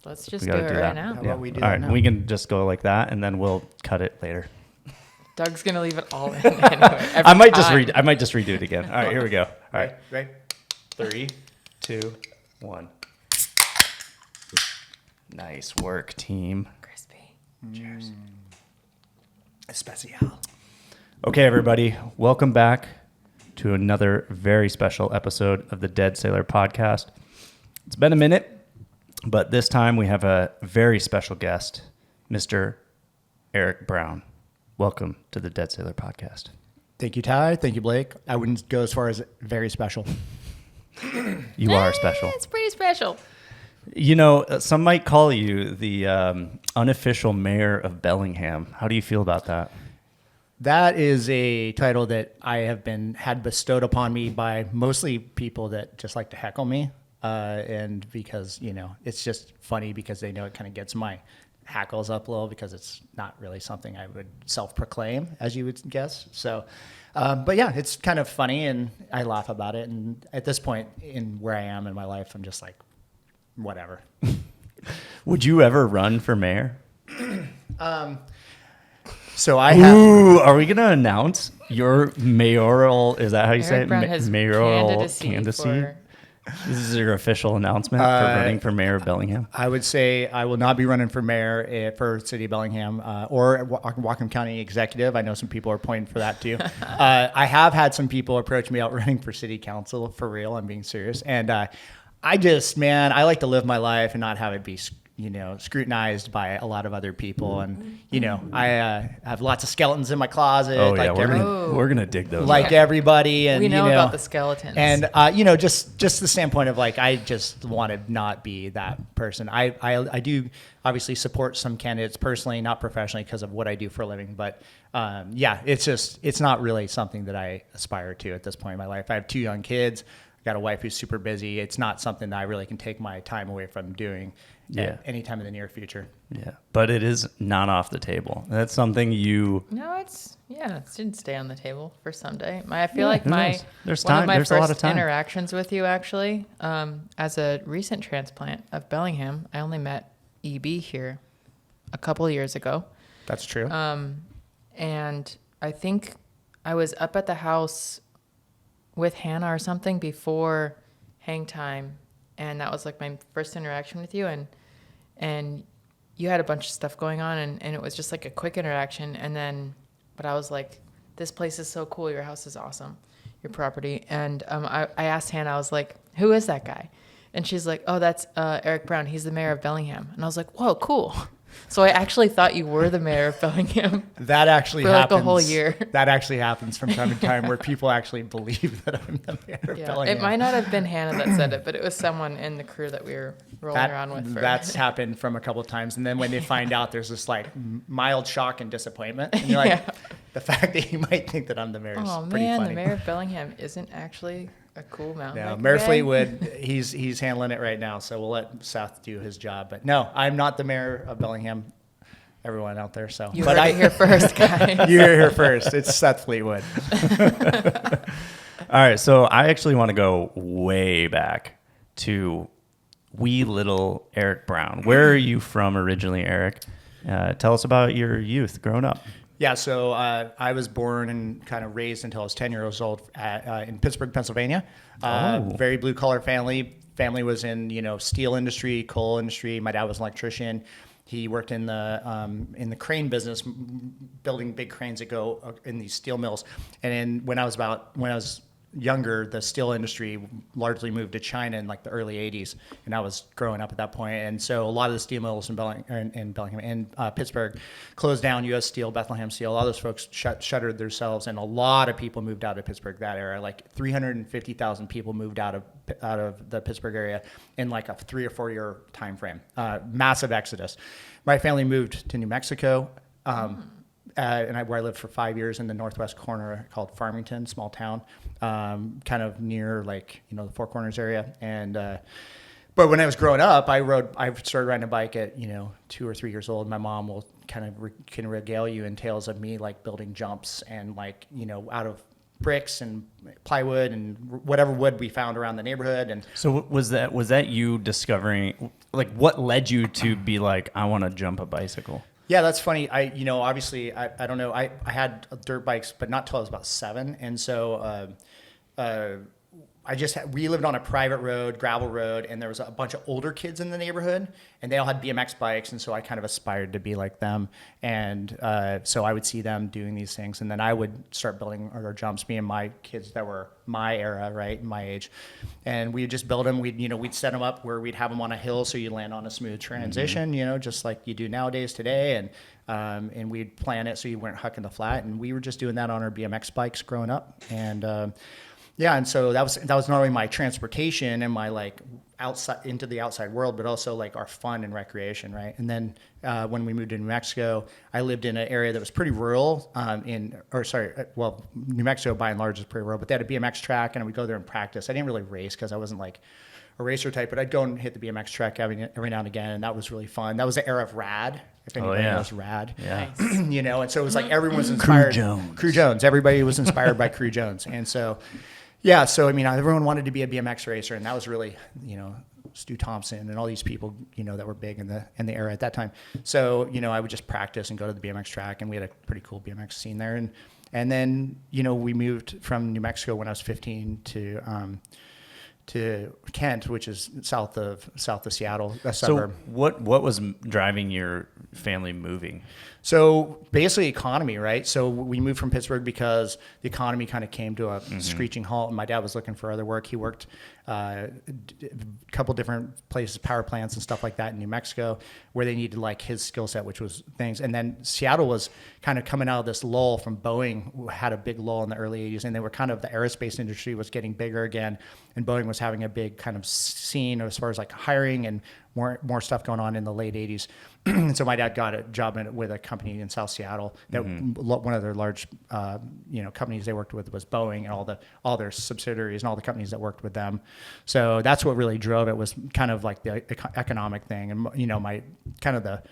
Let's just do it right now. How about we do All that right, now? we can just go like that, and then we'll cut it later. Doug's gonna leave it all in anyway. I might just redo it again. All right, here we go. All right, Right? 3, 2, 1. Nice work, team. Crispy. Cheers. Especial. Okay, everybody, welcome back to another very special episode of the Dead Sailor Podcast. It's been a minute, but this time we have a very special guest, Mr. Eric Brown. Welcome to the Dead Sailor Podcast. Thank you, Ty. Thank you, Blake. I wouldn't go as far as very special. You are special. It's pretty special. You know, some might call you the unofficial mayor of Bellingham. How do you feel about that? That is a title that I have had bestowed upon me by mostly people that just like to heckle me. And because, it's just funny because they know it kind of gets my hackles up a little because it's not really something I would self-proclaim, as you would guess. So, but yeah, it's kind of funny and I laugh about it. And at this point in where I am in my life, I'm just like, whatever. Would you ever run for mayor? So I have. Ooh, are we going to announce your mayoral, is that how you say Eric it? Brown has Mayoral candidacy. This is your official announcement for running for mayor of Bellingham? I would say I will not be running for mayor for City of Bellingham or Whatcom County Executive. I know some people are pointing for that too. I have had some people approach me out running for City Council, for real. I'm being serious. And I like to live my life and not have it be scrutinized by a lot of other people. And, I have lots of skeletons in my closet. Oh, yeah, we're gonna dig those like everybody. And, we know about the skeletons. And, just the standpoint of like, I just want to not be that person. I do obviously support some candidates personally, not professionally because of what I do for a living. But, it's not really something that I aspire to at this point in my life. I have 2 young kids. I got a wife who's super busy. It's not something that I really can take my time away from doing at any time in the near future. Yeah, but it is not off the table. That's something you... No, it didn't stay on the table for someday. I feel like one of my There's a lot of first time. interactions with you, actually, as a recent transplant of Bellingham, I only met EB here a couple of years ago. That's true. And I think I was up at the house with Hannah or something before hang time, and that was like my first interaction with you, and you had a bunch of stuff going on, and it was just like a quick interaction, but I was like, this place is so cool, your house is awesome, your property. And I asked Hannah, I was like, who is that guy? And she's like, oh, that's Eric Brown, he's the mayor of Bellingham. And I was like, whoa, cool. So I actually thought you were the mayor of Bellingham. That actually for happens. Like a whole year. That actually happens from time to time where people actually believe that I'm the mayor of Bellingham. It might not have been Hannah that said it, but it was someone in the crew that we were rolling around with. That's happened from a couple of times. And then when they find out, there's this like mild shock and disappointment. And you're like, the fact that you might think that I'm the mayor is pretty funny. The mayor of Bellingham isn't actually a cool mountain. No, Mayor Fleetwood, he's handling it right now. So we'll let Seth do his job. But no, I'm not the mayor of Bellingham. Everyone out there, so you heard it here first, guys. You heard it here first. It's Seth Fleetwood. All right, so I actually want to go way back to wee little Eric Brown. Where are you from originally, Eric? Tell us about your youth growing up. Yeah, so I was born and kind of raised until I was 10 years old in Pittsburgh, Pennsylvania. Very blue collar family. Family was in steel industry, coal industry. My dad was an electrician. He worked in the crane business, building big cranes that go in these steel mills. And then when I was younger, the steel industry largely moved to China in like the early 80s, and I was growing up at that point. And so a lot of the steel mills in Bellingham and Pittsburgh closed down. U.S. Steel, Bethlehem Steel, all those folks shuttered themselves, and a lot of people moved out of Pittsburgh that era. Like 350,000 people moved out of the Pittsburgh area in like a 3 or 4 year time frame. Massive exodus. My family moved to New Mexico. Where I lived for 5 years in the northwest corner called Farmington, small town, kind of near the Four Corners area. And but when I was growing up, I started riding a bike at 2 or 3 years old. My mom will can regale you in tales of me like building jumps and out of bricks and plywood and whatever wood we found around the neighborhood. And So was that you discovering, like, what led you to be like, I want to jump a bicycle? yeah, that's funny. Obviously, I don't know. I had dirt bikes, but not till I was about 7. And so we lived on a private road, gravel road, and there was a bunch of older kids in the neighborhood, and they all had BMX bikes, and so I kind of aspired to be like them. And so I would see them doing these things, and then I would start building our jumps, me and my kids that were my era, right, my age. And we'd just build them. We'd set them up where we'd have them on a hill so you land on a smooth transition, just like you do nowadays today. And we'd plan it so you weren't hucking the flat. And we were just doing that on our BMX bikes growing up. And yeah, and so that was not only my transportation and my like outside into the outside world, but also like our fun and recreation, right? And then when we moved to New Mexico, I lived in an area that was pretty rural. New Mexico by and large is pretty rural, but they had a BMX track, and I would go there and practice. I didn't really race because I wasn't like a racer type, but I'd go and hit the BMX track every now and again, and that was really fun. That was the era of Rad. If anybody knows Rad, Yeah. And so it was like everyone was inspired. Crew Jones. Everybody was inspired by Crew Jones, and so. Yeah, so everyone wanted to be a BMX racer, and that was really, Stu Thompson and all these people, that were big in the era at that time. So, I would just practice and go to the BMX track, and we had a pretty cool BMX scene there. And then, we moved from New Mexico when I was 15 to Kent, which is south of Seattle, a suburb. So what was driving your family moving? So basically economy, right? So we moved from Pittsburgh because the economy kind of came to a screeching halt, and my dad was looking for other work. He worked a couple different places, power plants and stuff like that in New Mexico, where they needed like his skill set, which was things. And then Seattle was kind of coming out of this lull from Boeing, who had a big lull in the early 80s, and they were kind of, the aerospace industry was getting bigger again, and Boeing was having a big kind of scene as far as like hiring and more stuff going on in the late 80s. And so my dad got a job with a company in South Seattle that one of their large companies they worked with was Boeing, and all their subsidiaries and all the companies that worked with them. So that's what really drove it, was kind of like the economic thing. And my kind of the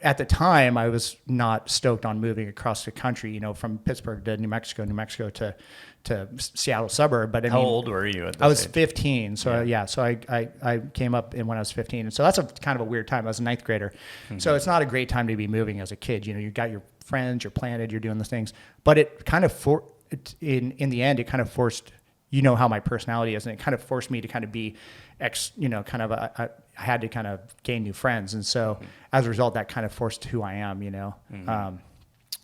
at the time I was not stoked on moving across the country, from Pittsburgh to New Mexico to Seattle suburb. But how old were you at this I was age? 15. So so I came up when I was 15. And so that's a kind of a weird time. I was a 9th grader. So it's not a great time to be moving as a kid. You got your friends, you're planted, you're doing the things, but it kind of in the end, it kind of forced, how my personality is. And it kind of forced me to kind of be I had to kind of gain new friends. And so as a result, that kind of forced who I am,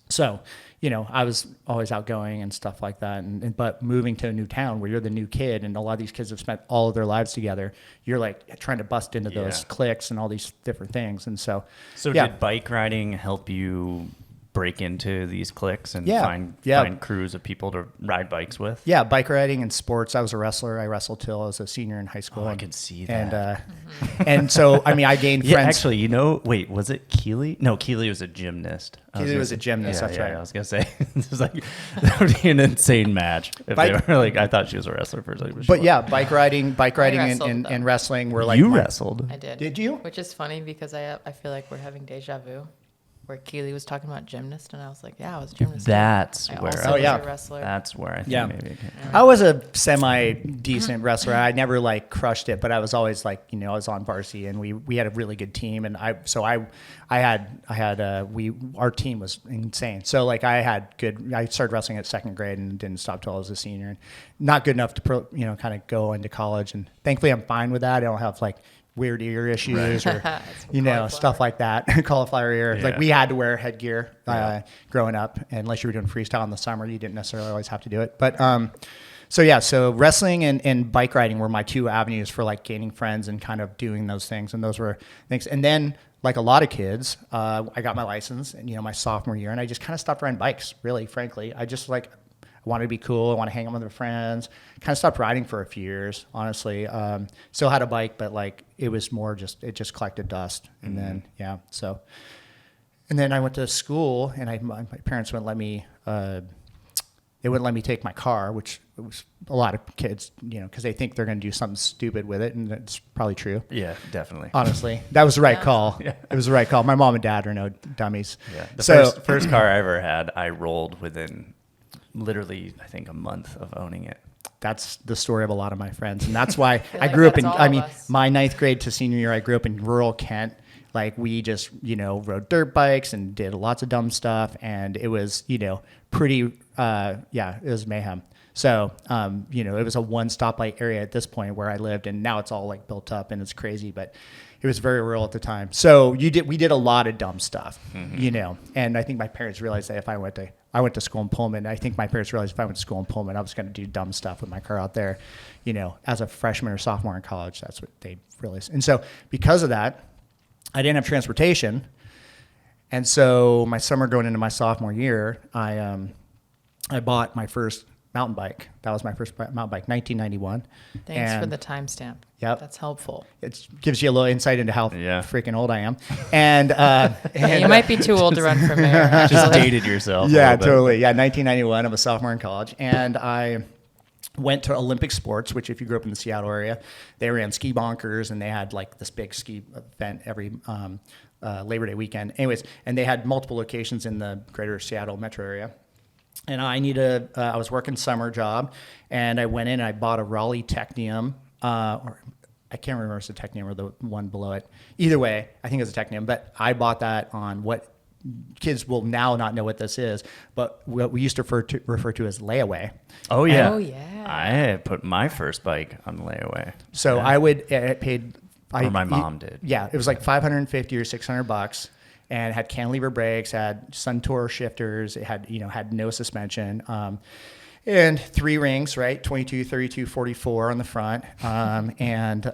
So, I was always outgoing and stuff like that. But moving to a new town where you're the new kid, and a lot of these kids have spent all of their lives together, you're like trying to bust into those cliques and all these different things. And so did bike riding help you break into these cliques and find crews of people to ride bikes with? Yeah, bike riding and sports. I was a wrestler. I wrestled till I was a senior in high school. I could see that. And so, I gained friends. Actually, wait, was it Keeley? No, Keeley was a gymnast. Keeley was a gymnast, that's right. I was going to say, this was like, that would be an insane match. If they were like, I thought she was a wrestler for a second. But yeah, bike riding and wrestling were like... You wrestled? I did. Did you? Which is funny because I feel like we're having deja vu. Where Keeley was talking about gymnast, and I was like, "Yeah, I was a gymnast." That's I where. also was a wrestler. That's where I think maybe. I was a semi decent wrestler. I never like crushed it, but I was always like, I was on varsity, and we had a really good team, and our team was insane. So like I started wrestling at 2nd grade and didn't stop till I was a senior, and not good enough to kind of go into college. And thankfully, I'm fine with that. I don't have like weird ear issues or stuff like that. Cauliflower ear. Like we had to wear headgear growing up, unless you were doing freestyle in the summer, you didn't necessarily always have to do it. But so wrestling and bike riding were my 2 avenues for like gaining friends and kind of doing those things. And those were things. And then like a lot of kids, I got my license and my sophomore year, and I just kind of stopped riding bikes, really, frankly. I just I wanted to be cool. I want to hang out with my friends. Kind of stopped riding for a few years, honestly. Still had a bike, but like it was more it just collected dust. And then, and then I went to school, and my parents wouldn't let me, they wouldn't let me take my car, which was a lot of kids, because they think they're going to do something stupid with it. And it's probably true. Yeah, definitely. Honestly, that was the right call. Yeah. It was the right call. My mom and dad are no dummies. Yeah. The first car I ever had, I rolled within literally, I think, a month of owning it. That's the story of a lot of my friends. And that's why I like grew up that's in, all I of mean, us. my 9th grade to senior year, I grew up in rural Kent. Like we just, rode dirt bikes and did lots of dumb stuff. And it was, pretty, it was mayhem. So, it was a one stoplight area at this point where I lived, and now it's all like built up and it's crazy, but it was very rural at the time. So we did a lot of dumb stuff, and I think my parents realized that if I went to school in Pullman, I think my parents realized if I went to school in Pullman, I was going to do dumb stuff with my car out there, as a freshman or sophomore in college. That's what they realized. And so because of that, I didn't have transportation. And so my summer going into my sophomore year, I bought my first mountain bike. That was my first mountain bike, 1991. Thanks for the timestamp. Yep. That's helpful. It gives you a little insight into how freaking old I am. And, You might be too old to run for mayor. Just actually. dated yourself. Yeah, totally. Yeah, 1991. I'm a sophomore in college. And I went to Olympic Sports, which if you grew up in the Seattle area, they ran ski bonkers, and they had like this big ski event every Labor Day weekend. Anyways, and they had multiple locations in the greater Seattle metro area. And I was working summer job, and I went in and I bought a Raleigh Technium, or I can't remember if it's a Technium or the one below it. Either way, I think it's a Technium, but I bought that on what kids will now not know what this is, but what we used to refer to as layaway. Oh, yeah. Oh, yeah. I put my first bike on layaway. So I paid. Or my mom did. Yeah, it was like $550 or $600. And it had cantilever brakes, had Suntour shifters, it had had no suspension, and 3 rings, right? 22, 32, 44 on the front, And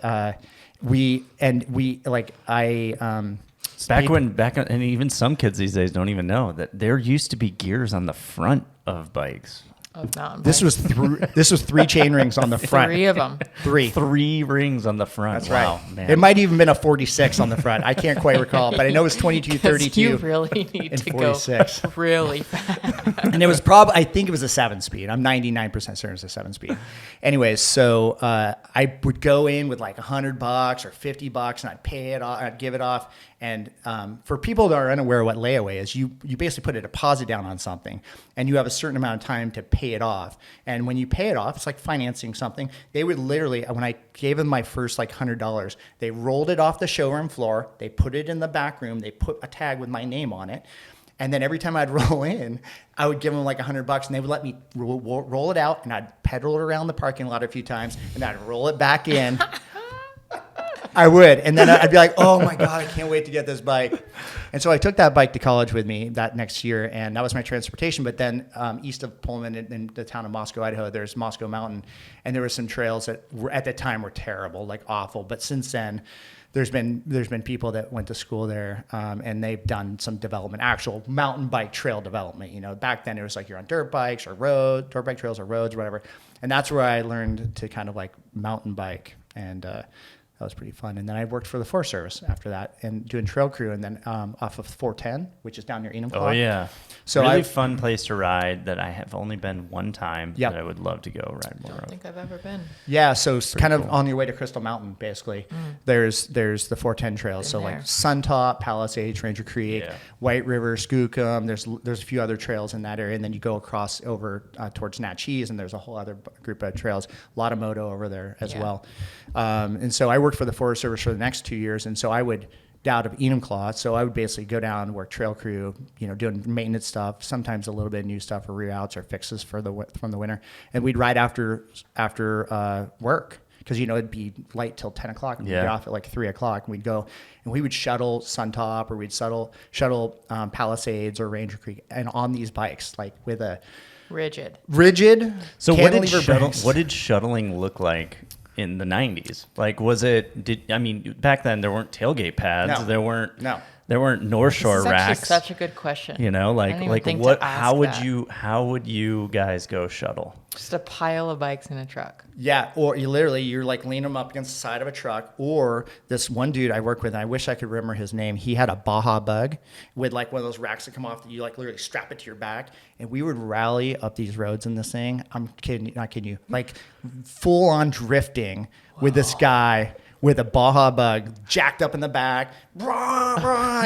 even some kids these days don't even know that there used to be gears on the front of bikes. Of mountain This bikes. was 3 chain rings on the front. 3 of them. 3 rings on the front. That's wow, right. man. It might even been a 46 on the front. I can't quite recall, but I know it was 22, 32. You really need and to 46. go really fast. And it was I think it was a 7-speed. I'm 99% certain it's a 7-speed. Anyways, so I would go in with like $100 or $50, and I'd pay it off. I'd give it off. And for people that are unaware of what layaway is, you basically put a deposit down on something, and you have a certain amount of time to pay it off. And when you pay it off, it's like financing something. They would literally, when I gave them my first like $100, they rolled it off the showroom floor. They put it in the back room. They put a tag with my name on it. And then every time I'd roll in, I would give them like $100, and they would let me roll it out, and I'd pedal it around the parking lot a few times, and I'd roll it back in. I would. And then I'd be like, oh my God, I can't wait to get this bike. And so I took that bike to college with me that next year, and that was my transportation. But then east of Pullman in the town of Moscow, Idaho, there's Moscow Mountain. And there were some trails that at the time were terrible, like awful. But since then, there's been people that went to school there, and they've done some development, actual mountain bike trail development. Back then it was like you're on dirt bikes or dirt bike trails or roads or whatever. And that's where I learned to kind of like mountain bike. And that was pretty fun. And then I worked for the Forest Service after that and doing trail crew, and then off of 410, which is down near Enumclaw. Oh, yeah. So really fun place to ride that I have only been one time Yep. that I would love to go ride more I don't of. think I've ever been. Yeah, so it's kind cool. of on your way to Crystal Mountain, basically. There's the 410 trails. Been So there. like Suntop, Palisades, Ranger Creek, Yeah. White River, Skookum. There's a few other trails in that area, and then you go across over towards Natchez, and there's a whole other group of trails. A lot of moto over there as Yeah. well. And so I worked for the Forest Service for the next 2 years, and so I would out of Enumclaw, so I would basically go down, work trail crew, doing maintenance stuff, sometimes a little bit of new stuff or reroutes or fixes from the winter, and we'd ride after work because it'd be light till 10 o'clock, and we'd get off at like 3 o'clock, and we'd go and we would shuttle Suntop or we'd shuttle Palisades or Ranger Creek, and on these bikes like with a Rigid. So cantilever brakes. what did shuttling look like in the 90s? Like, back then there weren't tailgate pads. No. There weren't North Shore This is actually racks. such a good question. You know, I didn't even think to ask that. how would you guys go shuttle? Just a pile of bikes in a truck. Yeah, or you're like leaning them up against the side of a truck. Or this one dude I work with, and I wish I could remember his name. He had a Baja Bug with like one of those racks that come off that you like literally strap it to your back. And we would rally up these roads in this thing. I'm kidding, not kidding you. Like full on drifting with this guy with a Baja Bug jacked up in the back, rah, rah,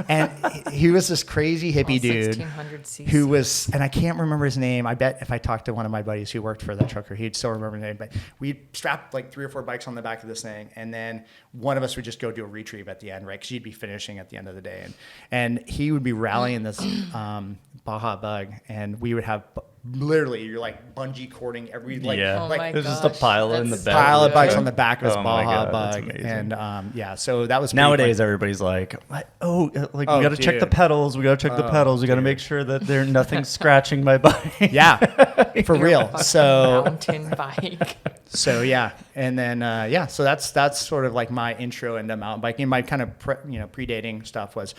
and he was this crazy hippie dude 1600cc. who was, and I can't remember his name. I bet if I talked to one of my buddies who worked for that trucker, he'd still remember the name. But we strapped like 3 or 4 bikes on the back of this thing, and then one of us would just go do a retrieve at the end, right? Because you'd be finishing at the end of the day, and he would be rallying this Baja Bug, and we would have literally you're like bungee cording every like Yeah. Oh like my There's just gosh, a pile in the that's back. so pile of bikes good. on the back of this Oh my Baja God, that's Bug, amazing. and yeah, so that was pretty Nowadays, fun. everybody's like, what? Oh, like Oh, we got to check the dude. pedals. We got to check the pedals. We got to make sure that there's nothing scratching my bike. Yeah, for real. Fucking So mountain bike. so yeah, and then yeah, so that's sort of like my intro into mountain biking. My kind of predating stuff was,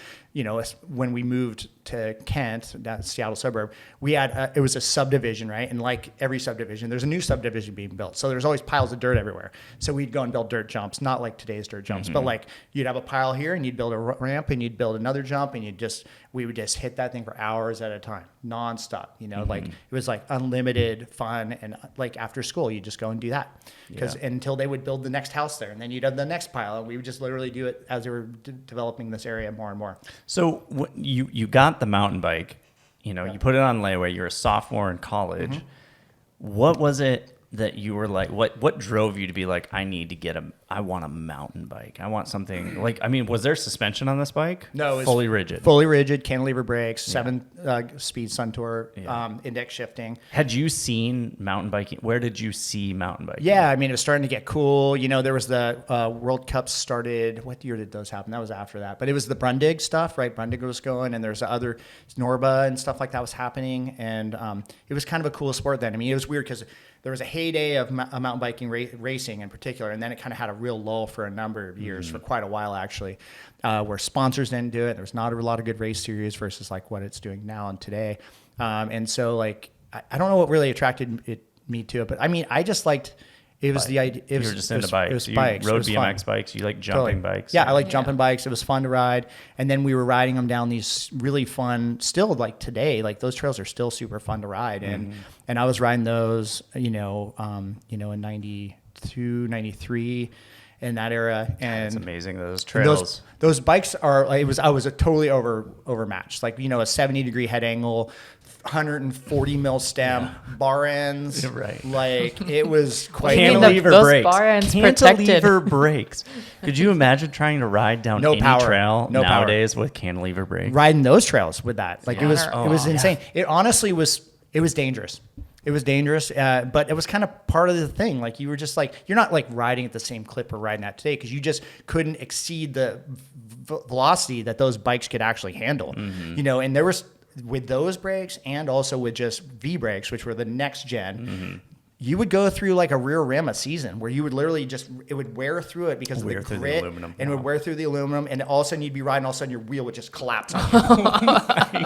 when we moved to Kent, that Seattle suburb, we had it was a subdivision, right? And like every subdivision, there's a new subdivision being built, so there's always piles of dirt everywhere. So we'd go and build dirt jumps, not like today's dirt jumps, but like you'd have a pile here, and you'd build a ramp, and you'd build another jump, and we would just hit that thing for hours at a time, nonstop. Like it was like unlimited fun, and like after school, you just go and do that until they would build the next house there, and then you'd have the next pile, and we would just literally do it as they were developing this area more and more. So you got the mountain bike, you put it on layaway. You're a sophomore in college. Mm-hmm. What was it that you were like? What drove you to be like, I want a mountain bike. I want something like. I mean, was there suspension on this bike? No, it was fully rigid. Fully rigid, cantilever brakes, 7-speed Suntour, index shifting. Had you seen mountain biking? Where did you see mountain biking? Yeah, I mean, it was starting to get cool. There was the World Cup started. What year did those happen? That was after that. But it was the Brundig stuff, right? Brundig was going, and there's other Norba and stuff like that was happening. And it was kind of a cool sport then. I mean, it was weird because there was a heyday of mountain biking racing in particular, and then it kind of had a real lull for a number of years, for quite a while actually, where sponsors didn't do it. There was not a lot of good race series versus like what it's doing now and today. And so like, I don't know what really attracted me to it, but I mean, I just liked, it was the idea. You were just into bikes. It was You bikes. It rode was BMX fun. bikes. You like jumping Totally. bikes. Yeah, I like jumping bikes. It was fun to ride. And then we were riding them down these really fun, still like today, like those trails are still super fun to ride. And I was riding those, in 92, 93 in that era. And It's amazing, those and trails. those bikes are, I was a totally overmatched, like, a 70-degree head angle, 140 mil stem, bar ends. Right. Like it was quite Cantilever those brakes. bar ends Cantilever brakes. Could you imagine trying to ride down No any power. trail No power. nowadays with cantilever brakes? riding those trails with that. Like it was Yeah. insane. It honestly was dangerous. It was dangerous, but it was kind of part of the thing. Like you were just like, you're not like riding at the same clip we're riding at today because you just couldn't exceed the velocity that those bikes could actually handle. And there was, with those brakes and also with just V brakes, which were the next gen, you would go through like a rear rim a season where you would literally it would wear through it because of the Wear through the grit, aluminum. and it would wear through the aluminum, and all of a sudden you'd be riding, all of a sudden your wheel would just collapse on you.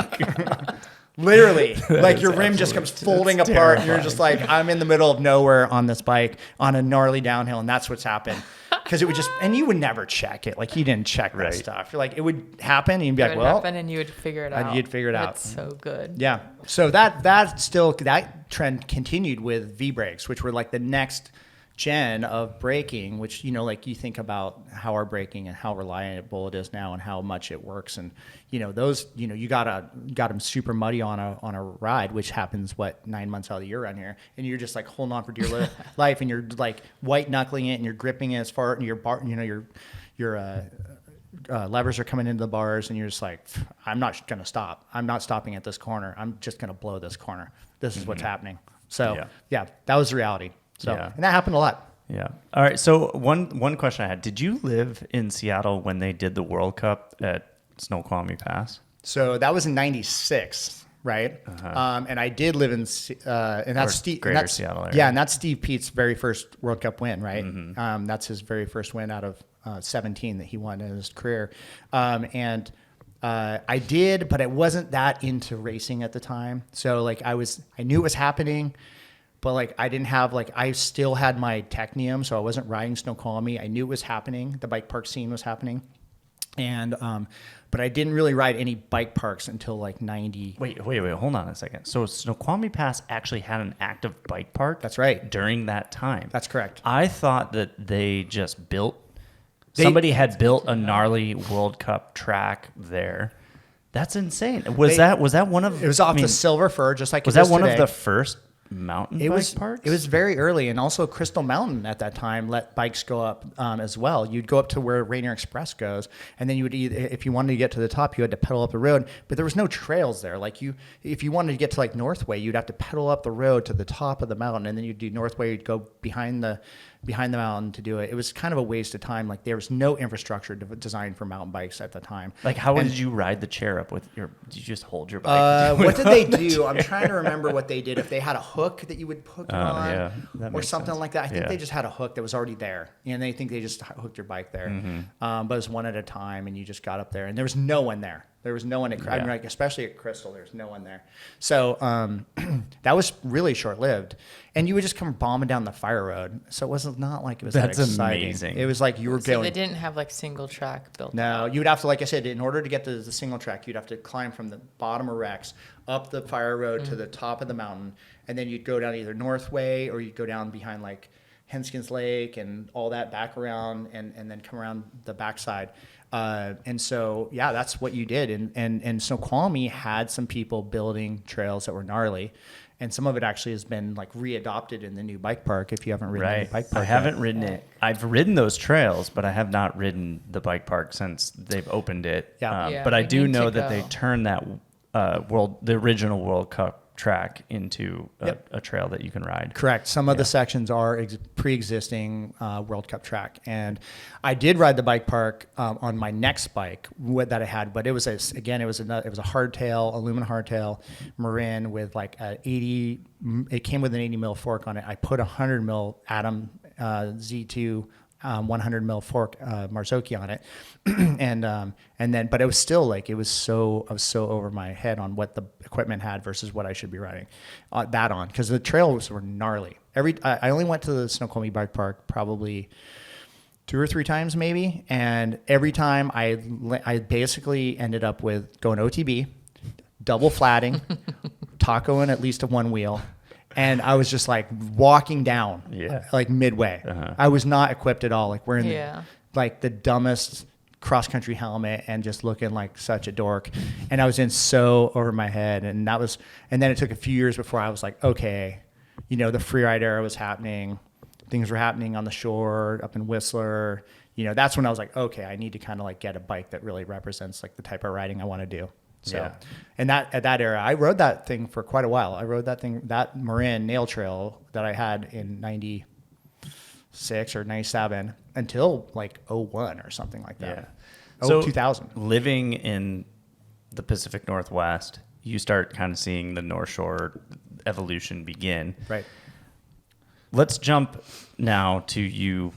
Literally, like your rim just comes folding apart, and you're just like, I'm in the middle of nowhere on this bike on a gnarly downhill, and that's what's happened. Because it would just, and you would never check it. Like you didn't check that Right. stuff. You're like, it would happen, and you'd be It like, would well, happen and you would figure it and out. you'd figure it out. It's so good. yeah. So that trend continued with V brakes, which were like the next gen of braking, which, like you think about how our braking and how reliable it is now and how much it works. And, those, you got them super muddy on a ride, which happens 9 months out of the year around here. And you're just like holding on for dear life, and you're like white knuckling it, and you're gripping it as far, and your bar, your levers are coming into the bars, and you're just like, I'm not going to stop. I'm not stopping at this corner. I'm just going to blow this corner. This is what's happening. So yeah, that was the reality. So, and that happened a lot. Yeah. All right. So one question I had: did you live in Seattle when they did the World Cup at Snoqualmie Pass? So that was in '96, right? And I did live in, and that's Steve, Greater Seattle area. Yeah, and that's Steve Pete's very first World Cup win, right? That's his very first win out of 17 that he won in his career. I did, but I wasn't that into racing at the time. So like I knew it was happening, but like I didn't have I still had my Technium, so I wasn't riding Snoqualmie. I knew it was happening. The bike park scene was happening. And, but I didn't really ride any bike parks until like 90. Wait, hold on a second. So Snoqualmie Pass actually had an active bike park? That's right. During that time? That's correct. I thought that they just built somebody had built a gnarly World Cup track there. That's insane. Was that one of? It was off the Silver Fir, just like was it that is one today. of the first mountain bike parks? It was very early, and also Crystal Mountain at that time let bikes go up as well. You'd go up to where Rainier Express goes, and then you would either, if you wanted to get to the top, you had to pedal up the road. But there was no trails there. Like if you wanted to get to like Northway, you'd have to pedal up the road to the top of the mountain, and then you'd do Northway. You'd go behind the mountain to do it. It was kind of a waste of time. Like there was no infrastructure designed for mountain bikes at the time. Like how did you ride the chair up with your? Did you just hold your bike? What did they do? I'm trying to remember what they did. If they had a hook that you would hook it on, yeah, that or makes something sense. like that. I think they just had a hook that was already there, and they think they just hooked your bike there. But it was one at a time, and you just got up there, and there was no one there. There was no one at, I mean, like, especially at Crystal, there's no one there. So that was really short lived, and you would just come bombing down the fire road. So it wasn't not like it was That's that exciting. amazing. It was like you were So going. they didn't have like single track built. No, you would have to, like I said, in order to get to the single track, you'd have to climb from the bottom of Rex up the fire road to the top of the mountain, and then you'd go down either Northway or you'd go down behind like Henskins Lake and all that back around, and then come around the backside. And so, yeah, that's what you did. And Snoqualmie had some people building trails that were gnarly. And some of it actually has been like readopted in the new bike park. If you haven't ridden the bike park, I haven't ridden it. I've ridden those trails, but I have not ridden the bike park since they've opened it. Yeah, but I we do need know to that they go. turned that the original World Cup track into a trail that you can ride. Correct. Some of the sections are pre-existing World Cup track, and I did ride the bike park on my next bike that I had, but it was a hardtail, aluminum hardtail Marin with like a 80. It came with an 80 mil fork on it. I put a 100 mil Atom Z2 100 mil fork Marzocchi on it, and then, but it was still like I was so over my head on what the equipment had versus what I should be riding that on, because the trails were gnarly. I only went to the Snoqualmie Bike Park probably 2 or 3 times maybe, and every time I basically ended up with going OTB, double flatting, tacoing at least a one wheel. And I was just like walking down, like midway. I was not equipped at all. Like wearing like the dumbest cross country helmet and just looking like such a dork. And I was in so over my head. And then it took a few years before I was like, okay, the freeride era was happening. Things were happening on the shore up in Whistler. That's when I was like, okay, I need to kind of like get a bike that really represents like the type of riding I want to do. So, and at that era, I rode that thing for quite a while. I rode that Marin nail trail that I had in 96 or 97 until like 01 or something like that. Yeah. So 2000. Living in the Pacific Northwest, you start kind of seeing the North Shore evolution begin. Right. Let's jump now to you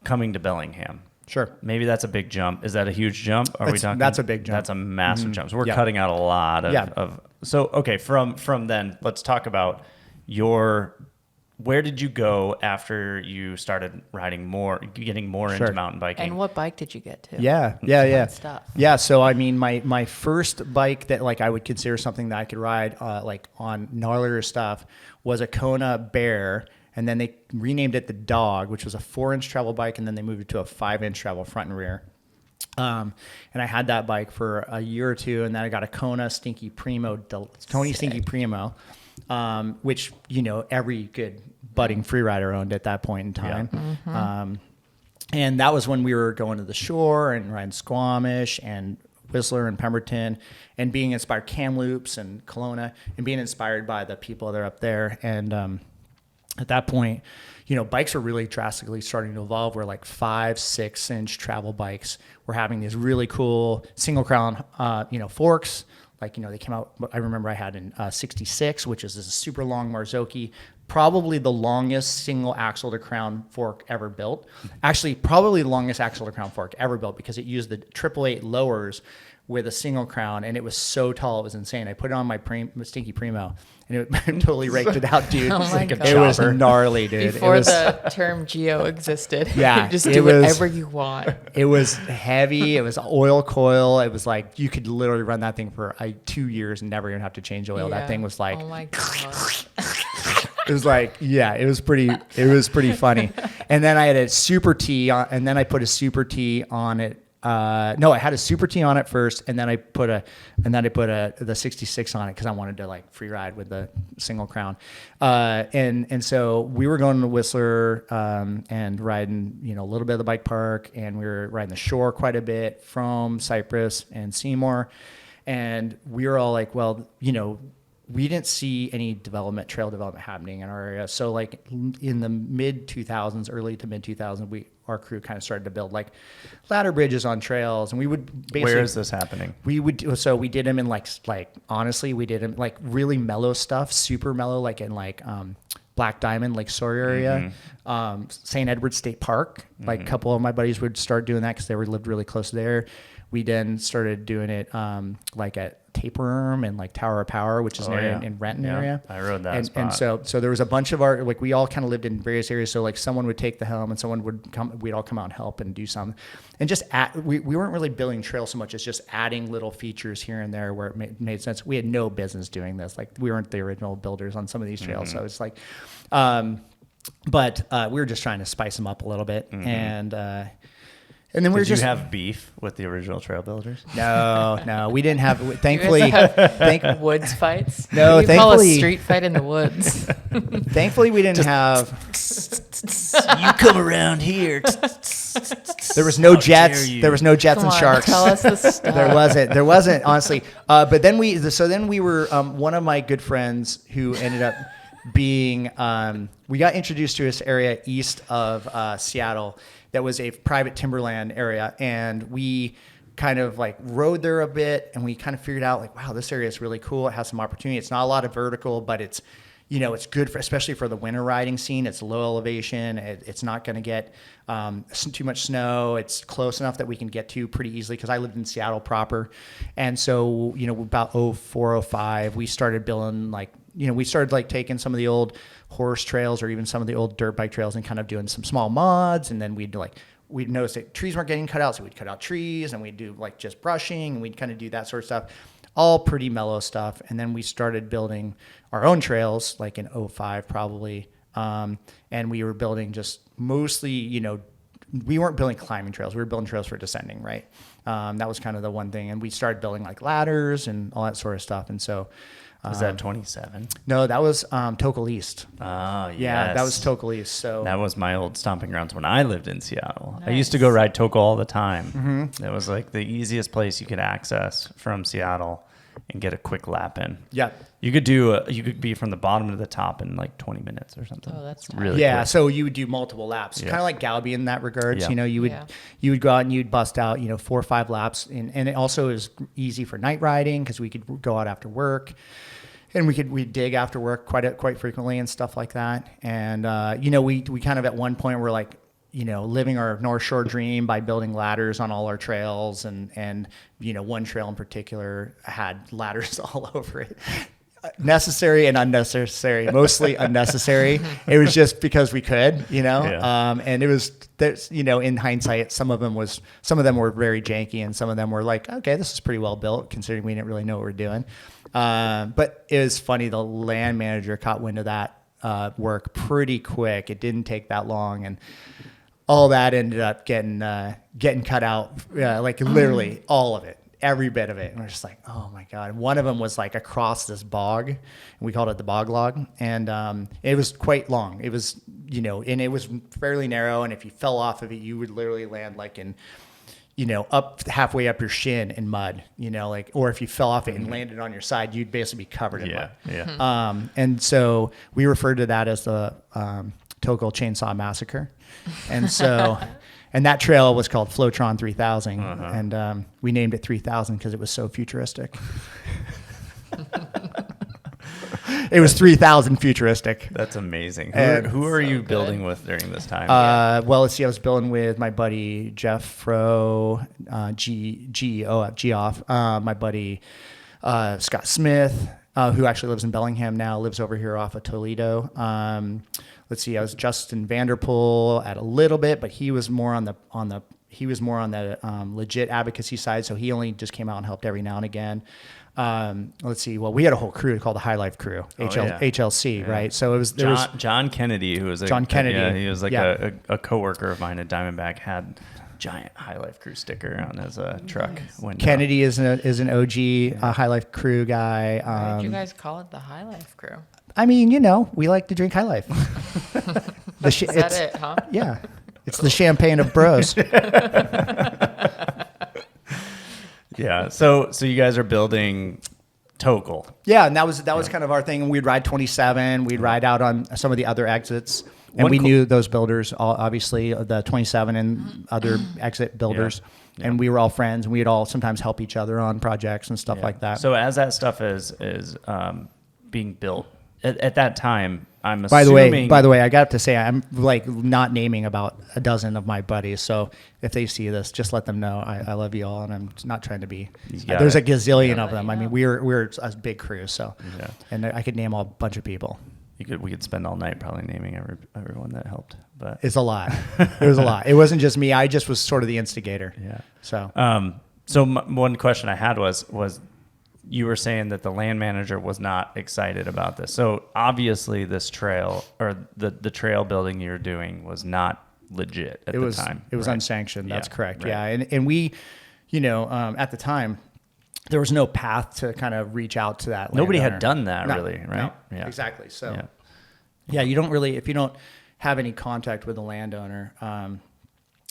coming to Bellingham. Sure. Maybe that's a big jump. Is that a huge jump? Are we talking? That's a big jump. That's a massive jump. So we're cutting out a lot of. So okay, from then, let's talk about where did you go after you started riding more, getting more into mountain biking? And what bike did you get to? Yeah. Stuff. Yeah. So I mean, my first bike that like I would consider something that I could ride like on gnarlier stuff was a Kona Bear. And then they renamed it the Dog, which was a 4-inch travel bike, and then they moved it to a 5-inch travel front and rear. And I had that bike for a year or two, and then I got a Kona Stinky Primo, which every good budding freerider owned at that point in time. Yeah. And that was when we were going to the shore and riding Squamish and Whistler and Pemberton, and being inspired Kamloops and Kelowna, and being inspired by the people that are up there. And at that point, bikes were really drastically starting to evolve, where like 5-6-inch travel bikes were having these really cool single crown, forks. Like, they came out, I remember I had in 66, which is this super long Marzocchi, probably the longest single axle to crown fork ever built. Actually, probably the longest axle to crown fork ever built, because it used the 888 lowers with a single crown, and it was so tall, it was insane. I put it on my Stinky Primo, and it totally raked it out, dude. Oh my God. It was gnarly, dude. Before the term Geo existed. Yeah, Just do whatever you want. It was heavy. It was oil coil. It was like you could literally run that thing for 2 years and never even have to change oil. Yeah. That thing was like, oh my God. it was like, it was pretty funny. And then I had a Super T on, and then I put a Super T on it. No, I had a Super T on it first, and then I put the 66 on it because I wanted to like free ride with the single crown. And so we were going to Whistler and riding, a little bit of the bike park, and we were riding the shore quite a bit from Cypress and Seymour. And we were all like, well, we didn't see any trail development happening in our area. So like in the mid 2000s, early to mid 2000s, our crew kind of started to build like ladder bridges on trails, and we would basically. Where is this happening? We did them in like honestly, we did them like really mellow stuff, super mellow, like in like Black Diamond, Lake Sawyer area, St. Edward State Park. Like a couple of my buddies would start doing that because they lived really close there. We then started doing it like at Tapeworm and like Tower of Power, which is in Renton area. I rode that spot. And so there was a bunch of we all kind of lived in various areas. So like someone would take the helm and someone would come, we'd all come out and help and do something. And just we weren't really building trails so much as just adding little features here and there where it made sense. We had no business doing this. Like we weren't the original builders on some of these trails. So it's like, but we were just trying to spice them up a little bit. And then we were Did you have beef with the original trail builders? No, we didn't have. Thankfully, You guys have woods fights. No, we call a thankfully- street fight in the woods. thankfully we didn't have. You come around here. There was no How dare jets. you. There was no jets Come and on, sharks. tell us the stuff. There wasn't honestly. But then we were one of my good friends who ended up being. We got introduced to this area east of Seattle that was a private timberland area, and we kind of like rode there a bit, and we kind of figured out like, wow, this area is really cool. It has some opportunity. It's not a lot of vertical, but it's it's good especially for the winter riding scene. It's low elevation. It's not going to get too much snow. It's close enough that we can get to pretty easily because I lived in Seattle proper. And so, about 04, 05, we started building we started taking some of the old horse trails or even some of the old dirt bike trails and kind of doing some small mods. And then we'd notice that trees weren't getting cut out. So we'd cut out trees and we'd do just brushing, and we'd kind of do that sort of stuff. All pretty mellow stuff. And then we started building our own trails, like in 05 probably. And we were building just mostly, we weren't building climbing trails. We were building trails for descending, right? That was kind of the one thing. And we started building ladders and all that sort of stuff. And so... Was that 27? No, that was Tokal East. Oh, yes. Yeah, that was Tokal East. So that was my old stomping grounds when I lived in Seattle. Nice. I used to go ride Tokal all the time. Mm-hmm. It was the easiest place you could access from Seattle and get a quick lap in. Yeah. You could be from the bottom to the top in 20 minutes or something. Oh, that's really yeah. quick. So you would do multiple laps, kind of like Galby in that regards. Yeah. You would go out and you'd bust out 4 or 5 laps, and it also is easy for night riding because we could go out after work. And we'd dig after work quite frequently and stuff like that. And, we kind of at one point were living our North Shore dream by building ladders on all our trails. And one trail in particular had ladders all over it. Necessary and unnecessary, mostly unnecessary. It was just because we could, Yeah. And it was, in hindsight, some of them were very janky and some of them were okay, this is pretty well built considering we didn't really know what we were doing. But it was funny. The land manager caught wind of that work pretty quick. It didn't take that long, and all that ended up getting cut out. Literally all of it, every bit of it. And we're just oh my god. And one of them was across this bog, and we called it the bog log, and it was quite long. It was and it was fairly narrow, and if you fell off of it, you would literally land in. Up halfway up your shin in mud, or if you fell off it and landed on your side, you'd basically be covered in mud. Yeah. And so we referred to that as the Tokal Chainsaw Massacre. And so, and that trail was called Flotron 3000. And we named it 3000 because it was so futuristic. It was 3,000 futuristic. That's amazing. And Who are so you good. building with during this time? Well, let's see. I was building with my buddy Jeff Fro, Geoff, my buddy Scott Smith, who actually lives in Bellingham now, lives over here off of Toledo. Let's see. I was Justin Vanderpool at a little bit, but he was more on the he was more on the legit advocacy side, so he only just came out and helped every now and again. Let's see. Well, we had a whole crew called the High Life Crew, HLC, right? So it was John Kennedy, who was John Kennedy. Yeah, he was like a coworker of mine at Diamondback. Had giant High Life Crew sticker on his truck. Nice. Kennedy is an OG High Life Crew guy. Why did you guys call it the High Life Crew? I mean, we like to drink High Life. Is that it, huh? Yeah. It's the champagne of bros. Yeah. So you guys are building Tokel. Yeah, and that was kind of our thing. We'd ride 27. We'd ride out on some of the other exits, and we knew those builders, obviously the 27 and other exit builders, and we were all friends. And we'd all sometimes help each other on projects and stuff like that. So as that stuff is being built at that time, I'm assuming. By the way, I got to say I'm like not naming about a dozen of my buddies. So if they see this, just let them know I love you all, and I'm not trying to be. There's a gazillion of them. I mean, we're a big crew, so and I could name a bunch of people. We could spend all night probably naming everyone that helped, but it's a lot. It was a lot. It wasn't just me. I just was sort of the instigator. Yeah. So one question I had was you were saying that the land manager was not excited about this. So obviously this trail or the trail building you're doing was not legit at the time. It was unsanctioned. That's correct. Right. Yeah. And we, at the time, there was no path to kind of reach out to that Nobody landowner. had done that really, right? No, yeah. Exactly. So you don't really, if you don't have any contact with the landowner,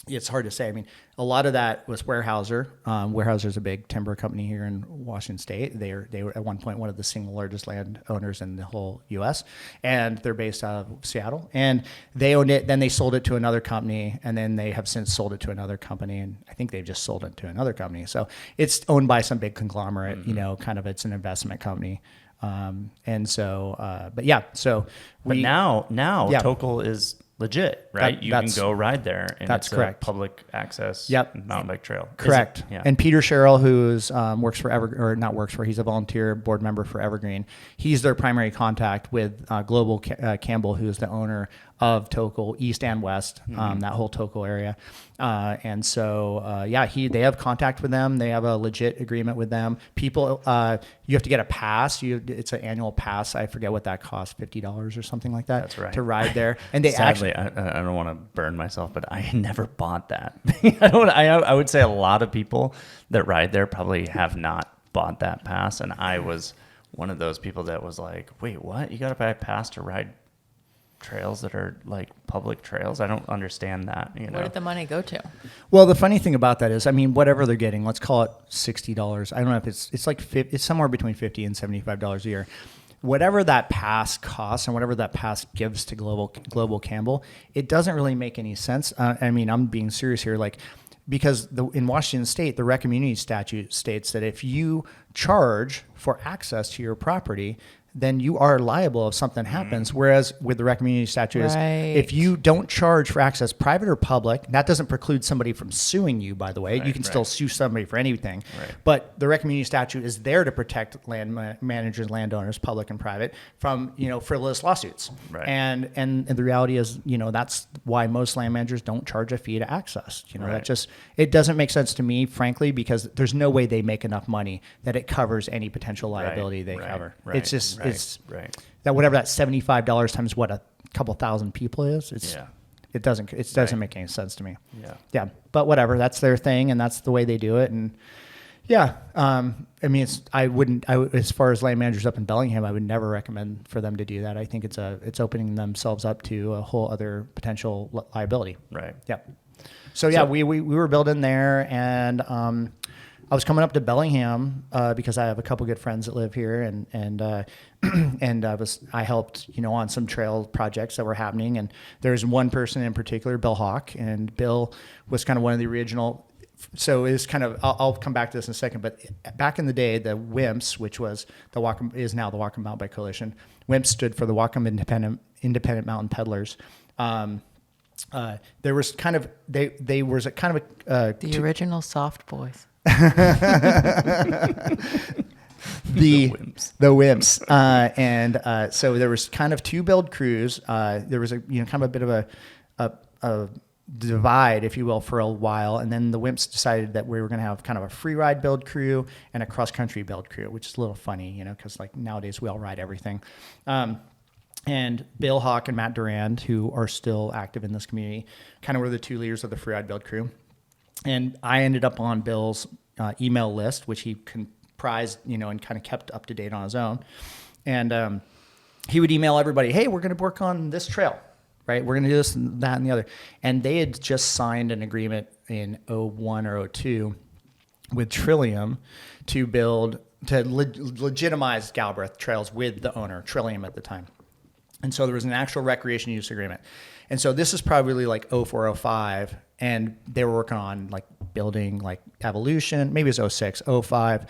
it's hard to say. I mean, a lot of that was Weyerhaeuser. Weyerhaeuser's a big timber company here in Washington State. They were at one point one of the single largest landowners in the whole U.S., and they're based out of Seattle. And they owned it. Then they sold it to another company, and then they have since sold it to another company. And I think they've just sold it to another company. So it's owned by some big conglomerate. Kind of it's an investment company. But now Tokel is legit, right? You can go ride there, and that's it's correct. A public access mountain bike trail. Correct. And Peter Sherrill, who's works for he's a volunteer board member for Evergreen. He's their primary contact with Global Campbell, who's the owner of Tokel East and West, that whole Tokel area. They have contact with them. They have a legit agreement with them. People, you have to get a pass. It's an annual pass. I forget what that costs, $50 or something like that. That's right. To ride there. And they sadly, I don't want to burn myself, but I never bought that. I would say a lot of people that ride there probably have not bought that pass, and I was one of those people that was like, wait, what? You got to buy a pass to ride trails that are like public trails? I don't understand that. Where did the money go to? Well, the funny thing about that is, I mean, whatever they're getting, let's call it $60. I don't know if it's somewhere between $50 and $75 a year. Whatever that pass costs and whatever that pass gives to Global Campbell, it doesn't really make any sense. I mean, I'm being serious here, because in Washington State, the Rec Community Statute states that if you charge for access to your property, then you are liable if something happens. Whereas with the Rec Community Statute is if you don't charge for access, private or public, that doesn't preclude somebody from suing you, by the way. You can still sue somebody for anything. Right. But the Rec Community Statute is there to protect land managers, landowners, public and private, from frivolous lawsuits. Right. And the reality is, that's why most land managers don't charge a fee to access. It doesn't make sense to me, frankly, because there's no way they make enough money that it covers any potential liability they cover. Right. It's just that whatever that $75 times what a couple thousand people is. It doesn't make any sense to me. But whatever, that's their thing, and that's the way they do it. And I mean, as far as land managers up in Bellingham, I would never recommend for them to do that. I think it's opening themselves up to a whole other potential liability. Right. Yeah. So we were building there, and I was coming up to Bellingham because I have a couple good friends that live here, and I helped on some trail projects that were happening. And there's one person in particular, Bill Hawk, and Bill was kind of one of the original. So it's kind of, I'll come back to this in a second, but back in the day, the WIMPs, which was is now the Whatcom Mountain Bike Coalition. WIMPs stood for the Whatcom Independent Mountain Peddlers. There was kind of they was a kind of the original soft boys. The WIMPs, so there was kind of two build crews. There was kind of a bit of a divide, if you will, for a while. And then the Wimps decided that we were going to have kind of a free ride build crew and a cross country build crew, which is a little funny, you know, because like nowadays we all ride everything. And Bill Hawk and Matt Durand, who are still active in this community, kind of were the two leaders of the free ride build crew. And I ended up on Bill's email list, which he comprised, you know, and kind of kept up to date on his own. And he would email everybody, hey, we're going to work on this trail, right? We're going to do this and that and the other. And they had just signed an agreement in 01 or 02 with Trillium to legitimize Galbraith trails with the owner, Trillium at the time. And so there was an actual recreation use agreement. And so this is probably like 04, 05, and they were working on like building like Evolution, maybe it was 06, 05,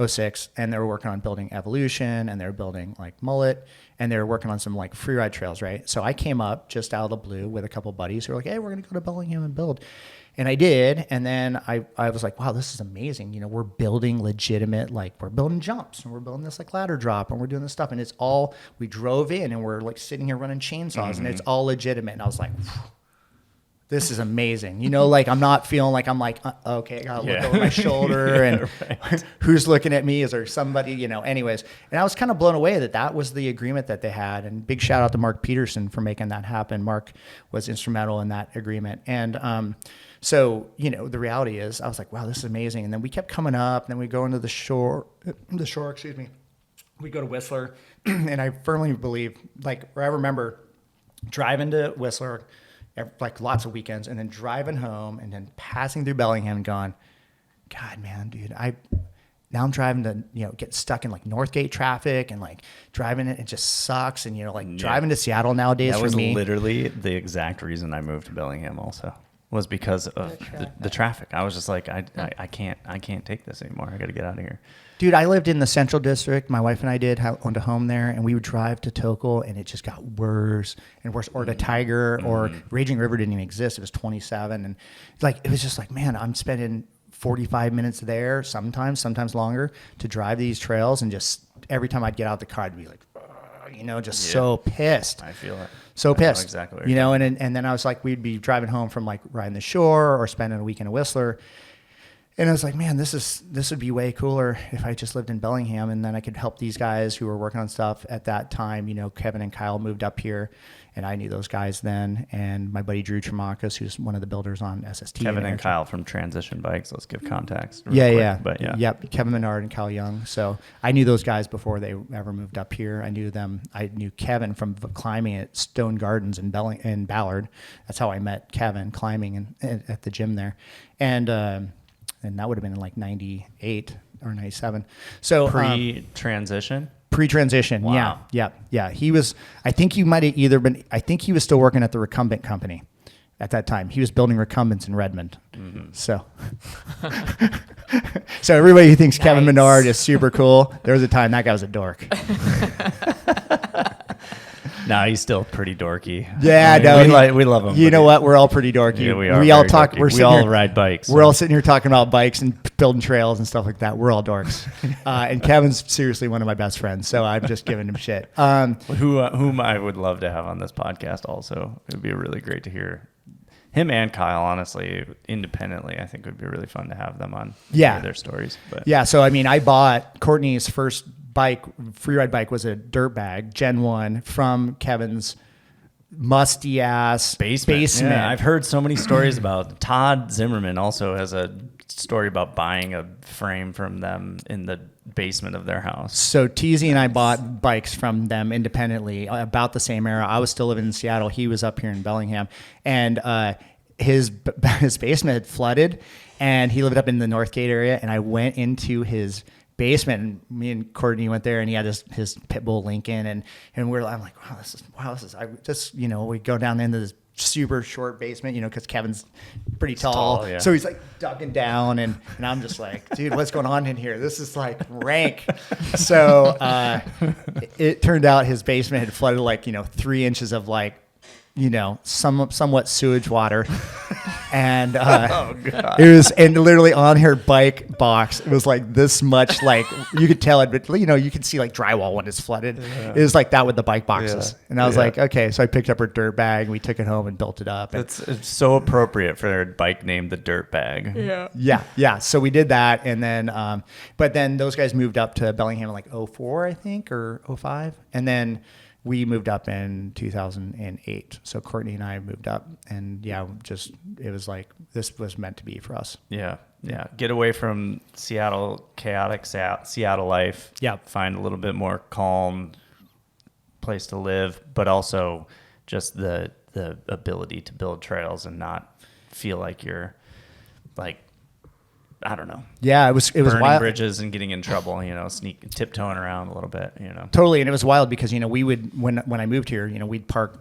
06, and they were working on building Evolution, and they were building like Mullet, and they were working on some like free ride trails, right? So I came up just out of the blue with a couple buddies who were like, hey, we're going to go to Bellingham and build. And I did, and then I was like, wow, this is amazing. You know, we're building legitimate, like we're building jumps, and we're building this like ladder drop, and we're doing this stuff, and it's all, we drove in, and we're like sitting here running chainsaws, and it's all legitimate. And I was like, this is amazing. You know, like I'm not feeling like I'm like, okay, I gotta look over my shoulder, and right. Who's looking at me? Is there somebody, you know, anyways. And I was kind of blown away that was the agreement that they had. And big shout out to Mark Peterson for making that happen. Mark was instrumental in that agreement. And, so, you know, the reality is I was like, wow, this is amazing. And then we kept coming up, and then we go into the shore, excuse me. We go to Whistler, and I firmly believe, like, I remember driving to Whistler, like lots of weekends, and then driving home, and then passing through Bellingham and going, God, man, dude, now I'm driving to, you know, get stuck in like Northgate traffic, and like driving it just sucks. And, you know, like driving to Seattle nowadays for me. That was literally the exact reason I moved to Bellingham also. Was because of the traffic. I was just like, I can't take this anymore. I got to get out of here. Dude, I lived in the Central District. My wife and I owned a home there, and we would drive to Tokol, and it just got worse and worse. Or to Tiger, or Raging River didn't even exist. It was 27, and like it was just like, man, I'm spending 45 minutes there, sometimes longer, to drive these trails, and just every time I'd get out the car, I'd be like, you know, just so pissed. I feel it. So pissed, exactly. You know, and then I was like, we'd be driving home from like riding the shore or spending a weekend in Whistler, and I was like, man, this would be way cooler if I just lived in Bellingham, and then I could help these guys who were working on stuff at that time. You know, Kevin and Kyle moved up here, and I knew those guys then, and my buddy Drew Tremakis, who's one of the builders on SST. Kevin and Kyle from Transition Bikes. Let's give context. Yep, Kevin Menard and Kyle Young. So I knew those guys before they ever moved up here. I knew them. I knew Kevin from climbing at Stone Gardens in Ballard. That's how I met Kevin, climbing at the gym there, and that would have been in like 98 or 97. So pre-transition. Pre-transition, wow. Yeah. He was, I think he might have I think he was still working at the recumbent company at that time. He was building recumbents in Redmond. Mm-hmm. So everybody who thinks Kevin Menard is super cool, there was a time that guy was a dork. No, he's still pretty dorky. Yeah, we love him. You know what? We're all pretty dorky. Yeah, we are. We all talk. We all ride bikes. We're all sitting here talking about bikes and building trails and stuff like that. We're all dorks. And Kevin's seriously one of my best friends, so I'm just giving him shit. Whom I would love to have on this podcast also. It would be really great to hear him and Kyle, honestly, independently. I think it would be really fun to have them on. Their stories. But yeah, so I mean, I bought Courtney's first free ride bike was a dirt bag, Gen 1, from Kevin's musty ass basement. Yeah, I've heard so many stories about Todd Zimmerman also has a story about buying a frame from them in the basement of their house. So TZ and I bought bikes from them independently about the same era. I was still living in Seattle. He was up here in Bellingham, and his basement had flooded, and he lived up in the Northgate area, and I went into his basement, and me and Courtney went there, and he had his pit bull Lincoln, and I'm like, wow, this is I just, you know, we go down into this super short basement, you know, because Kevin's pretty tall, yeah. So he's like ducking down, and I'm just like, dude, what's going on in here? This is like rank. So it turned out his basement had flooded like, you know, 3 inches of like, you know, somewhat sewage water. And Oh, God. it was, and literally on her bike box, it was like this much, like you could tell it, but you know, you can see like drywall when it's flooded. It was like that with the bike boxes. Yeah. And I was Yeah. like, okay. So I picked up her dirt bag, we took it home and built it up. And It's so appropriate for their bike named the Dirt Bag. yeah. So we did that. And then, but then those guys moved up to Bellingham in like 04, I think, or 05. And then we moved up in 2008. So Courtney and I moved up, and yeah, just, it was like, this was meant to be for us. Yeah. Yeah. Get away from Seattle, chaotic Seattle life. Yeah. Find a little bit more calm place to live, but also just the ability to build trails and not feel like you're like, I don't know. Yeah, it was Burning wild. bridges and getting in trouble, you know, tiptoeing around a little bit, you know. Totally, and it was wild because, you know, we would, when I moved here, you know, we'd park.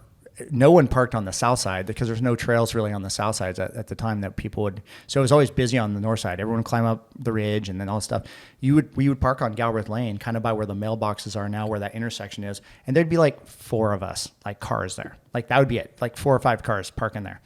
No one parked on the south side because there's no trails really on the south sides at the time that people would. So it was always busy on the north side. Everyone would climb up the ridge and then all this stuff. We would park on Galbraith Lane, kind of by where the mailboxes are now, where that intersection is, and there'd be like 4 of us, like cars there. Like that would be it, like 4 or 5 cars parking there.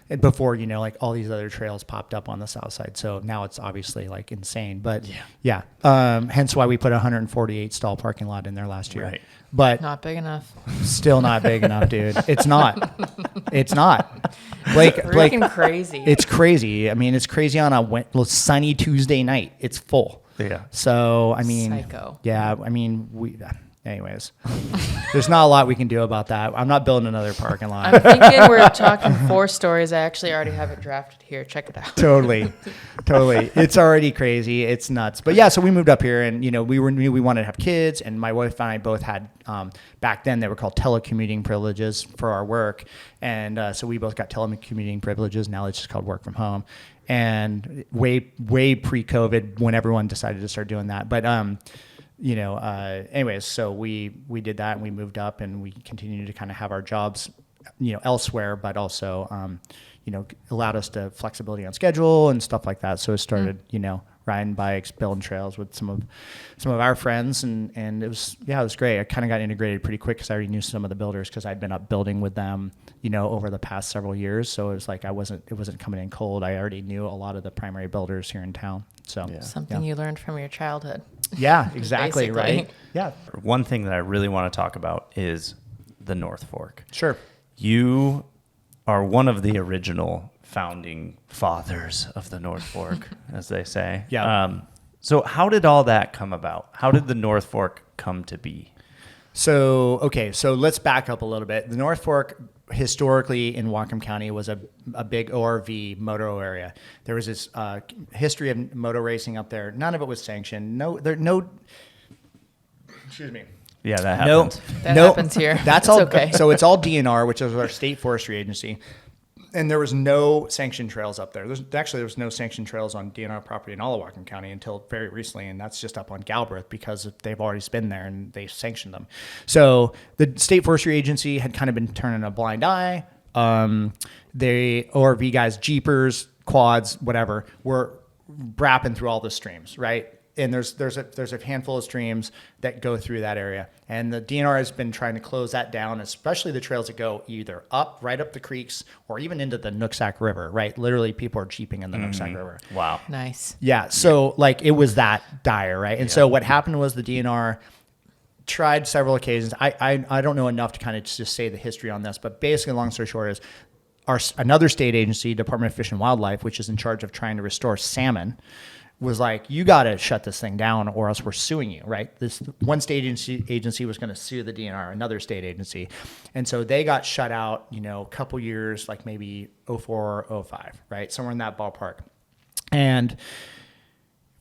And before, you know, like all these other trails popped up on the south side. So now it's obviously like insane, but yeah. Hence why we put a 148 stall parking lot in there last year. Right. But Not big enough. still not big enough, dude. It's not. It's not. Blake, Freaking crazy. it's crazy. I mean, it's crazy on a sunny Tuesday night. It's full. Yeah. So, I mean, Psycho. yeah, I mean, anyways, there's not a lot we can do about that. I'm not building another parking lot. I'm thinking we're talking 4 stories. I actually already have it drafted here. Check it out. Totally. It's already crazy. It's nuts. But yeah, so we moved up here, and you know, we knew we wanted to have kids, and my wife and I both had back then they were called telecommuting privileges for our work, and so we both got telecommuting privileges. Now it's just called work from home, and way pre-COVID when everyone decided to start doing that. But you know, anyways, so we did that, and we moved up, and we continued to kind of have our jobs, you know, elsewhere, but also, you know, allowed us to flexibility on schedule and stuff like that. So it started, you know, riding bikes, building trails with some of our friends, and it was great. I kind of got integrated pretty quick because I already knew some of the builders because I'd been up building with them, you know, over the past several years. So it was like it wasn't coming in cold. I already knew a lot of the primary builders here in town. So Something you learned from your childhood. yeah, exactly. Basically. Right. Yeah, One thing that I really want to talk about is the North Fork. sure. You are one of the original founding fathers of the North Fork, as they say. Yeah. So how did all that come about? How did the North Fork come to be? So, okay, so let's back up a little bit. The North Fork, historically in Whatcom County, was a big ORV moto area. There was this history of moto racing up there. None of it was sanctioned. Excuse me. Yeah, that No, happened. That happens here. That's It's all. okay. So it's all DNR, which is our state forestry agency. And there was no sanctioned trails up there. There was no sanctioned trails on DNR property in all of Whatcom County until very recently, and that's just up on Galbraith because they've already been there and they sanctioned them. So the state forestry agency had kind of been turning a blind eye. The ORV guys, jeepers, quads, whatever, were rapping through all the streams, right? And there's a handful of streams that go through that area, and the DNR has been trying to close that down, especially the trails that go either right up the creeks or even into the Nooksack River. Right, literally, people are jeeping in the Nooksack River. Wow. Nice. Yeah, so like it was that dire, right? And so what happened was the DNR tried several occasions. I don't know enough to kind of just say the history on this, but basically, long story short, is another state agency, Department of Fish and Wildlife, which is in charge of trying to restore salmon, was like, you got to shut this thing down or else we're suing you, right? This one state agency was going to sue the DNR, another state agency. And so they got shut out, you know, a couple years, like maybe 04 or 05, right? Somewhere in that ballpark. And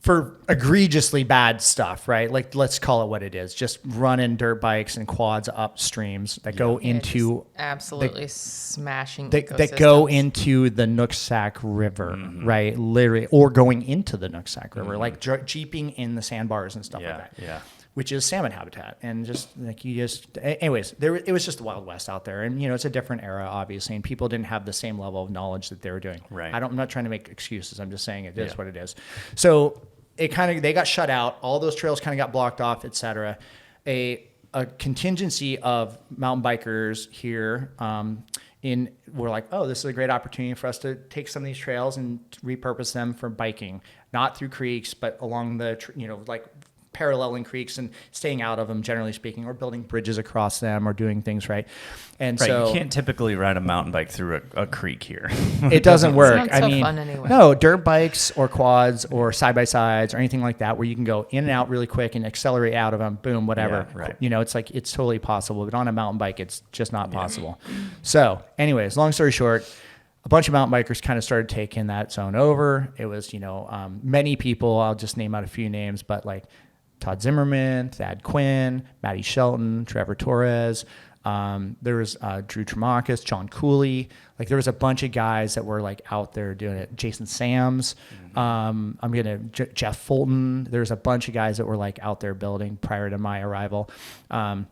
for egregiously bad stuff, right? Like, let's call it what it is. Just running dirt bikes and quads up streams that go into... absolutely smashing that go ecosystems. into the Nooksack River, right? Literally, or going into the Nooksack River, like jeeping in the sandbars and stuff like that. Yeah. Which is salmon habitat, and just like anyways, it was just the Wild West out there, and you know it's a different era, obviously, and people didn't have the same level of knowledge that they were doing. Right. I'm not trying to make excuses. I'm just saying it is what it is. So they got shut out. All those trails kind of got blocked off, et cetera. A contingency of mountain bikers here we're like, oh, this is a great opportunity for us to take some of these trails and repurpose them for biking, not through creeks, but along the, like paralleling creeks and staying out of them, generally speaking, or building bridges across them or doing things right. And Right, so you can't typically ride a mountain bike through a creek here. it doesn't work. It's not so fun anyway. No, dirt bikes or quads or side-by-sides or anything like that where you can go in and out really quick and accelerate out of them, boom, whatever. Yeah, right. It's like, it's totally possible. But on a mountain bike, it's just not possible. So anyways, long story short, a bunch of mountain bikers kind of started taking that zone over. It was, many people, I'll just name out a few names, but like Todd Zimmerman, Thad Quinn, Matty Shelton, Trevor Torres. There was Drew Tremakis, John Cooley. Like there was a bunch of guys that were like out there doing it. Jason Sams. Jeff Fulton. There's a bunch of guys that were like out there building prior to my arrival. And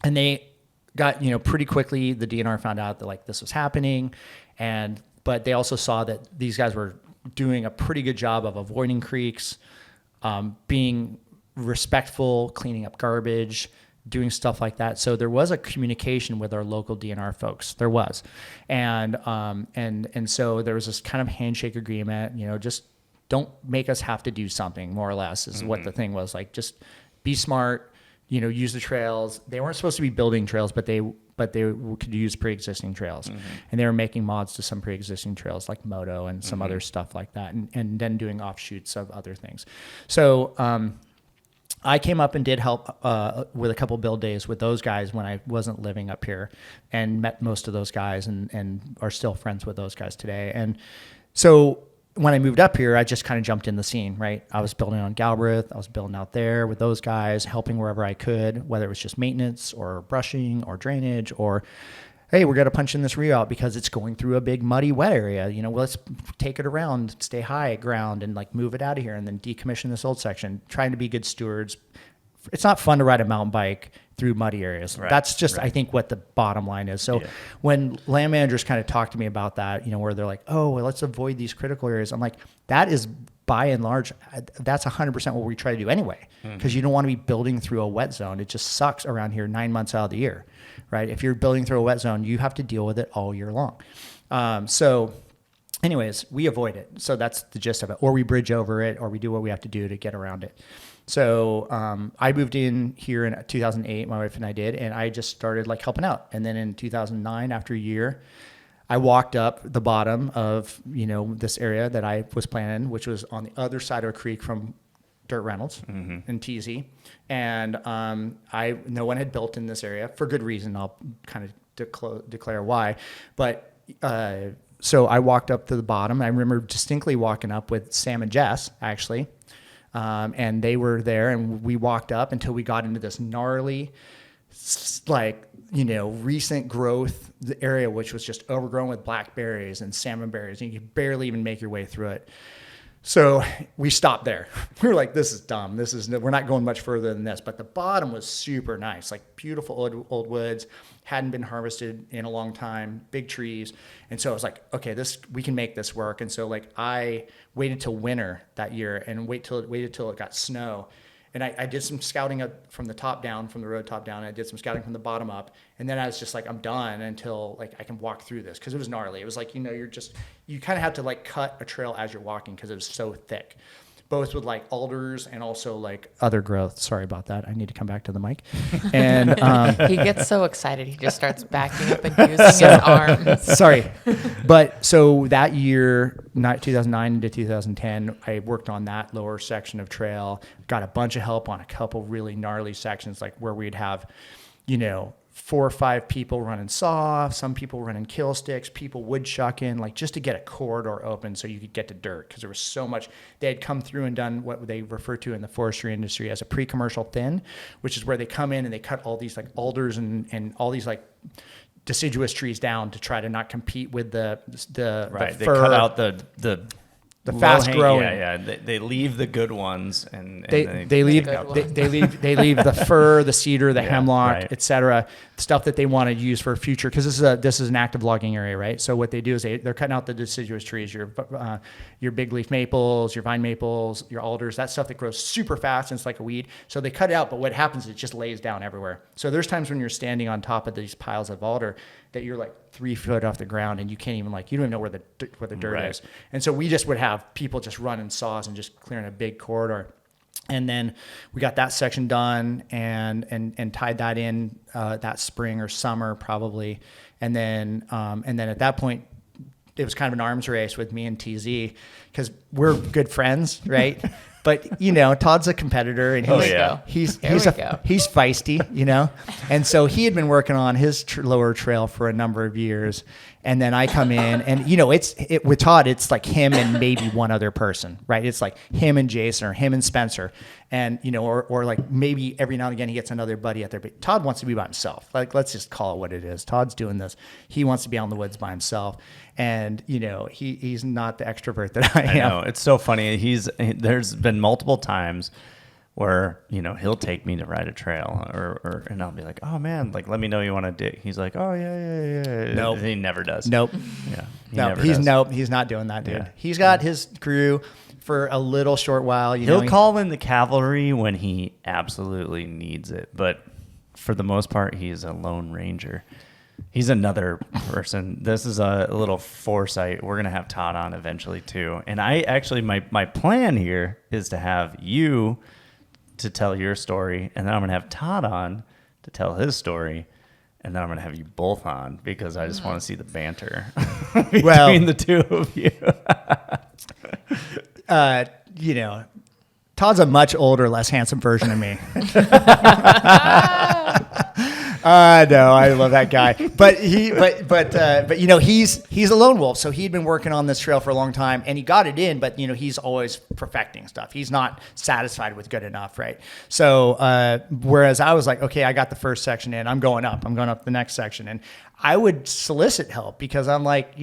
they got, pretty quickly, the DNR found out that like this was happening. But they also saw that these guys were doing a pretty good job of avoiding creeks, being respectful, cleaning up garbage, doing stuff like that. So there was a communication with our local DNR folks. There was, and so there was this kind of handshake agreement. Just don't make us have to do something. More or less is what the thing was. Like, just be smart. Use the trails. They weren't supposed to be building trails, but they could use pre-existing trails, and they were making mods to some pre-existing trails like Moto and some other stuff like that, and then doing offshoots of other things. So. I came up and did help with a couple build days with those guys when I wasn't living up here, and met most of those guys and are still friends with those guys today. And so when I moved up here, I just kind of jumped in the scene, right? I was building on Galbraith. I was building out there with those guys, helping wherever I could, whether it was just maintenance or brushing or drainage or, hey, we're going to punch in this reroute because it's going through a big muddy wet area. Let's take it around, stay high ground, and like move it out of here and then decommission this old section, trying to be good stewards. It's not fun to ride a mountain bike through muddy areas. Right, that's just, I think, what the bottom line is. So when land managers kind of talk to me about that, where they're like, oh, well, let's avoid these critical areas. I'm like, that is by and large, that's 100% what we try to do anyway, because you don't want to be building through a wet zone. It just sucks around here 9 months out of the year, right? If you're building through a wet zone, you have to deal with it all year long. So anyways, we avoid it. So that's the gist of it. Or we bridge over it, or we do what we have to do to get around it. So I moved in here in 2008, my wife and I did, and I just started like helping out. And then in 2009, after a year, I walked up the bottom of, this area that I was planning, which was on the other side of a creek from Dirt Reynolds and TZ. And no one had built in this area for good reason. I'll kind of declare why. But so I walked up to the bottom. I remember distinctly walking up with Sam and Jess, actually. And they were there, and we walked up until we got into this gnarly, recent growth area, which was just overgrown with blackberries and salmon berries, and you could barely even make your way through it. So we stopped there. We were like, this is dumb. We're not going much further than this. But the bottom was super nice, like beautiful old woods, hadn't been harvested in a long time, big trees. And so I was like, okay, we can make this work. And so like I waited till winter that year and waited till it got snow. And I did some scouting from the top down, from the road top down. And I did some scouting from the bottom up. And then I was just like, I'm done until like I can walk through this. Because it was gnarly. It was like, you kind of have to like cut a trail as you're walking because it was so thick. Both with like alders and also like other growth. Sorry about that. I need to come back to the mic. And he gets so excited. He just starts backing up and using his arms. Sorry. But so that year, 2009 to 2010, I worked on that lower section of trail, got a bunch of help on a couple really gnarly sections, like where we'd have, 4 or 5 people running saw, some people running kill sticks, people wood chucking, like just to get a corridor open so you could get to dirt, because there was so much. They had come through and done what they refer to in the forestry industry as a pre-commercial thin, which is where they come in and they cut all these like alders and all these like deciduous trees down to try to not compete with the right. The they fir. cut out the fast growing. Yeah. They leave the good ones and they leave the fir, the cedar, the hemlock, right. etc. Stuff that they want to use for future, because this is an active logging area, right? So what they do is they're cutting out the deciduous trees, your big leaf maples, your vine maples, your alders, that stuff that grows super fast and it's like a weed. So they cut it out, but what happens is it just lays down everywhere. So there's times when you're standing on top of these piles of alder that you're like 3 foot off the ground, and you can't even you don't even know where the dirt Right. is. And so we just would have people just running saws and just clearing a big corridor. And then we got that section done and tied that in that spring or summer probably. And then at that point, it was kind of an arms race with me and TZ because we're good friends, right? But Todd's a competitor, and he's feisty, And so he had been working on his lower trail for a number of years, and then I come in, and with Todd, it's like him and maybe one other person, right? It's like him and Jason or him and Spencer, and or like maybe every now and again he gets another buddy out there. But Todd wants to be by himself. Like, let's just call it what it is. Todd's doing this. He wants to be out in the woods by himself, and he's not the extrovert that I am. I know, it's so funny. There's been multiple times where he'll take me to ride a trail, or and I'll be like, oh man, like let me know you want to dig. He's like, oh yeah. Nope. He never does. Nope. Yeah. He's not doing that, dude. Yeah. He's got his crew for a little short while. He'll call in the cavalry when he absolutely needs it, but for the most part, he's a lone ranger. He's another person. This is a little foresight. We're gonna have Todd on eventually too. And I actually, my plan here is to have you to tell your story, and then I'm gonna have Todd on to tell his story, and then I'm gonna have you both on because I just want to see the banter between the two of you. Todd's a much older, less handsome version of me. No, I love that guy, but he's a lone wolf. So he'd been working on this trail for a long time, and he got it in. But he's always perfecting stuff. He's not satisfied with good enough, right? So whereas I was like, okay, I got the first section in, I'm going up the next section, and I would solicit help because I'm like,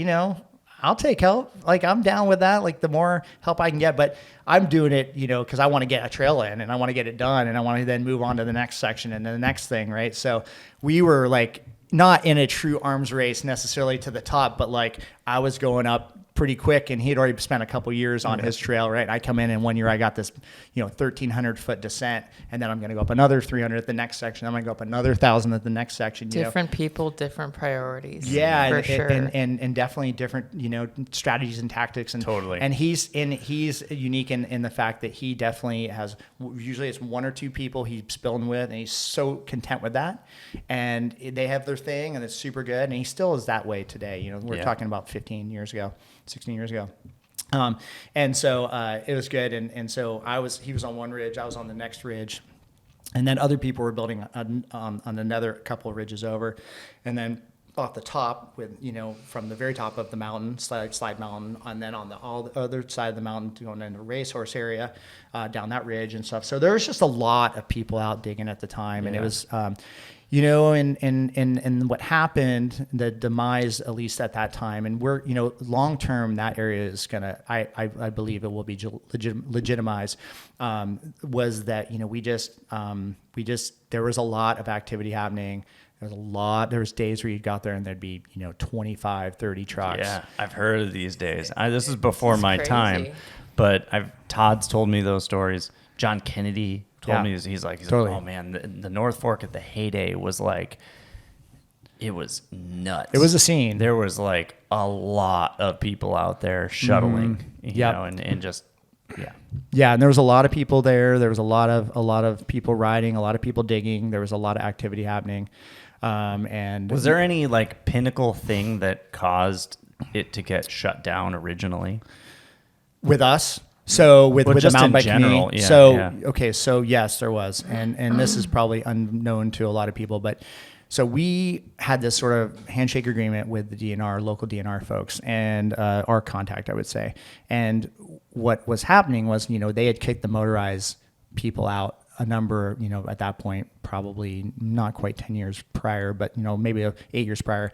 I'll take help. Like, I'm down with that. Like, the more help I can get, but I'm doing it, because I want to get a trail in and I want to get it done, and I want to then move on to the next section and then the next thing, right? So we were like not in a true arms race necessarily to the top, but like I was going up pretty quick, and he had already spent a couple years on his trail, right? I come in, and 1 year I got this, 1,300 foot descent, and then I'm going to go up another 300 at the next section. I'm going to go up another 1,000 at the next section. Different people, different priorities. Yeah, for sure. And definitely different, strategies and tactics. And totally. And he's unique in the fact that he definitely has. Usually, it's one or two people he's building with, and he's so content with that. And they have their thing, and it's super good. And he still is that way today. We're talking about 16 years ago. And so it was good. And so he was on one ridge, I was on the next ridge. And then other people were building on another couple of ridges over. And then off the top from the very top of the mountain, slide mountain, and then on the other side of the mountain going into the racehorse area, down that ridge and stuff. So there was just a lot of people out digging at the time. And it was, and what happened, the demise, at least at that time, and we're, long term, that area is gonna, I believe it will be legitimized, was that, we just, there was a lot of activity happening. There was days where you got there and there'd be, 25, 30 trucks. Yeah, I've heard of these days. This is before my time, but Todd's told me those stories. John Kennedy told me, he's like, totally. Oh man, the North Fork at the heyday was like, it was nuts. It was a scene. There was like a lot of people out there shuttling, and just, yeah. Yeah, and there was a lot of people there. There was a lot of people riding, a lot of people digging. There was a lot of activity happening. And was there any like pinnacle thing that caused it to get shut down originally? With us? So with the mountain bike community. Okay, so yes, there was, and this is probably unknown to a lot of people, but so we had this sort of handshake agreement with the DNR, local DNR folks, and our contact, I would say. And what was happening was, they had kicked the motorized people out a number, at that point, probably not quite 10 years prior, but maybe 8 years prior.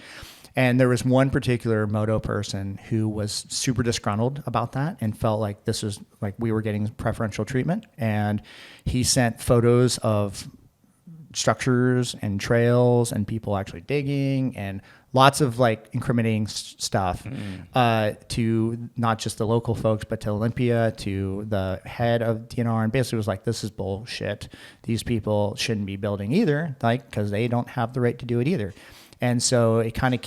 And there was one particular moto person who was super disgruntled about that and felt like this was like we were getting preferential treatment. And he sent photos of structures and trails and people actually digging and lots of like incriminating stuff to not just the local folks, but to Olympia, to the head of DNR, and basically was like, this is bullshit. These people shouldn't be building either, like, because they don't have the right to do it either. And so it kind of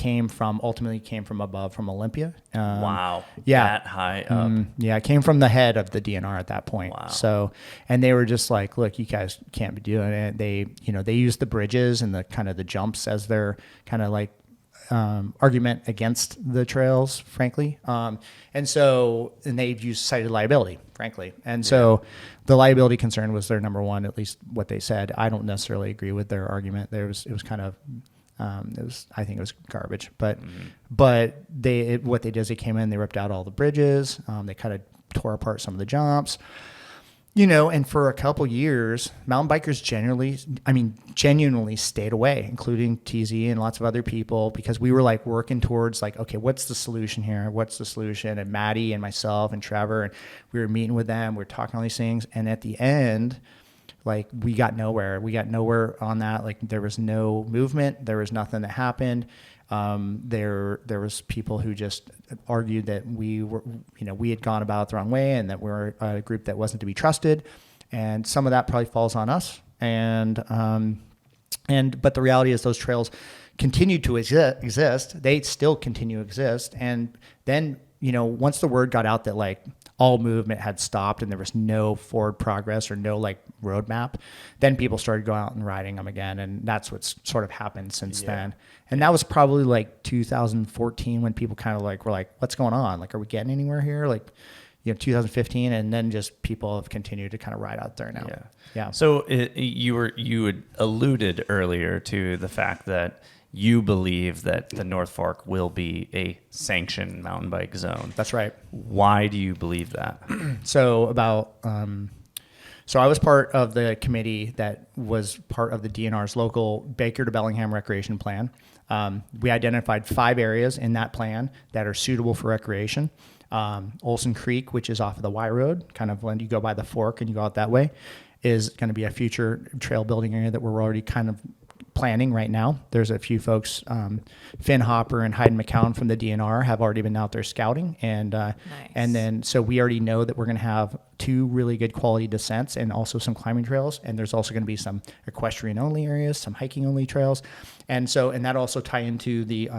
ultimately came from above, from Olympia. Wow. Yeah. That high up. Yeah, it came from the head of the DNR at that point. Wow. So, and they were just like, look, you guys can't be doing it. They used the bridges and the kind of the jumps as their kind of like argument against the trails, frankly. And they cited liability, frankly. And so the liability concern was their number one, at least what they said. I don't necessarily agree with their argument. I think it was garbage, but what they did is they came in, they ripped out all the bridges. They kind of tore apart some of the jumps. And for a couple years, mountain bikers genuinely stayed away, including TZ and lots of other people, because we were like working towards like, okay, what's the solution here? What's the solution? And Maddie and myself and Trevor, and we were meeting with them. We were talking all these things. And at the end, like we got nowhere. We got nowhere on that. Like there was no movement. There was nothing that happened. There was people who just argued that we had gone about it the wrong way and that we're a group that wasn't to be trusted. And some of that probably falls on us. But the reality is those trails continue to exist. They still continue to exist. And then, once the word got out that like all movement had stopped and there was no forward progress or no like roadmap, then people started going out and riding them again. And that's what's sort of happened since then. And that was probably like 2014 when people kind of like were like, what's going on? Like, are we getting anywhere here? Like, 2015. And then just people have continued to kind of ride out there now. Yeah. So you had alluded earlier to the fact that you believe that the North Fork will be a sanctioned mountain bike zone. That's right. Why do you believe that? So I was part of the committee that was part of the DNR's local Baker to Bellingham recreation plan. We identified 5 areas in that plan that are suitable for recreation. Olson Creek, which is off of the Y Road, kind of when you go by the fork and you go out that way, is going to be a future trail building area that we're already kind of planning right now. There's a few folks, Finn Hopper and Hayden McCown from the DNR have already been out there scouting. Nice. And then, so we already know that we're going to have 2 really good quality descents and also some climbing trails. And there's also going to be some equestrian only areas, some hiking only trails. And that also tie into the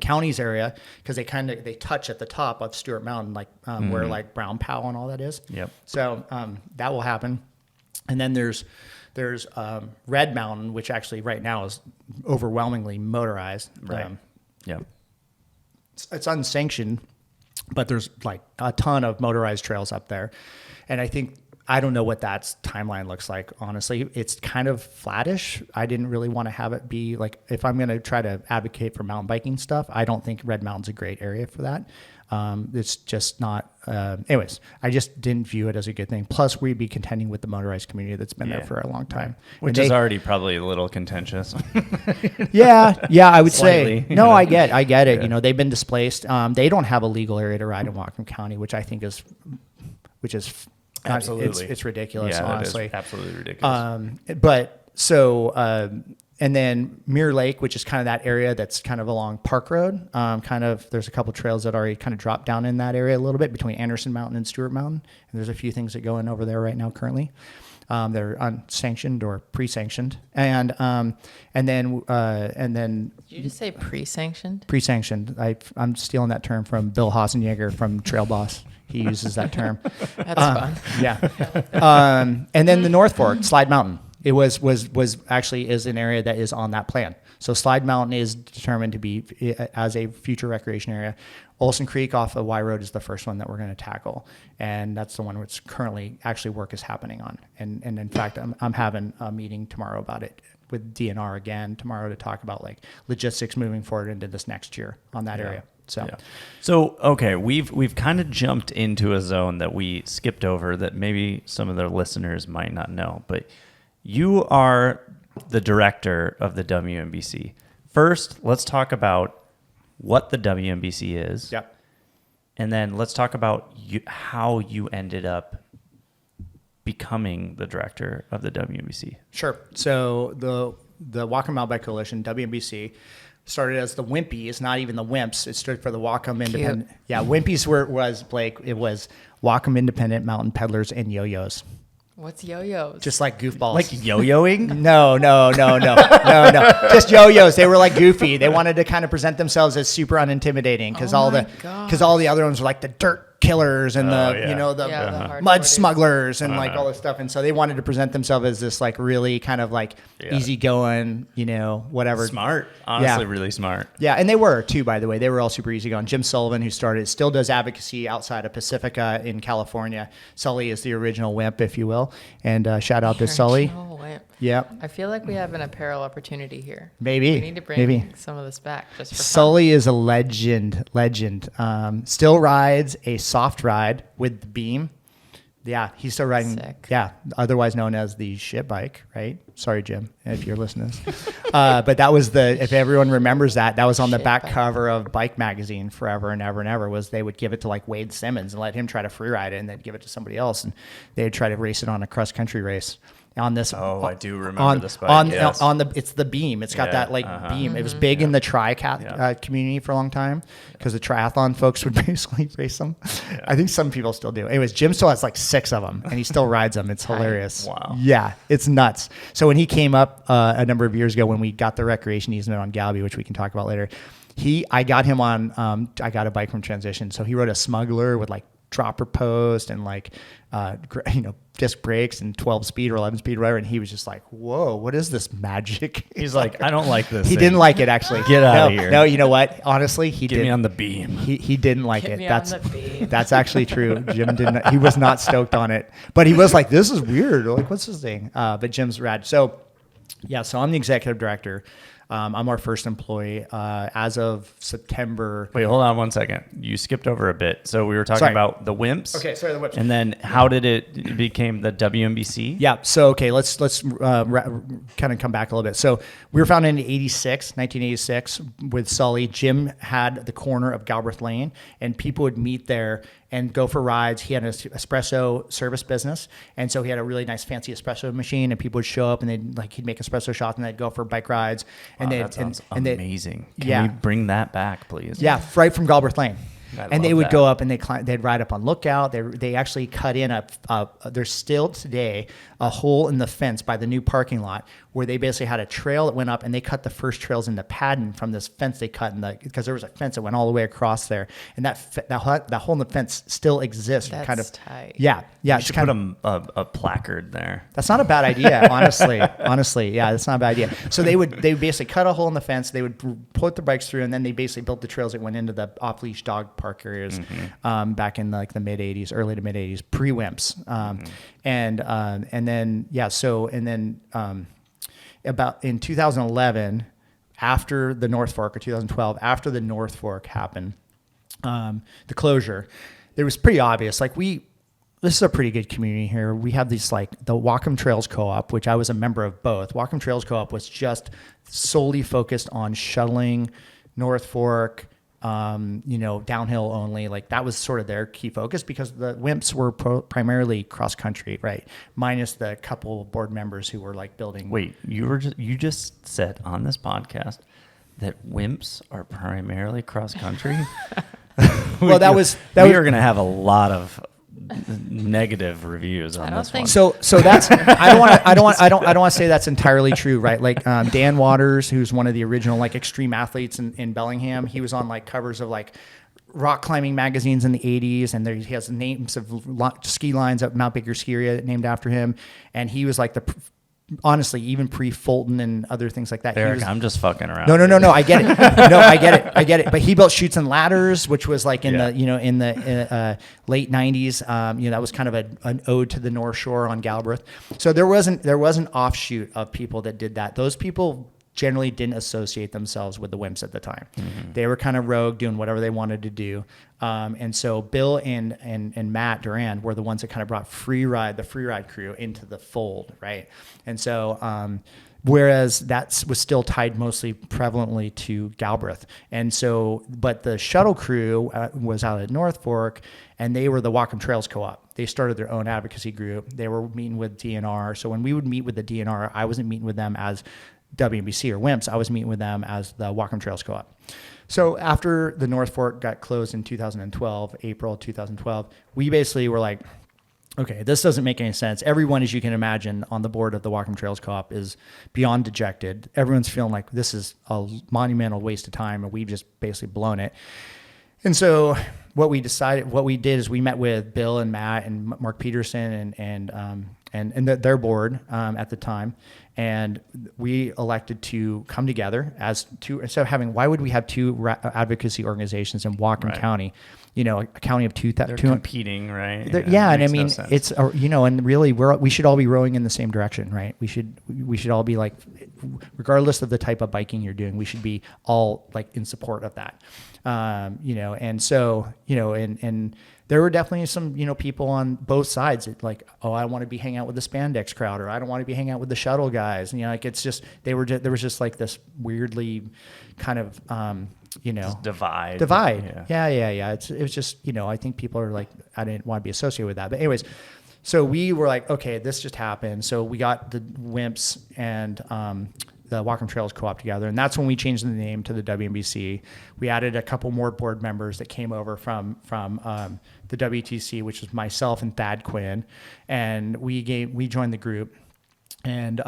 county's area, because they touch at the top of Stewart Mountain, like where like Brown Powell and all that is. Yep. So that will happen. And then there's Red Mountain, which actually right now is overwhelmingly motorized. Right. It's unsanctioned, but there's like a ton of motorized trails up there. And I don't know what that timeline looks like, honestly. It's kind of flattish. I didn't really want to have it be like, if I'm going to try to advocate for mountain biking stuff, I don't think Red Mountain's a great area for that. It's just not, anyways, I just didn't view it as a good thing. Plus we'd be contending with the motorized community that's been there for a long time. Which is already probably a little contentious. Yeah, I would Slightly, say, no, I get it. Yeah. They've been displaced. They don't have a legal area to ride in Whatcom County, which I think is absolutely, it's ridiculous, honestly. It is absolutely ridiculous. And then Mirror Lake, which is kind of that area that's kind of along Park Road. There's a couple trails that already kind of drop down in that area a little bit between Anderson Mountain and Stewart Mountain. And there's a few things that go in over there right now currently. They're unsanctioned or pre-sanctioned. And then Did you just say pre-sanctioned? Pre-sanctioned. I'm stealing that term from Bill Hasenjager from Trail Boss. He uses that term. That's fun. Yeah. And then the North Fork, Slide Mountain. It was actually is an area that is on that plan. So Slide Mountain is determined to be as a future recreation area. Olson Creek off of Y Road is the first one that we're going to tackle. And that's the one which currently actually work is happening on. And in fact, I'm having a meeting tomorrow about it with DNR again tomorrow to talk about like logistics moving forward into this next year on that area. So okay, we've kind of jumped into a zone that we skipped over that maybe some of the listeners might not know, but you are the director of the WMBC. First, let's talk about what the WMBC is. Yep. And then let's talk about how you ended up becoming the director of the WMBC. Sure. So the Whatcom Mountain Bike Coalition, WMBC, started as the Wimpies, not even the Wimps. It stood for the Whatcom Independent. Yeah, Wimpies was Blake. It was Whatcom Independent Mountain Peddlers and Yo-Yos. What's yo-yos? Just like goofballs. Like yo-yoing? No. Just yo-yos. They were like goofy. They wanted to kind of present themselves as super unintimidating because all the other ones were like the dirt killers and the hard mud boarders. smugglers and like all this stuff. And so they wanted to present themselves as this like really kind of like easygoing, whatever. Smart. Honestly, really smart. Yeah, and they were too, by the way. They were all super easygoing. Jim Sullivan, who started, still does advocacy outside of Pacifica in California. Sully is the original wimp, if you will. And shout out to Sully. Yeah. I feel like we have an apparel opportunity here. Maybe. We need to bring some of this back just for fun. Sully is a legend. Still rides a soft ride with the beam. Yeah, he's still riding. Sick. Yeah, otherwise known as the shit bike, right? Sorry, Jim, if you're listening. But that was if everyone remembers that was on the back cover of Bike Magazine forever and ever and ever. Was they would give it to like Wade Simmons and let him try to free ride it, and then give it to somebody else, and they'd try to race it on a cross country race. On this, I do remember this bike. Yes. It's the beam. It's got that beam. It was big in the tri-cat community for a long time because the triathlon folks would basically race them. Yeah. I think some people still do. Anyways, Jim still has like 6 of them, and he still rides them. It's hilarious. Wow. Yeah, it's nuts. So when he came up a number of years ago, when we got the recreation easement on Galby, which we can talk about later, I got him on. I got a bike from Transition, so he rode a Smuggler with like dropper post and like disc brakes and 12 speed or 11 speed or whatever, and he was just like, whoa, what is this magic? He's like, I don't like this. He didn't like it, actually. Get out of here. No, you know what, honestly, Get me on the beam. He didn't like Get it. me on the beam. That's actually true. Jim didn't. He was not stoked on it, but he was like, this is weird, like, what's this thing? But Jim's rad. So I'm the executive director. I'm our first employee as of September. Wait, hold on one second. You skipped over a bit. So we were talking about the WIMPs. Okay, sorry, the WIMPs. And then how did it became the WMBC? Yeah. So, okay, let's kind of come back a little bit. So we were founded in 1986 with Sully. Jim had the corner of Galbraith Lane, and people would meet there and go for rides. He had an espresso service business, and so he had a really nice fancy espresso machine, and people would show up and he'd make espresso shots and they'd go for bike rides. And that sounds amazing. Can we bring that back, please? Yeah, right from Galbraith Lane. And they would go up and they'd ride up on Lookout. They actually cut in there's still today a hole in the fence by the new parking lot where they basically had a trail that went up, and they cut the first trails into padding from this fence they cut because there was a fence that went all the way across there, and that hole in the fence still exists. That's kind of tight. Yeah. You should put a placard there. That's not a bad idea, honestly. Yeah, that's not a bad idea. So they would basically cut a hole in the fence. They would put their bikes through, and then they basically built the trails that went into the off-leash dog park areas back in like the mid '80s, early to mid '80s, pre-WIMPs, about in 2011, after the North Fork, or 2012, after the North Fork happened, the closure, it was pretty obvious. Like this is a pretty good community here. We have these like the Whatcom Trails Co-op, which I was a member of both. Whatcom Trails Co-op was just solely focused on shuttling North Fork, downhill only. Like that was sort of their key focus because the WIMPs were primarily cross country, right? Minus the couple board members who were like building. Wait, you just said on this podcast that WIMPs are primarily cross country? Well, we are going to have a lot of negative reviews on this one. So that's I don't want to say that's entirely true, right? Like Dan Waters, who's one of the original like extreme athletes in Bellingham, he was on like covers of like rock climbing magazines in the 80s, and he has names of ski lines at Mount Baker Ski Area named after him, and he was like honestly, even pre-Fulton and other things like that. Eric, I'm just fucking around. No, I get it. I get it. But he built Chutes and Ladders, which was like in the late 90s. That was kind of an ode to the North Shore on Galbraith. So there was an offshoot of people that did that. Those people generally didn't associate themselves with the WIMPs at the time. Mm-hmm. They were kind of rogue, doing whatever they wanted to do. And so Bill and Matt Durand were the ones that kind of brought the free ride crew into the fold, right? And so whereas that was still tied mostly prevalently to Galbraith. And so, but the shuttle crew was out at North Fork, and they were the Whatcom Trails Co-op. They started their own advocacy group. They were meeting with DNR. So when we would meet with the DNR, I wasn't meeting with them as WMBC or WIMPs. I was meeting with them as the Whatcom Trails Co-op. So after the North Fork got closed in 2012, April 2012, we basically were like, okay, this doesn't make any sense. Everyone, as you can imagine, on the board of the Walking Trails Co-op is beyond dejected. Everyone's feeling like this is a monumental waste of time, and we've just basically blown it. And so what we did is we met with Bill and Matt and Mark Peterson and their board at the time, and we elected to come together as two. Instead of having, why would we have two advocacy organizations in Whatcom County? You know, a county of They're competing, right? Yeah, and I mean, it's and really, we should all be rowing in the same direction, right? We should all be like, regardless of the type of biking you're doing, we should be all like in support of that, and so and there were definitely some people on both sides that like, oh, I want to be hanging out with the spandex crowd, or I don't want to be hanging out with the shuttle guys, and like it's just there was just like this weirdly kind of just divide. Yeah. It was just, I think people are like, I didn't want to be associated with that. But anyways, so we were like, okay, this just happened. So we got the WIMPs and the Whatcom Trails Co-op together. And that's when we changed the name to the WMBC. We added a couple more board members that came over from the WTC, which was myself and Thad Quinn. And we joined the group. And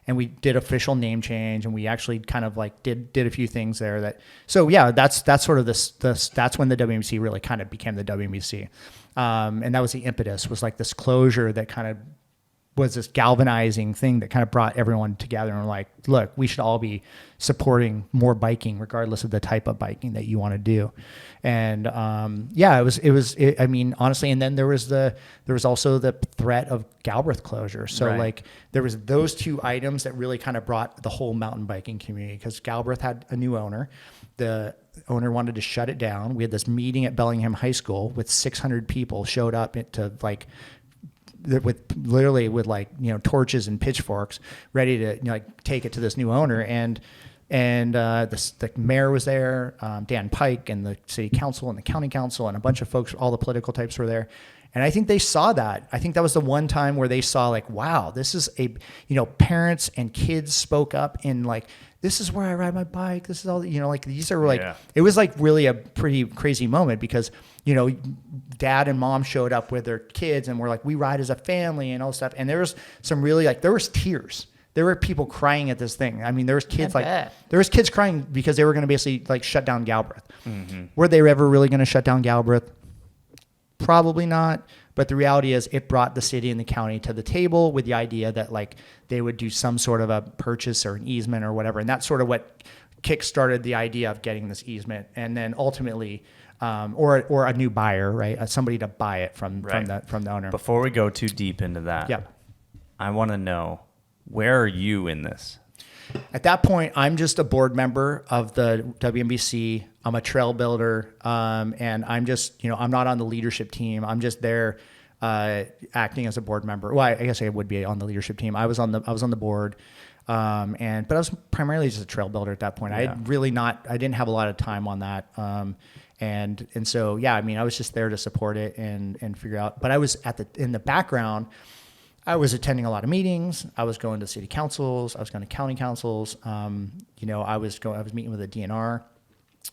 we did official name change, and we actually kind of like did a few things there that's sort of that's when the WMC really kind of became the WMBC. And that was the impetus, was like this closure that kind of was this galvanizing thing that kind of brought everyone together and we're like, look, we should all be supporting more biking regardless of the type of biking that you want to do. And I mean, honestly, and then there was also the threat of Galbraith closure. So like there was those two items that really kind of brought the whole mountain biking community, because Galbraith had a new owner. The owner wanted to shut it down. We had this meeting at Bellingham High School with 600 people showed up to like, with torches and pitchforks, ready to take it to this new owner, and the mayor was there, Dan Pike, and the city council and the county council and a bunch of folks, all the political types were there, and I think they saw that. I think that was the one time where they saw like, wow, this is parents and kids spoke up in like, this is where I ride my bike. This is all, like these are like, It was like really a pretty crazy moment because, dad and mom showed up with their kids and we're like, we ride as a family and all stuff. And there was some really there was tears. There were people crying at this thing. I mean, there was kids crying because they were going to basically like shut down Galbraith. Mm-hmm. Were they ever really going to shut down Galbraith? Probably not. But the reality is it brought the city and the county to the table with the idea that like they would do some sort of a purchase or an easement or whatever. And that's sort of what kickstarted the idea of getting this easement. And then ultimately, or a new buyer, right? Somebody to buy it from the owner. Before we go too deep into that, I want to know, where are you in this? At that point, I'm just a board member of the WMBC. I'm a trail builder, and I'm just, I'm not on the leadership team. I'm just there acting as a board member. Well, I guess I would be on the leadership team. I was on the board, but I was primarily just a trail builder at that point. I didn't have a lot of time on that, and so I mean, I was just there to support it and figure out. But I was in the background. I was attending a lot of meetings. I was going to city councils. I was going to county councils. I was meeting with the DNR,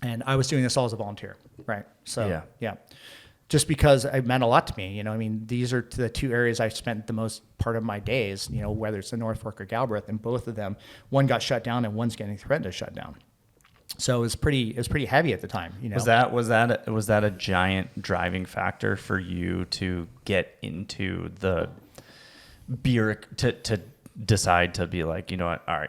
and I was doing this all as a volunteer, right? So just because it meant a lot to me. I mean, these are the two areas I spent the most part of my days. Whether it's the North Fork or Galbraith, and both of them, one got shut down and one's getting threatened to shut down. So it was pretty heavy at the time. Was that a giant driving factor for you to get into the to decide to be like, you know what, all right,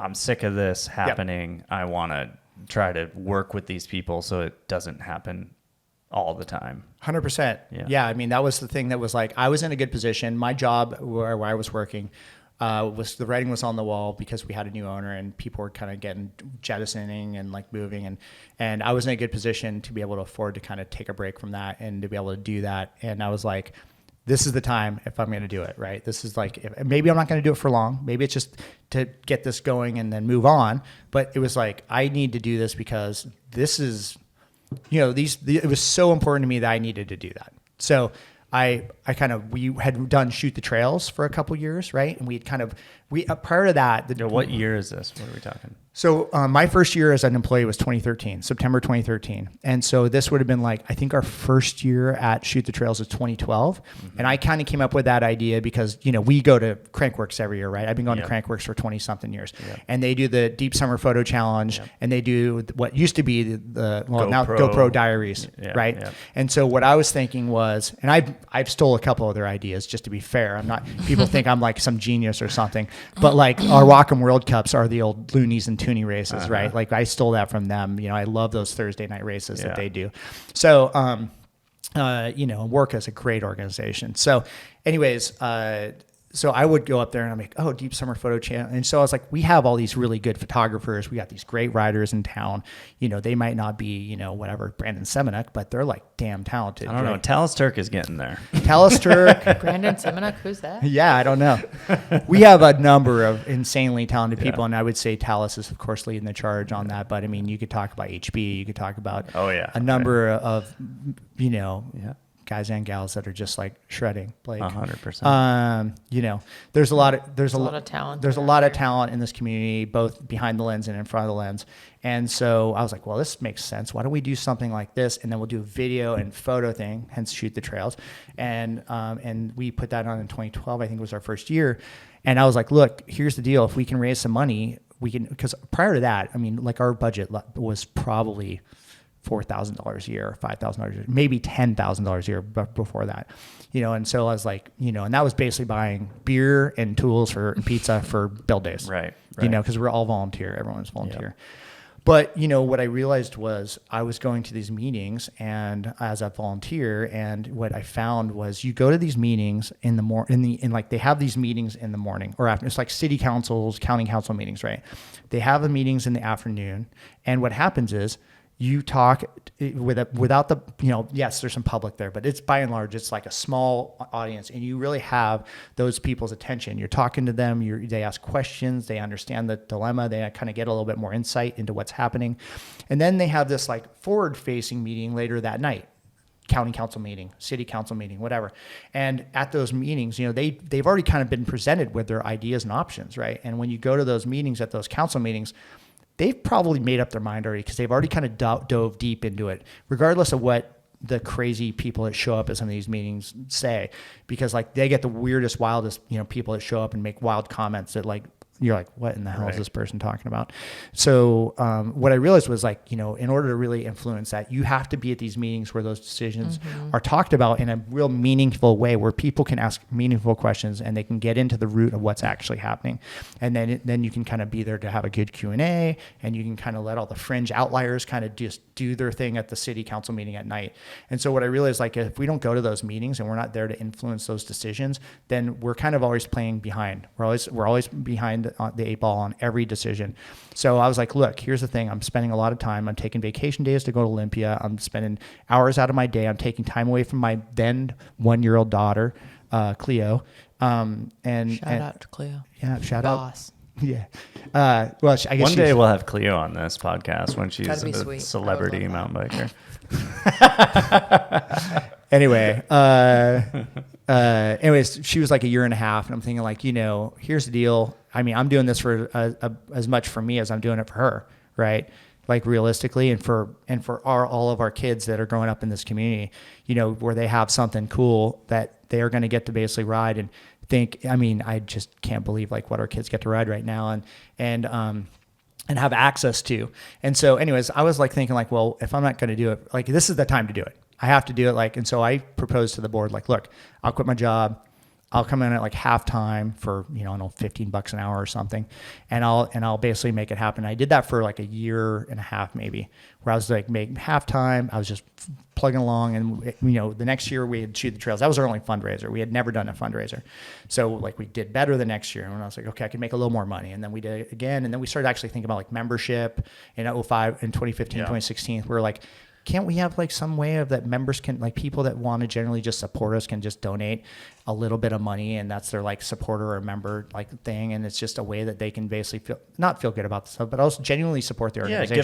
I'm sick of this happening. I want to try to work with these people so it doesn't happen all the time? 100%. Yeah. I mean, that was the thing that was like, I was in a good position. My job where I was working was the writing was on the wall because we had a new owner and people were kind of getting jettisoning and like moving. And I was in a good position to be able to afford to kind of take a break from that and to be able to do that. And I was like, this is the time if I'm going to do it, right? This is like, maybe I'm not going to do it for long. Maybe it's just to get this going and then move on. But it was like, I need to do this because this is, it was so important to me that I needed to do that. So we had done Shoot the Trails for a couple years, right? And we prior to that. What year is this? What are we talking? So my first year as an employee was 2013, September 2013. And so this would have been like, I think our first year at Shoot the Trails was 2012. And I kind of came up with that idea because, we go to Crankworks every year, right? I've been going to Crankworks for 20 something years. And they do the Deep Summer Photo Challenge and they do what used to be now GoPro Diaries, right? And so what I was thinking was, and I've stole a couple of their ideas just to be fair. I'm not, people think I'm like some genius or something, but like our Wacom World Cups are the old loonies and Toonie races, right? Like I stole that from them. I love those Thursday night races that they do. So, Work as a great organization. So anyways, so I would go up there and I'm like, oh, Deep Summer Photo Channel. And so I was like, we have all these really good photographers. We got these great riders in town. They might not be, whatever, Brandon Semenuk, but they're like damn talented. I don't know. Talis Turk is getting there. Talis Turk. Brandon Semenuk, who's that? Yeah, I don't know. We have a number of insanely talented people, and I would say Talis is, of course, leading the charge on that. But I mean, you could talk about HB. You could talk about a number of, guys and gals that are just like shredding. Like 100%. There's a lot of talent. There's a lot of talent in this community, both behind the lens and in front of the lens. And so I was like, well, this makes sense. Why don't we do something like this? And then we'll do a video and photo thing, hence Shoot the Trails. And we put that on in 2012, I think was our first year. And I was like, look, here's the deal. If we can raise some money, we can, because prior to that, I mean, like our budget was probably $4,000 a year, $5,000 a year, maybe $10,000 a year before that, and so I was like, and that was basically buying beer and tools and pizza for build days, right. Because we're all volunteer, everyone's volunteer. But, what I realized was I was going to these meetings and as a volunteer, and what I found was you go to these meetings in the morning, like they have these meetings in the morning or after. It's like city councils, county council meetings, right? They have the meetings in the afternoon. And what happens is you talk without the, yes, there's some public there, but it's by and large, it's like a small audience and you really have those people's attention. You're talking to them, they ask questions, they understand the dilemma, they kind of get a little bit more insight into what's happening. And then they have this like forward facing meeting later that night, county council meeting, city council meeting, whatever. And at those meetings, they've already kind of been presented with their ideas and options, right? And when you go to those meetings, at those council meetings, they've probably made up their mind already because they've already kind of dove deep into it, regardless of what the crazy people that show up at some of these meetings say, because like they get the weirdest, wildest, people that show up and make wild comments that like, you're like, what in the hell is this person talking about? So what I realized was like, in order to really influence that, you have to be at these meetings where those decisions are talked about in a real meaningful way, where people can ask meaningful questions and they can get into the root of what's actually happening. And then you can kind of be there to have a good Q&A, and you can kind of let all the fringe outliers kind of just do their thing at the city council meeting at night. And so what I realized, like, if we don't go to those meetings and we're not there to influence those decisions, then we're kind of always playing behind. We're always behind the 8 ball on every decision. So I was like, look, here's the thing. I'm spending a lot of time. I'm taking vacation days to go to Olympia. I'm spending hours out of my day. I'm taking time away from my then 1-year-old daughter, Cleo. And shout out to Cleo. Yeah, shout Boss. out. Yeah. Well, I guess one day we'll have Cleo on this podcast when she's a sweet. celebrity mountain biker. Anyway, anyways, she was like 1.5 years, and I'm thinking like, here's the deal. I mean, I'm doing this for as much for me as I'm doing it for her, right? Like realistically, and for all of our kids that are growing up in this community, where they have something cool that they are going to get to basically ride and think. I mean, I just can't believe like what our kids get to ride right now and have access to. And so, anyways, I was like thinking like, well, if I'm not going to do it, like this is the time to do it. I have to do it. Like, and so I proposed to the board, like, look, I'll quit my job. I'll come in at like halftime for, I don't know, $15 an hour or something. And I'll basically make it happen. I did that for like 1.5 years, maybe, where I was like making halftime. I was just plugging along. And, the next year we had Shoot the Trails. That was our only fundraiser. We had never done a fundraiser. So like we did better the next year. And I was like, okay, I can make a little more money. And then we did it again. And then we started actually thinking about like membership in 2015, 2016. We were like, can't we have like some way of that members can, like people that want to generally just support us can just donate a little bit of money, and that's their like supporter or member like thing, and it's just a way that they can basically not feel good about the stuff, but also genuinely support the organization.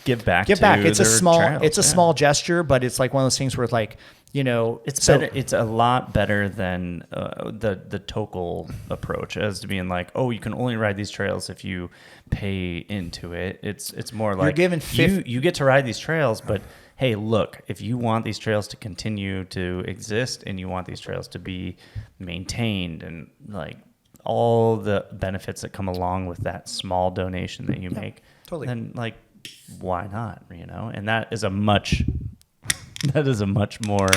Give back. It's a small gesture, but it's like one of those things where it's like, It's better. It's a lot better than the Tokel approach, as to being like, oh, you can only ride these trails if you pay into it. It's more like you get to ride these trails, but hey, look, if you want these trails to continue to exist and you want these trails to be maintained and like all the benefits that come along with that small donation that you make, totally. Then like, why not? And that is a much more,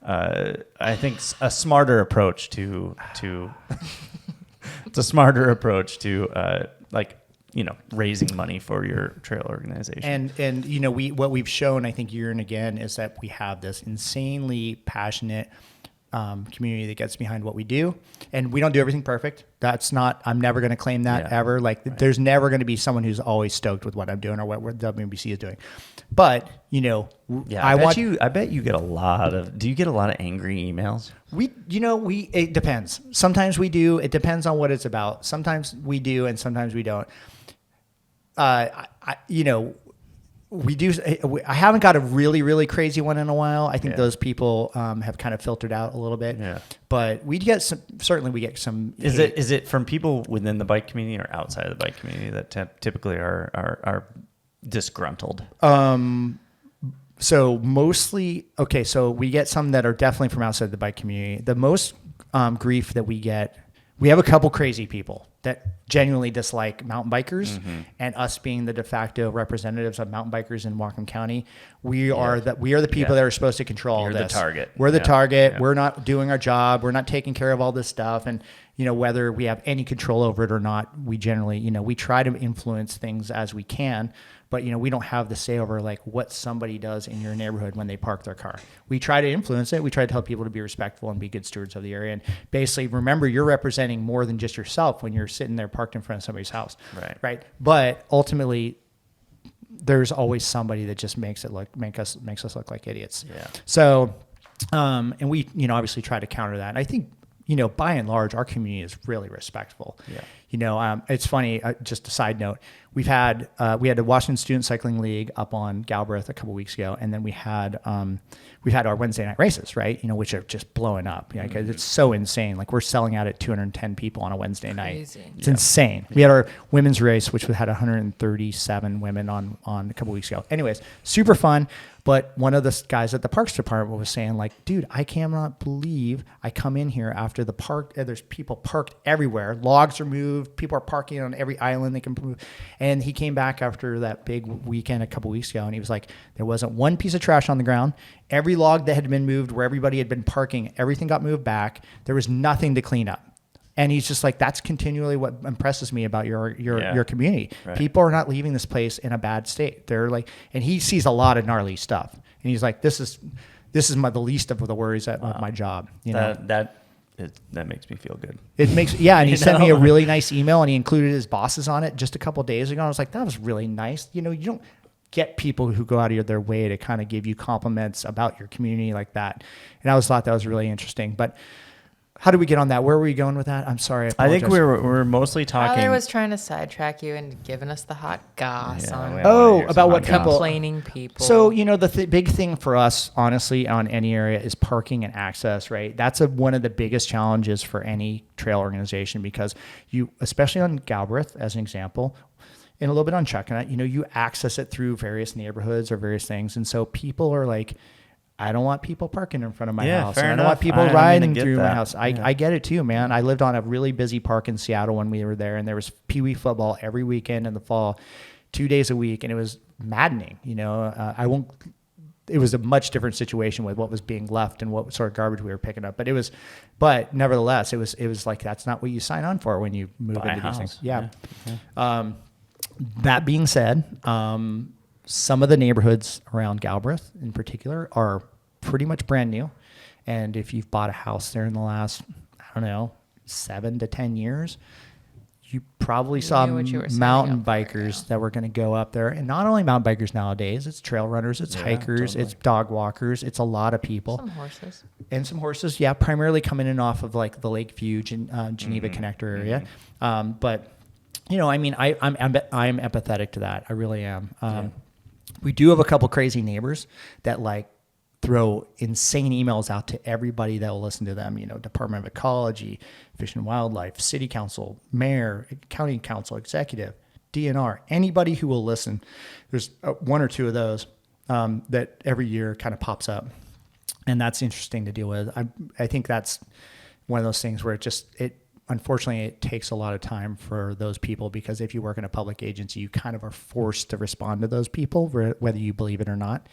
I think, a smarter approach to it's a smarter approach to raising money for your trail organization. And what we've shown, I think, year and again, is that we have this insanely passionate community that gets behind what we do, and we don't do everything perfect. I'm never going to claim that ever. Like, there's never going to be someone who's always stoked with what I'm doing or what WMBC is doing. But I bet you get a lot of. Do you get a lot of angry emails? It depends. Sometimes we do. It depends on what it's about. Sometimes we do, and sometimes we don't. We do. I haven't got a really, really crazy one in a while. I think those people have kind of filtered out a little bit. Yeah. But we get some. Certainly, we get some. Is it from people within the bike community or outside of the bike community that typically are disgruntled? So mostly, okay. So we get some that are definitely from outside the bike community. The most grief that we get. We have a couple crazy people that genuinely dislike mountain bikers, and us being the de facto representatives of mountain bikers in Whatcom County, we are the people that are supposed to control You're this. The target. We're the target. Yeah. We're not doing our job. We're not taking care of all this stuff. And whether we have any control over it or not, we generally, we try to influence things as we can. But, we don't have the say over like what somebody does in your neighborhood when they park their car. We try to influence it. We try to tell people to be respectful and be good stewards of the area. And basically, remember, you're representing more than just yourself when you're sitting there parked in front of somebody's house. Right. But ultimately, there's always somebody that just makes us look like idiots. Yeah. So, and we, obviously try to counter that. And I think, by and large, our community is really respectful. Yeah. It's funny, just a side note, we had a Washington Student Cycling League up on Galbraith a couple weeks ago. And then we've had our Wednesday night races, right? Which are just blowing up. It's so insane. Like, we're selling out at 210 people on a Wednesday night. It's insane. We had our women's race, which had 137 women on a couple weeks ago. Anyways, super fun. But one of the guys at the Parks Department was saying, like, dude, I cannot believe I come in here after the park. There's people parked everywhere. Logs are moved. People are parking on every island they can move. And he came back after that big weekend a couple weeks ago, and he was like, there wasn't one piece of trash on the ground. Every log that had been moved where everybody had been parking, everything got moved back. There was nothing to clean up. And he's just like, that's continually what impresses me about your community. Right. People are not leaving this place in a bad state. They're like, and he sees a lot of gnarly stuff. And he's like, this is the least of the worries of my job. That makes me feel good. It makes, and he sent me a really nice email, and he included his bosses on it just a couple of days ago. I was like, that was really nice. You don't get people who go out of their way to kind of give you compliments about your community like that. And I thought that was really interesting. But how did we get on that? Where were we going with that? I'm sorry. I think we were mostly talking. Tyler was trying to sidetrack you and giving us the hot goss about what complaining people. So, the big thing for us, honestly, on any area is parking and access, right? That's one of the biggest challenges for any trail organization, because especially on Galbraith, as an example, and a little bit on Chuckanut, you access it through various neighborhoods or various things. And so people are like, I don't want people parking in front of my house. I don't want people riding through my house. I get it too, man. I lived on a really busy park in Seattle when we were there, and there was Pee Wee football every weekend in the fall, 2 days a week, and it was maddening. It was a much different situation with what was being left and what sort of garbage we were picking up. But nevertheless, it was like, that's not what you sign on for when you move into these things. Yeah. That being said, some of the neighborhoods around Galbraith in particular are pretty much brand new. And if you've bought a house there in the last, 7 to 10 years, you probably saw mountain bikers that were going to go up there. And not only mountain bikers nowadays, it's trail runners, it's hikers, it's dog walkers, it's a lot of people. Some horses. Yeah, primarily coming in off of like the Lakeview, Geneva connector area. But, I'm empathetic to that. I really am. We do have a couple crazy neighbors that like throw insane emails out to everybody that will listen to them, Department of Ecology, Fish and Wildlife, City Council, Mayor, County Council, Executive, DNR, anybody who will listen. There's one or two of those that every year kind of pops up. And that's interesting to deal with. I think that's one of those things where unfortunately, it takes a lot of time for those people, because if you work in a public agency, you kind of are forced to respond to those people, whether you believe it or not.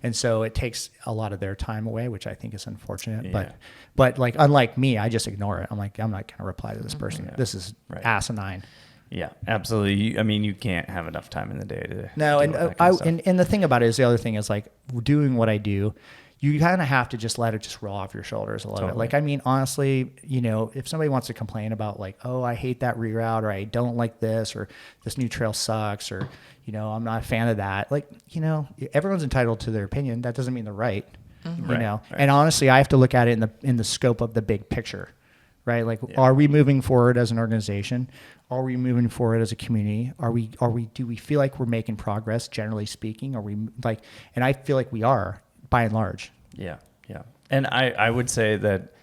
And so it takes a lot of their time away, which I think is unfortunate. Yeah. But like, unlike me, I just ignore it. I'm like, I'm not going to reply to this person. Yeah. This is asinine. Yeah, absolutely. I mean, you can't have enough time in the day to. No, deal with that kind of stuff. and the thing about it is, the other thing is, like, doing what I do, you kind of have to just let it just roll off your shoulders a little bit. Like, I mean, honestly, if somebody wants to complain about, like, oh, I hate that reroute, or I don't like this, or this new trail sucks, or, I'm not a fan of that. Like, everyone's entitled to their opinion. That doesn't mean they're right, Right. And honestly, I have to look at it in the scope of the big picture, right? Like, are we moving forward as an organization? Are we moving forward as a community? Do we feel like we're making progress, generally speaking? And I feel like we are, by and large. Yeah. And I would say that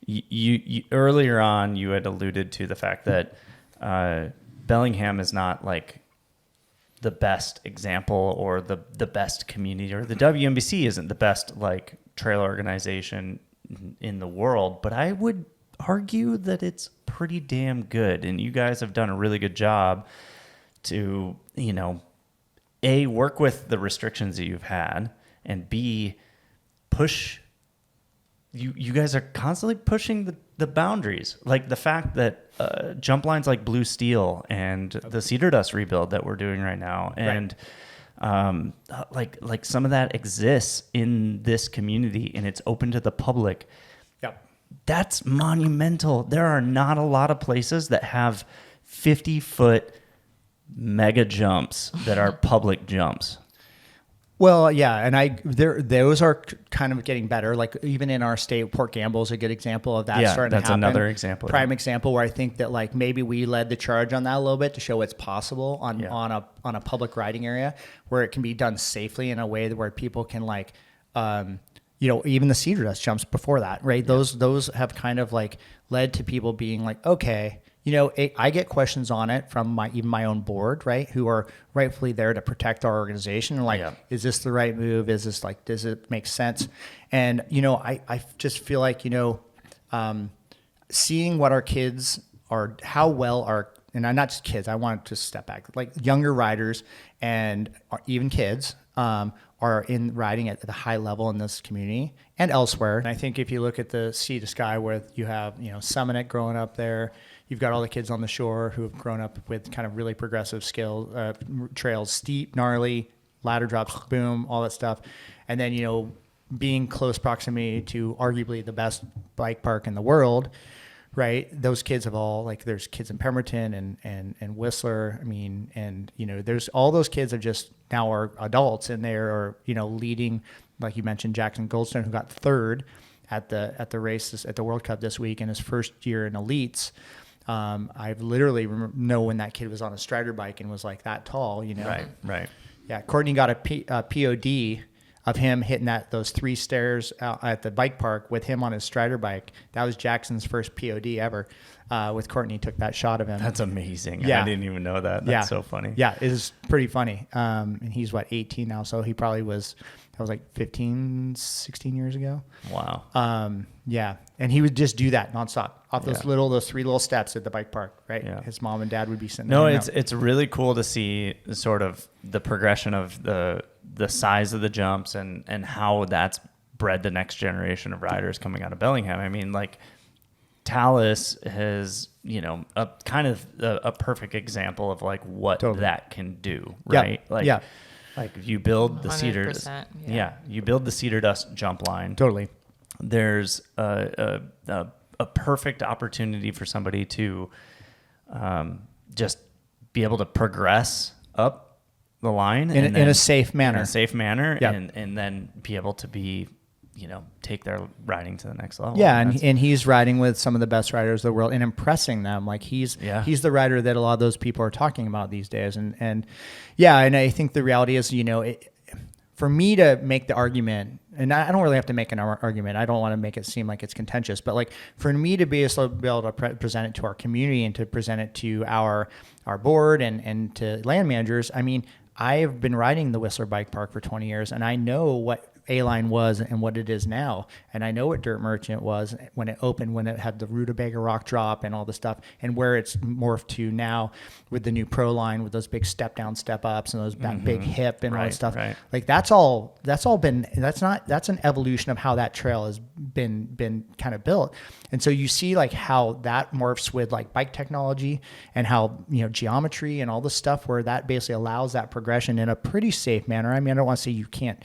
you earlier on, you had alluded to the fact that Bellingham is not like the best example or the best community, or the WMBC isn't the best like trail organization in the world, but I would argue that it's pretty damn good. And you guys have done a really good job to, A, work with the restrictions that you've had, and B, push. You guys are constantly pushing the boundaries. Like the fact that jump lines like Blue Steel and the Cedar Dust rebuild that we're doing right now, and like some of that exists in this community and it's open to the public. Yep. That's monumental. There are not a lot of places that have 50-foot mega jumps that are public jumps. Well, yeah, and those are kind of getting better. Like, even in our state, Port Gamble is a good example of that starting to happen. That's another example. Prime example where I think that, like, maybe we led the charge on that a little bit to show what's possible on a public riding area where it can be done safely in a way where people can, like, even the Cedar Dust jumps before that, right? Yeah. Those have kind of like led to people being like, okay, I get questions on it from even my own board, right? Who are rightfully there to protect our organization. And like, is this the right move? Is this like, does it make sense? And, I just feel like, seeing what our kids are, how well and I'm not just kids, I want to step back, like younger riders and even kids, are in riding at the high level in this community and elsewhere. And I think if you look at the sea to sky, where you have, Summonet growing up there, you've got all the kids on the shore who have grown up with kind of really progressive trails, steep, gnarly, ladder drops, boom, all that stuff. And then, being close proximity to arguably the best bike park in the world, right? Those kids have all, like, there's kids in Pemberton and Whistler. I mean, and, there's all those kids have just now are adults, and they're, leading, like you mentioned, Jackson Goldstone, who got third at the races at the World Cup this week in his first year in elites. I've literally know when that kid was on a Strider bike and was like that tall, Right. Yeah. Courtney got a POD of him hitting those 3 stairs out at the bike park with him on his Strider bike. That was Jackson's first POD ever. With Courtney took that shot of him. That's amazing. Yeah. I didn't even know that. That's so funny. Yeah, it is pretty funny. And he's 18 now, so he probably that was like 15, 16 years ago. Wow. Yeah. And he would just do that nonstop off those 3 little steps at the bike park, right? Yeah. His mom and dad would be sitting there. No, it's really cool to see sort of the progression of the size of the jumps and how that's bred the next generation of riders coming out of Bellingham. I mean, like, Talus has, a kind of a perfect example of like what that can do, right? Like you build the Cedar, you build the Cedar Dust jump line. Totally. There's a perfect opportunity for somebody to just be able to progress up the line in a safe manner. And then be able to be, take their riding to the next level. Yeah, and he's riding with some of the best riders of the world and impressing them. Like he's the rider that a lot of those people are talking about these days. And I think the reality is, for me to make the argument, and I don't really have to make an argument. I don't want to make it seem like it's contentious, but like for me to be able to present it to our community and to present it to our board and to land managers, I mean, I have been riding the Whistler Bike Park for 20 years, and I know what A-Line was and what it is now. And I know what Dirt Merchant was when it opened, when it had the Rutabaga Rock Drop and all the stuff, and where it's morphed to now with the new Pro line with those big step down, step ups and those big hip and all that stuff. Right. Like that's an evolution of how that trail has been kind of built. And so you see like how that morphs with like bike technology and how, geometry and all the stuff where that basically allows that progression in a pretty safe manner. I mean, I don't want to say you can't,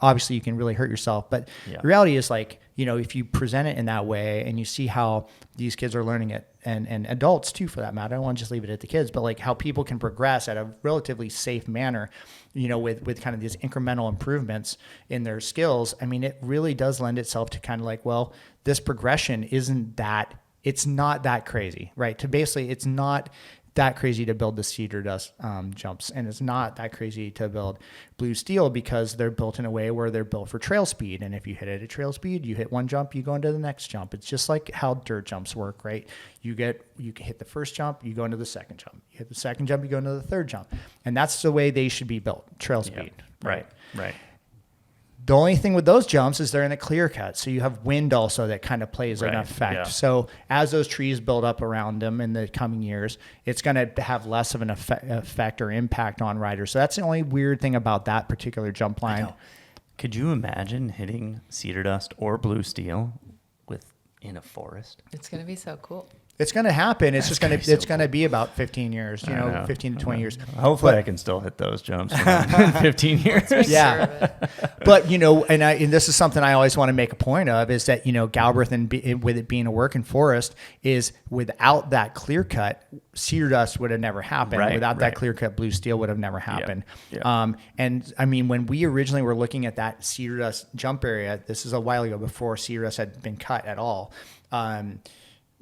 obviously you can really hurt yourself, but the reality is like, if you present it in that way and you see how these kids are learning it and adults too, for that matter, I don't want to just leave it at the kids, but like how people can progress at a relatively safe manner, with kind of these incremental improvements in their skills. I mean, it really does lend itself to kind of like, well, this progression it's not that crazy, right? To basically, it's not that crazy to build the cedar dust jumps, and it's not that crazy to build blue steel because they're built in a way where they're built for trail speed. And if you hit it at trail speed, you hit one jump, you go into the next jump. It's just like how dirt jumps work, right? You hit the first jump, you go into the second jump. You hit the second jump, you go into the third jump, and that's the way they should be built, trail speed. Right. The only thing with those jumps is they're in a clear cut. So you have wind also that kind of plays an effect. Yeah. So as those trees build up around them in the coming years, it's going to have less of an effect or impact on riders. So that's the only weird thing about that particular jump line. Could you imagine hitting cedar dust or blue steel in a forest? It's going to be so cool. It's going to happen. It's going to be about 15 years, 15 to 20 years. Hopefully I can still hit those jumps in 15 years. Yeah. But, and this is something I always want to make a point of is that, Galbraith with it being a working forest is without that clear cut, cedar dust would have never happened. Right, without that clear cut, blue steel would have never happened. Yeah. And I mean, when we originally were looking at that cedar dust jump area, this is a while ago before cedar dust had been cut at all.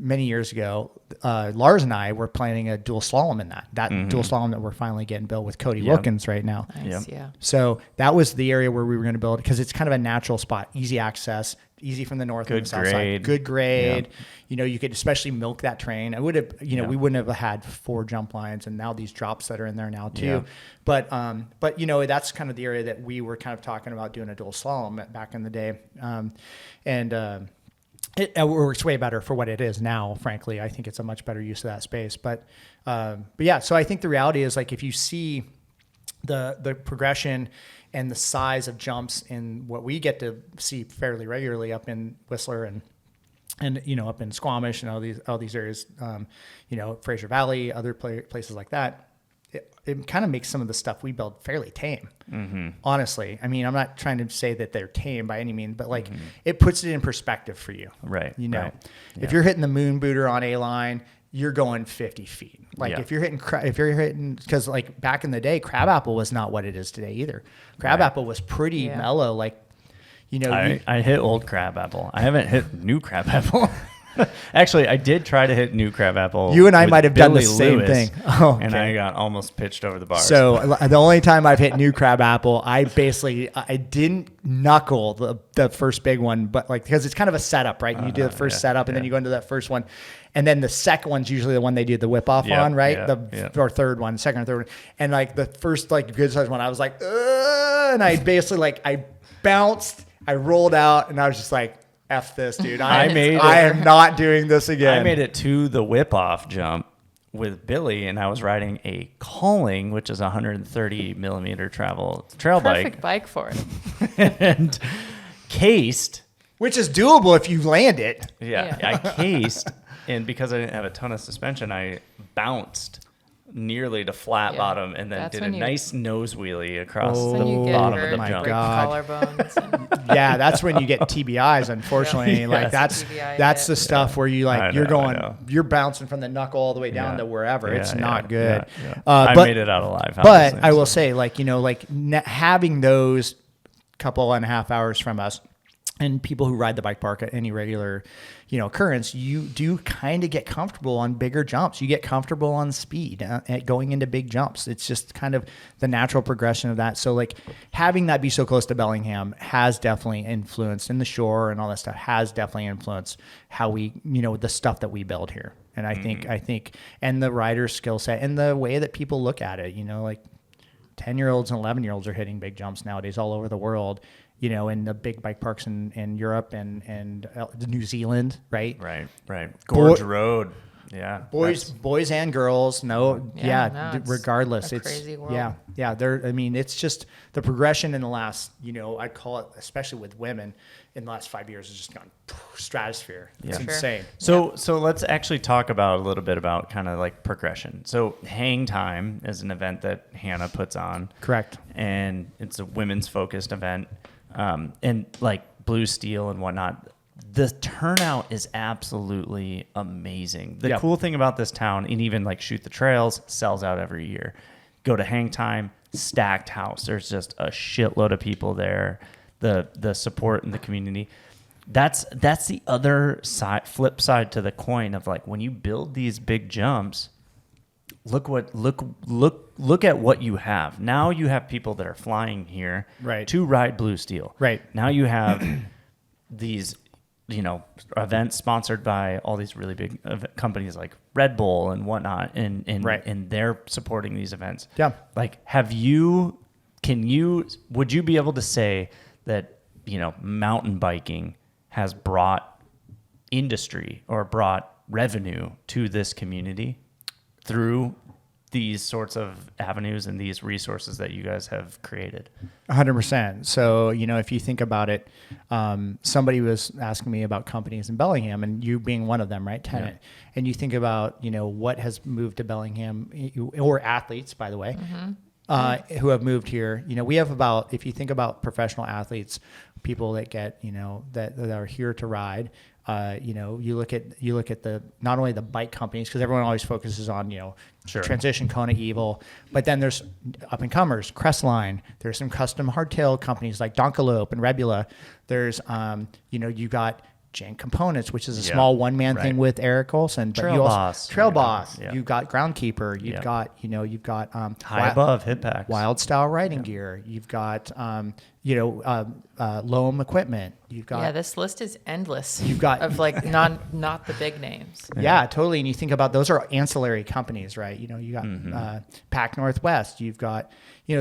Many years ago, Lars and I were planning a dual slalom in that dual slalom that we're finally getting built with Cody Wilkins right now. Nice, yeah. So that was the area where we were going to build because it's kind of a natural spot, easy access, easy from the north and the south side. Good grade. Yeah. You could especially milk that terrain. I would have, we wouldn't have had 4 jump lines and now these drops that are in there now too. Yeah. But that's kind of the area that we were kind of talking about doing a dual slalom back in the day. It works way better for what it is now, frankly. I think it's a much better use of that space. But yeah, so I think the reality is like if you see the progression and the size of jumps in what we get to see fairly regularly up in Whistler and up in Squamish and all these areas, Fraser Valley, other places like that, it kind of makes some of the stuff we build fairly tame, honestly. I mean, I'm not trying to say that they're tame by any means, but like it puts it in perspective for you. Right. If you're hitting the moon booter on A-line, you're going 50 feet. Like if you're hitting, because like back in the day, crabapple was not what it is today either. Crabapple was pretty mellow. Like, I hit old crabapple. I haven't hit new crabapple. Actually, I did try to hit new crabapple. You and I might have done the same thing. Oh, okay. And I got almost pitched over the bars. So the only time I've hit new crabapple, I didn't knuckle the first big one, but like because it's kind of a setup, right? You do the first setup and then you go into that first one. And then the second one's usually the one they do the whip off on, right? Or third one, second or third one. And like the first like good size one, I was like, and I basically like I bounced, I rolled out, and I was just like, F this, dude. I am not doing this again. I made it to the whip off jump with Billy, and I was riding a Calling, which is a 130 millimeter trail bike. Perfect bike for it. And cased. Which is doable if you land it. Yeah. I cased, and because I didn't have a ton of suspension, I bounced nearly to flat bottom and then did a nice nose wheelie across the bottom of the jump. Collarbones. Yeah, that's when you get TBIs, unfortunately. Like that's the stuff where you like you're bouncing from the knuckle all the way down to wherever. It's not good. I made it out alive. But I will say, having those couple and a half hours from us, and people who ride the bike park at any regular, occurrence, you do kind of get comfortable on bigger jumps. You get comfortable on speed at going into big jumps. It's just kind of the natural progression of that. So like having that be so close to Bellingham has definitely influenced, and the shore and all that stuff has definitely influenced how we, the stuff that we build here. And I think, and the rider's skill set and the way that people look at it, like 10-year-olds and 11-year-olds are hitting big jumps nowadays all over the world, in the big bike parks in Europe and New Zealand, right? Right. Gorge Road. Yeah. Boys and girls. Regardless. It's a crazy world. Yeah. It's just the progression in the last, I'd call it, especially with women in the last 5 years, has just gone stratosphere. It's insane. So let's actually talk a little bit about kind of like progression. So Hang Time is an event that Hannah puts on. Correct. And it's a women's focused event. And like Blue Steel and whatnot, the turnout is absolutely amazing. The cool thing about this town, and even like Shoot the Trails, sells out every year. Go to Hang Time, stacked house. There's just a shitload of people there. The support in the community. That's the other side, flip side to the coin of like when you build these big jumps. Look at what you have. Now you have people that are flying here to ride Blue Steel. Right. Now you have these events sponsored by all these really big companies like Red Bull and whatnot, and they're supporting these events. Yeah. Like, would you be able to say that, mountain biking has brought industry or brought revenue to this community through these sorts of avenues and these resources that you guys have created? 100%. So, if you think about it, somebody was asking me about companies in Bellingham, and you being one of them, right? Tenet. Yeah. And you think about, what has moved to Bellingham, or athletes, by the way, who have moved here. We have about, if you think about professional athletes, people that get, that are here to ride, you look at the, not only the bike companies, because everyone always focuses on, Transition, Kona, Evil, but then there's up and comers, Crestline. There's some custom hardtail companies like Donkalope and Rebula. There's, you got Tenet Components, which is a small one-man thing with Eric Olson. But Trail Boss. Yeah. You've got Groundkeeper. You've got High Above hit packs, Wild Style riding gear. You've got Loam equipment. You've got this list is endless. You've got of like not the big names. Yeah, totally. And you think about those are ancillary companies, right? You got Pac Northwest. You've got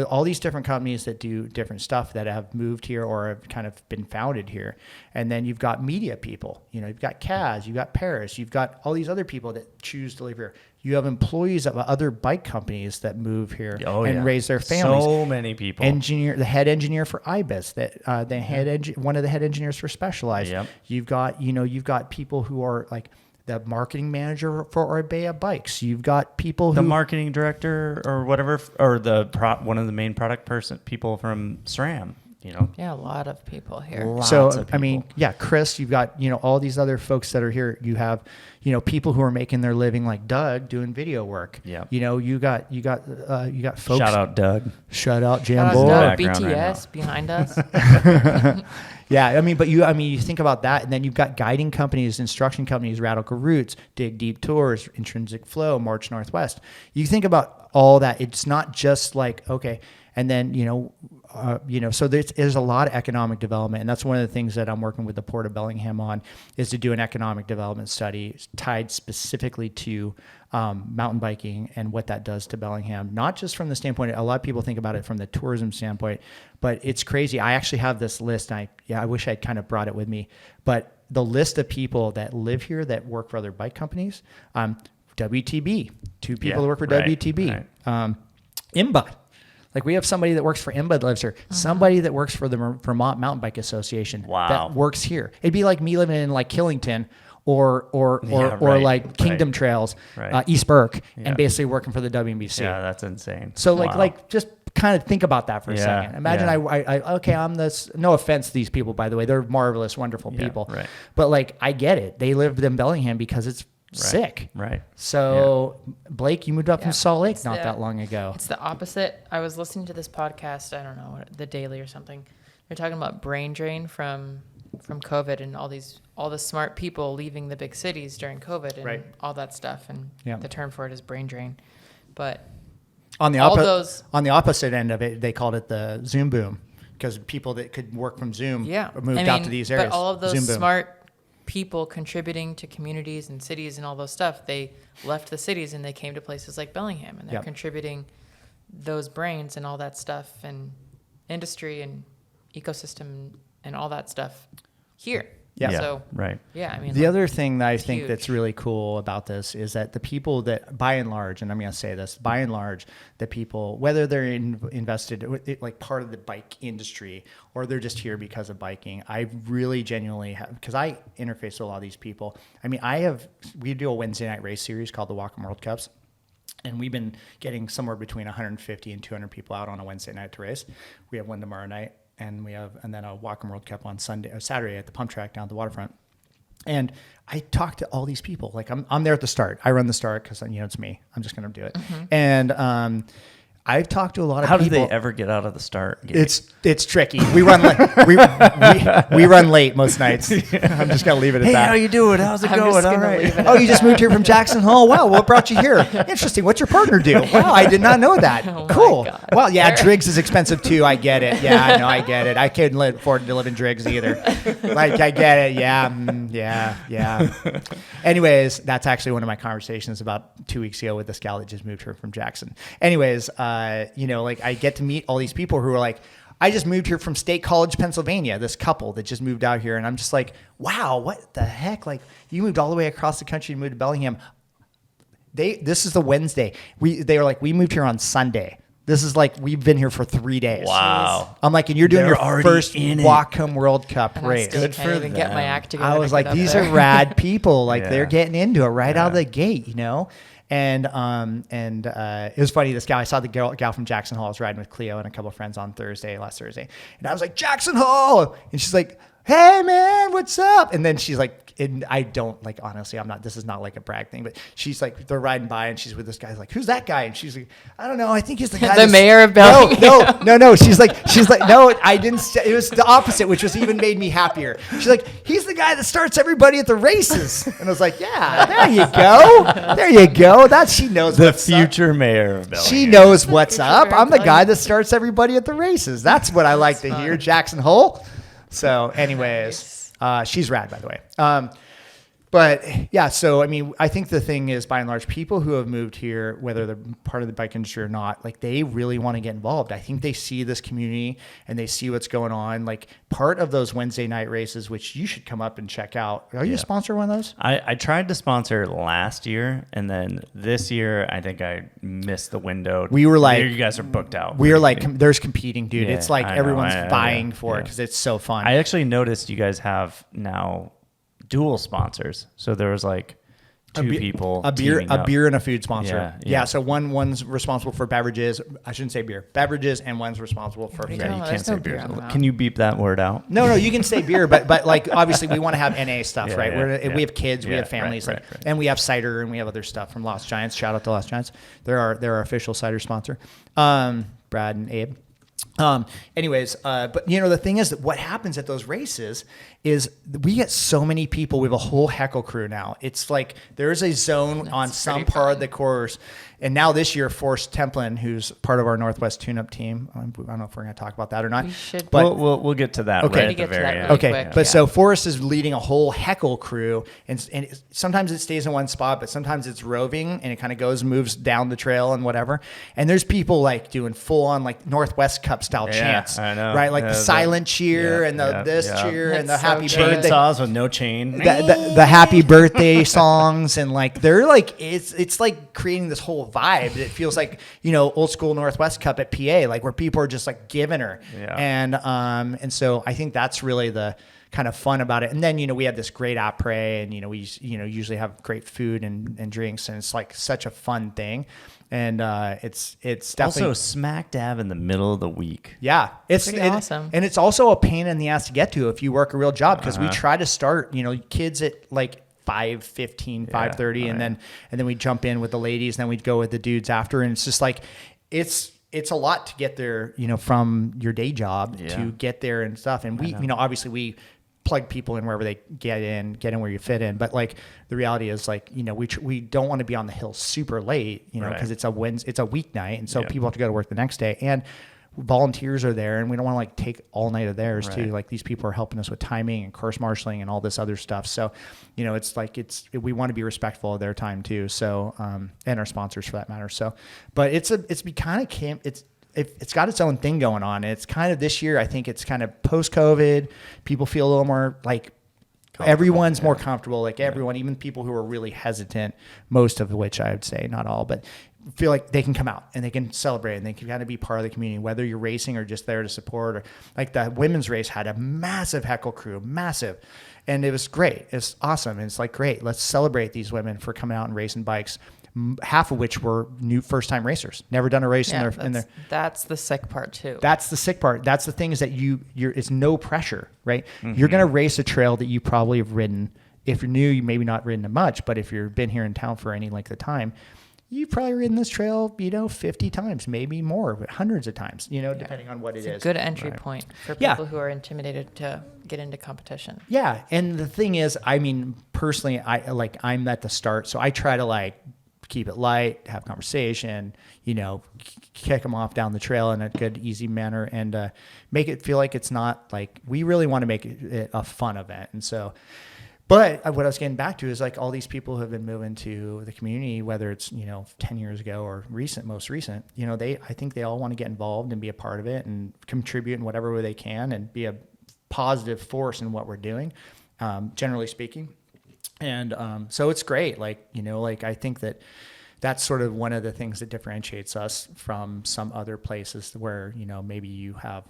all these different companies that do different stuff that have moved here or have kind of been founded here. And then you've got media people. You've got Kaz. You've got Paris. You've got all these other people that choose to live here. You have employees of other bike companies that move here and raise their families. So many people. The head engineer for IBIS, one of the head engineers for Specialized. Yep. You've got people who are like the marketing manager for Orbea Bikes. You've got people the marketing director or whatever, or one of the main product people from SRAM. Yeah, a lot of people here. Chris, you've got, all these other folks that are here. You have, people who are making their living like Doug doing video work. Yeah. You got folks. Shout out Doug. Shout out Jambo. Right BTS behind us. Yeah. You think about that, and then you've got guiding companies, instruction companies, Radical Routes, Dig Deep Tours, Intrinsic Flow, March Northwest. You think about all that. It's not just like, okay. And then, so there's a lot of economic development. And that's one of the things that I'm working with the Port of Bellingham on, is to do an economic development study tied specifically to mountain biking and what that does to Bellingham. Not just from the standpoint, a lot of people think about it from the tourism standpoint, but it's crazy. I actually have this list. I wish I'd kind of brought it with me. But the list of people that live here that work for other bike companies, WTB, 2 people that work for WTB, IMBA. Like we have somebody that works for IMBA that lives here, somebody that works for the Vermont Mountain Bike Association that works here. It'd be like me living in like Killington or like Kingdom Trails, East Burke, and basically working for the WMBC. Yeah, that's insane. So like just kind of think about that for a second. Imagine I'm this, no offense to these people, by the way, they're marvelous, wonderful people. Right. But like, I get it. They lived in Bellingham because it's sick. Right. So Blake, you moved up from Salt Lake not that long ago. It's the opposite. I was listening to this podcast, I don't know, The Daily or something. They're talking about brain drain from from COVID and all the smart people leaving the big cities during COVID and Right. all that stuff. And Yeah. the term for it is brain drain. But On the all those, on the opposite end of it, they called it the Zoom boom, because people that could work from Zoom moved out to these areas. But all of those Zoom boom. smart people contributing to communities and cities and all those stuff, they left the cities and they came to places like Bellingham, and they're Yep. contributing those brains and all that stuff and industry and ecosystem and all that stuff here. Yeah. So Right. yeah, I mean, The like, other thing that I think huge. that's really cool about this is that the people that, by and large, and I'm going to say this, by and large, the people, whether they're invested, like part of the bike industry, or they're just here because of biking, I really genuinely have, because I interface with a lot of these people. I mean, we do a Wednesday night race series called the Walkham World Cups. And we've been getting somewhere between 150 and 200 people out on a Wednesday night to race. We have one tomorrow night, and then a Walkham World Cup on Saturday at the pump track down at the waterfront. And I talk to all these people. Like I'm there at the start. I run the start because it's me. I'm just going to do it. Mm-hmm. And I've talked to a lot of How people. do they ever get out of the start gate? It's tricky. We run we run late most nights. I'm just gonna leave it at Hey, that. how you doing? How's it I'm going? just All gonna right. leave it Oh, you just moved here from Jackson Hole? Wow, what brought you here? Interesting. What's your partner do? Wow, I did not know that. Oh my Cool. God. Well, yeah, Driggs is expensive too. I get it. Yeah, I know. I get it. I couldn't afford to live in Driggs either. Like, I get it. Yeah, yeah. Anyways, that's actually one of my conversations about 2 weeks ago with this gal that just moved here from Jackson. Anyways, like I get to meet all these people who are like, I just moved here from State College, Pennsylvania, this couple that just moved out here. And I'm just like, wow, what the heck? Like, you moved all the way across the country to move to Bellingham. This is the Wednesday. They were like, we moved here on Sunday. This is like, we've been here for 3 days. Wow. I'm like, and you're doing They're your already first in it. Walkham World Cup And race. I still Good can't for even get my them. act together. I to was get like, up these there. are rad people. Like Yeah. they're getting into it right out of Yeah. the gate, And it was funny. This guy, I saw the gal from Jackson Hole. I was riding with Cleo and a couple of friends on last Thursday. And I was like, Jackson Hole. And she's like, hey man, what's up? And then she's like, and I don't like, honestly, this is not like a brag thing, but she's like, they're riding by and she's with this guy. Like, who's that guy? And she's like, I don't know. I think he's the guy. The mayor of Bellingham. No. She's like, no, I didn't. It was the opposite, which was even made me happier. She's like, he's the guy that starts everybody at the races. And I was like, yeah, there you go. There you go. She knows The what's up. future mayor of Bellingham. She knows what's Future up. mayor of I'm the guy Bellingham. that starts everybody at the races. That's what I like to fun. hear, Jackson Hole. So anyways, she's rad, by the way. But yeah, so I mean, I think the thing is, by and large, people who have moved here, whether they're part of the bike industry or not, like they really want to get involved. I think they see this community and they see what's going on. Like part of those Wednesday night races, which you should come up and check out. Are you a sponsor of one of those? I tried to sponsor last year, and then this year I think I missed the window. We were like- you guys are booked out. We are like, there's competing, dude. Yeah, it's like I know, everyone's I know, vying yeah, for it yeah. because it's so fun. I actually noticed you guys have now dual sponsors. So there was like two people, a beer, teaming up. and a food sponsor. Yeah. So one's responsible for beverages. I shouldn't say beer, beverages, and one's responsible for What are you food. talking You about? can't There's say no beer. beer on the mouth. Can you beep that word out? No, you can say beer, but like obviously we want to have NA stuff, Yeah, right? yeah, We have kids, we yeah, have families, right, right. and we have cider, and we have other stuff from Lost Giants. Shout out to Lost Giants. They're our official cider sponsor, Brad and Abe. Anyways, but the thing is that what happens at those races is we get so many people. We have a whole heckle crew now. It's like there's a zone on some pretty part of fun. the course. And now this year, Forrest Templin, who's part of our Northwest tune-up team, I don't know if we're going to talk about that or not. We should. But we'll get to that Okay. right We at the get to very that end. really Okay, quick, but yeah. so Forrest is leading a whole heckle crew, and sometimes it stays in one spot, but sometimes it's roving, and it kind of moves down the trail and whatever. And there's people like doing full on like Northwest Cup style Yeah, chants, I know. right? Like Yeah, the silent cheer and the this cheer and the That's so happy good. birthday. Chainsaws with no chain. The happy birthday songs and like they're like it's like creating this whole vibe. It feels like old school Northwest Cup at PA, like where people are just like giving her. Yeah. And so I think that's really the kind of fun about it. And then we have this great après, and we usually have great food and drinks, and it's like such a fun thing. And it's definitely Also, smack dab in the middle of the week. yeah, it's Pretty awesome. and it's also a pain in the ass to get to if you work a real job, because we Uh-huh. try to start kids at like 5:15, 5:30, and then we jump in with the ladies, and then we'd go with the dudes after, and it's just like it's a lot to get there from your day job Yeah. to get there and stuff, and we obviously we plug people in wherever they get in where you fit in. But like the reality is like, you know, we don't want to be on the hill super late, you know, because it's a weeknight. And so people have to go to work the next day, and volunteers are there, and we don't want to like take all night of theirs too. Like these people are helping us with timing and course marshaling and all this other stuff. So, you know, it's like, we want to be respectful of their time too. So, and our sponsors for that matter. So, but it's got its own thing going on. It's kind of this year, I think it's kind of post-COVID. People feel a little more like everyone's more comfortable. Like everyone, even people who are really hesitant, most of which I would say, not all, but feel like they can come out and they can celebrate and they can kind of be part of the community, whether you're racing or just there to support. Or like the women's race had a massive heckle crew, massive. And it was great. It's awesome. And it's like, great, let's celebrate these women for coming out and racing bikes. Half of which were new first-time racers, never done a race in their. That's the sick part too. That's the sick part. That's the thing, is that it's no pressure, right? You're going to race a trail that you probably have ridden. If you're new, you maybe not ridden it much, but if you've been here in town for any length of time, you've probably ridden this trail, 50 times, maybe more, but hundreds of times, depending on what it is. It's a good entry point for people who are intimidated to get into competition. Yeah, and the thing is, I mean, personally, I'm at the start, so I try to keep it light, have conversation, kick them off down the trail in a good, easy manner, and make it feel like it's not like, we really want to make it a fun event. And so, but what I was getting back to is like all these people who have been moving to the community, whether it's, 10 years ago or most recent, I think they all want to get involved and be a part of it and contribute in whatever way they can and be a positive force in what we're doing, generally speaking. And so it's great. I think that's sort of one of the things that differentiates us from some other places where, maybe you have,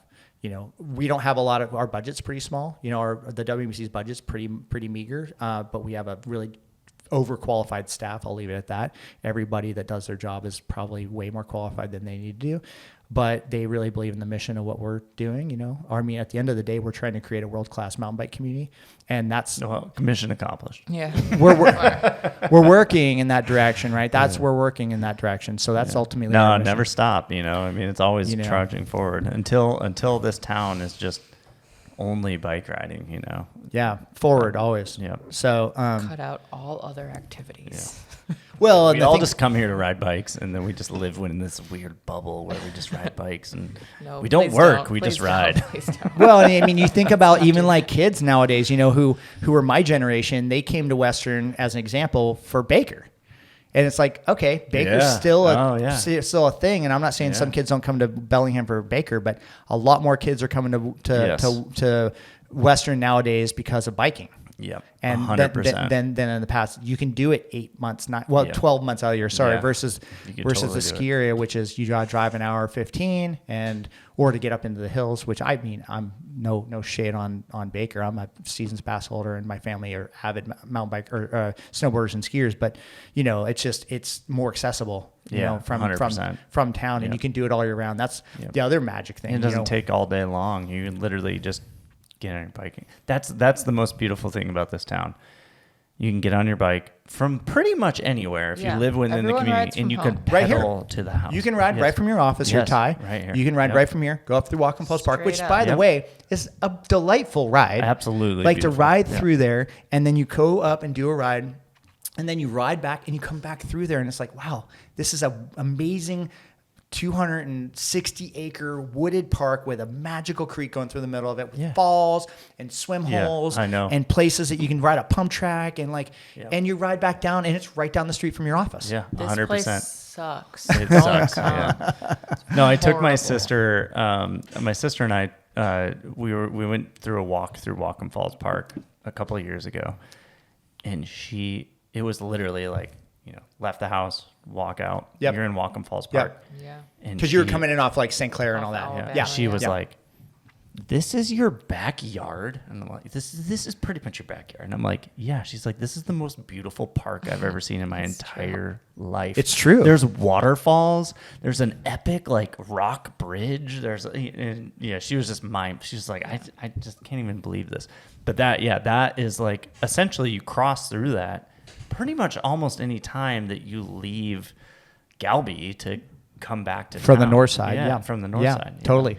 we don't have a lot of, our budget's pretty small. The WMBC's budget's pretty meager, but we have a really overqualified staff. I'll leave it at that. Everybody that does their job is probably way more qualified than they need to do. But they really believe in the mission of what we're doing. I mean, at the end of the day, we're trying to create a world-class mountain bike community, and that's mission accomplished. Yeah, we're working in that direction, right? We're working in that direction. So that's ultimately never stop. I mean, it's always charging forward until this town is just only bike riding. Yeah, forward always. Yeah. So cut out all other activities. Yeah. Well, we all just come here to ride bikes, and then we just live in this weird bubble where we just ride bikes, and we don't work. We just ride. Well, I mean, you think about even like kids nowadays, who are my generation. They came to Western as an example for Baker, and it's like, okay, Baker's still a thing. And I'm not saying some kids don't come to Bellingham for Baker, but a lot more kids are coming to Western nowadays because of biking. Yeah, and 100%. Then in the past, you can do it 8 months, 12 months out of the year. Versus totally the ski area, which is you gotta drive an hour 15, or to get up into the hills. Which I mean, I'm no shade on Baker. I'm a seasons pass holder, and my family are avid mountain bike or snowboarders and skiers. But it's more accessible. From town, and you can do it all year round. That's the other magic thing. It doesn't take all day long. You can literally just get on your biking. That's the most beautiful thing about this town. You can get on your bike from pretty much anywhere if you live within the community, and you can pedal to the house. You can ride right from your office here, Ty. Right here. You can ride right from here, go up through Walkham Post Park, which, by the way, is a delightful ride. Absolutely. Like beautiful. To ride through there, and then you go up and do a ride, and then you ride back, and you come back through there, and it's like, wow, this is an amazing 260-acre wooded park with a magical creek going through the middle of it with falls and swim holes and places that you can ride a pump track and you ride back down, and it's right down the street from your office. Yeah, 100%. This place sucks. It sucks. No, I took my sister. My sister and I. We went through a walk through Walkham Falls Park a couple of years ago, and it was literally like, left the house, walk out. Yep. You're in Walkham Falls Park. Yeah. Because you were coming in off like St. Clair and all that. Alabama. Yeah. She was like, "This is your backyard?" And I'm like, "This is pretty much your backyard." And I'm like, "Yeah." She's like, "This is the most beautiful park I've ever seen in my entire life." It's true. There's waterfalls. There's an epic rock bridge. She was just She was like, I just can't even believe this. But that is like essentially you cross through that pretty much almost any time that you leave Galby to come back to from town. the north side. From the north side. Totally.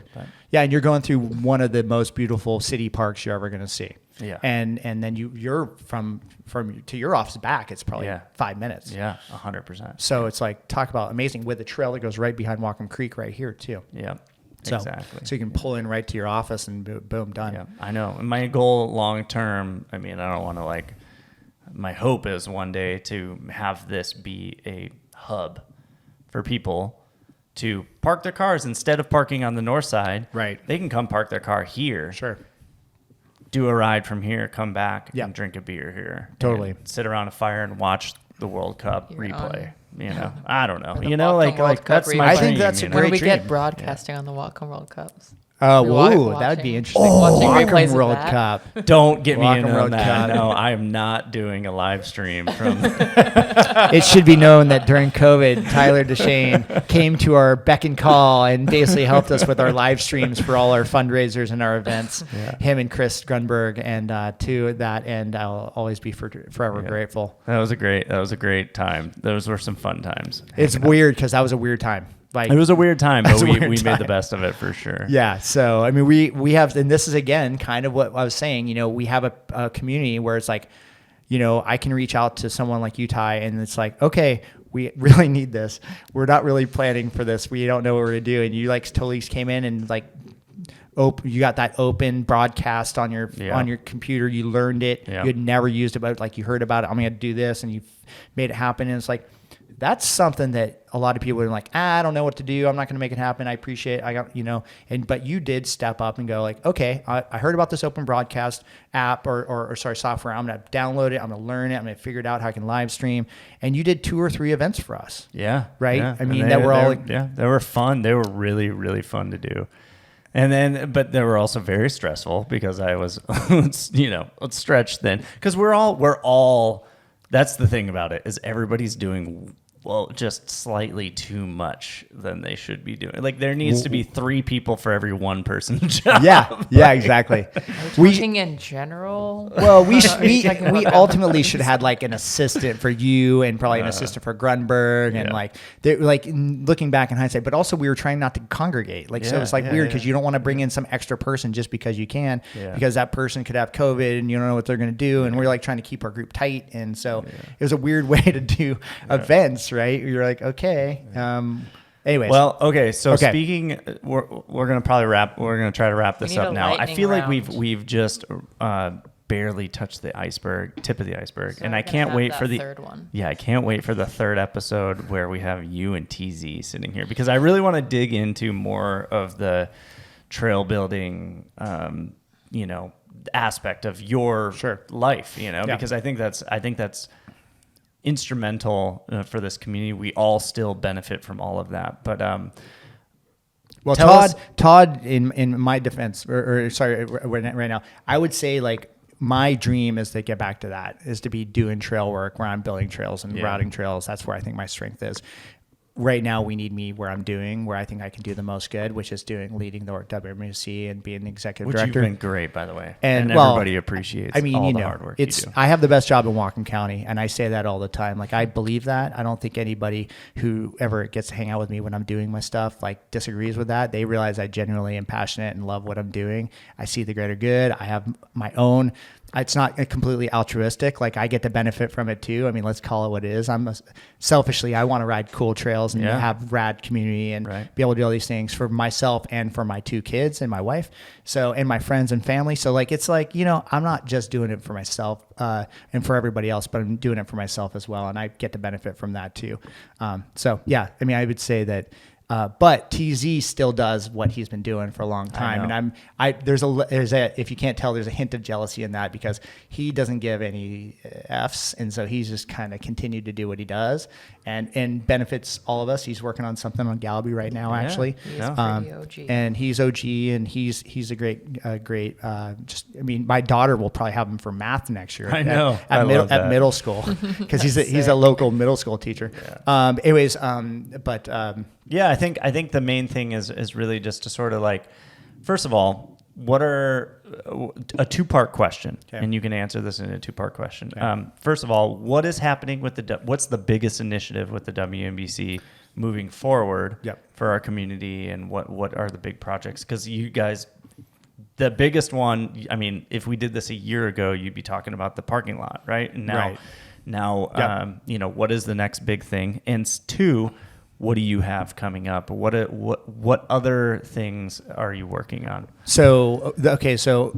And you're going through one of the most beautiful city parks you're ever going to see. Yeah. And then you're from to your office back, it's probably 5 minutes. Yeah, 100%. So it's like, talk about amazing, with a trail that goes right behind Whatcom Creek right here too. Yeah. So, Exactly. So you can pull in right to your office and boom, done. Yeah, I know. And my goal long term, I mean, I don't want to my hope is one day to have this be a hub for people to park their cars instead of parking on the north side. Right. They can come park their car here. Sure. Do a ride from here, come back Yeah. and drink a beer here. Totally. And sit around a fire and watch the World Cup You're replay. on. You know, I don't know. Or the You know, Welcome World Cup that's my replay. I dream, think that's a you know? When do great we get dream. broadcasting on the Whatcom World Cups? Whoa, that would be interesting. watching replays Whatcom of World that. Cup. Don't get me Welcome into World that. Cup. No, I am not doing a live stream from. It should be known that during COVID, Tyler Deschaine came to our beck and call and basically helped us with our live streams for all our fundraisers and our events. Yeah. Him and Chris Grunberg, and to that end, I'll always be forever grateful. That was a great time. Those were some fun times. It's weird because that was a weird time. Like, It was a weird time, It but was a we weird made the time. best of it for sure. yeah. So, I mean, we have, and this is again kind of what I was saying, you know, we have a community where it's like, you know, I can reach out to someone like you, Ty, and it's like, okay, we really need this. We're not really planning for this. We don't know what we're going to do. And you like totally came in and like, you got that open broadcast on your computer. You learned it. Yeah. You had never used it, but like you heard about it. I'm going to do this, and you made it happen. And it's like, that's something that a lot of people are like, I don't know what to do. I'm not going to make it happen. I appreciate it. I got, you know, but you did step up and go like, okay, I heard about this open broadcast app or software. I'm going to download it. I'm going to learn it. I'm going to figure it out how I can live stream. And you did 2 or 3 events for us. Yeah. Right? Yeah. I mean, And they they were fun. They were really, really fun to do. And then, but they were also very stressful because I was, you know, stretched thin. Because we're all, that's the thing about it, is everybody's doing, well, just slightly too much than they should be doing. Like, there needs to be 3 people for every 1 person's job. Yeah, exactly. Talking in general. Well, we ultimately should have like an assistant for you and probably an assistant for Grunberg and looking back in hindsight, but also we were trying not to congregate. Like, so it's like weird because you don't want to bring in some extra person just because you can, because that person could have COVID and you don't know what they're going to do. And we're like trying to keep our group tight. And so it was a weird way to do events, right? You're like, okay. Anyways. Well, okay. So speaking, we're gonna probably wrap. We're gonna try to wrap this up now. I feel like we've just barely touched the tip of the iceberg, So and we're I gonna can't have wait that for the third one. Yeah, I can't wait for the 3rd episode where we have you and TZ sitting here, because I really want to dig into more of the trail building, you know, aspect of your life. You know, because I think that's instrumental for this community. We all still benefit from all of that, but well, Todd, in my defense, right now, I would say like my dream is to get back to that, is to be doing trail work where I'm building trails and routing trails. That's where I think my strength is. Right now, we need me where I think I can do the most good, which is leading the WMBC and being the executive director. Which you've been great, by the way, and well, everybody appreciates. I mean, all you the know, hard work you do. I have the best job in Whatcom County, and I say that all the time. Like, I believe that. I don't think anybody who ever gets to hang out with me when I'm doing my stuff like disagrees with that. They realize I genuinely am passionate and love what I'm doing. I see the greater good. I have my own. It's not completely altruistic. Like, I get to benefit from it too. I mean, let's call it what it is. Selfishly, I want to ride cool trails and have rad community and be able to do all these things for myself and for my 2 kids and my wife. So, and my friends and family. So like, it's like, you know, I'm not just doing it for myself and for everybody else, but I'm doing it for myself as well. And I get to benefit from that too. So yeah, I mean, I would say that, but TZ still does what he's been doing for a long time, and there's a if you can't tell, there's a hint of jealousy in that because he doesn't give any Fs, and so he's just kind of continued to do what he does, and benefits all of us. He's working on something on Galby right now, actually. He's pretty OG, and he's OG, and he's a great. Just, I mean, my daughter will probably have him for math next year. I know at middle school because he's a local middle school teacher. Yeah, I think the main thing is really just to sort of like, first of all, what are a 2-part question, and you can answer this in a 2-part question. First of all, what is happening with what's the biggest initiative with the WMBC moving forward for our community, and what are the big projects? Because you guys the biggest one, I mean, if we did this a year ago, you'd be talking about the parking lot, right? And now, Yep. what is the next big thing? And two, what do you have coming up? What other things are you working on? So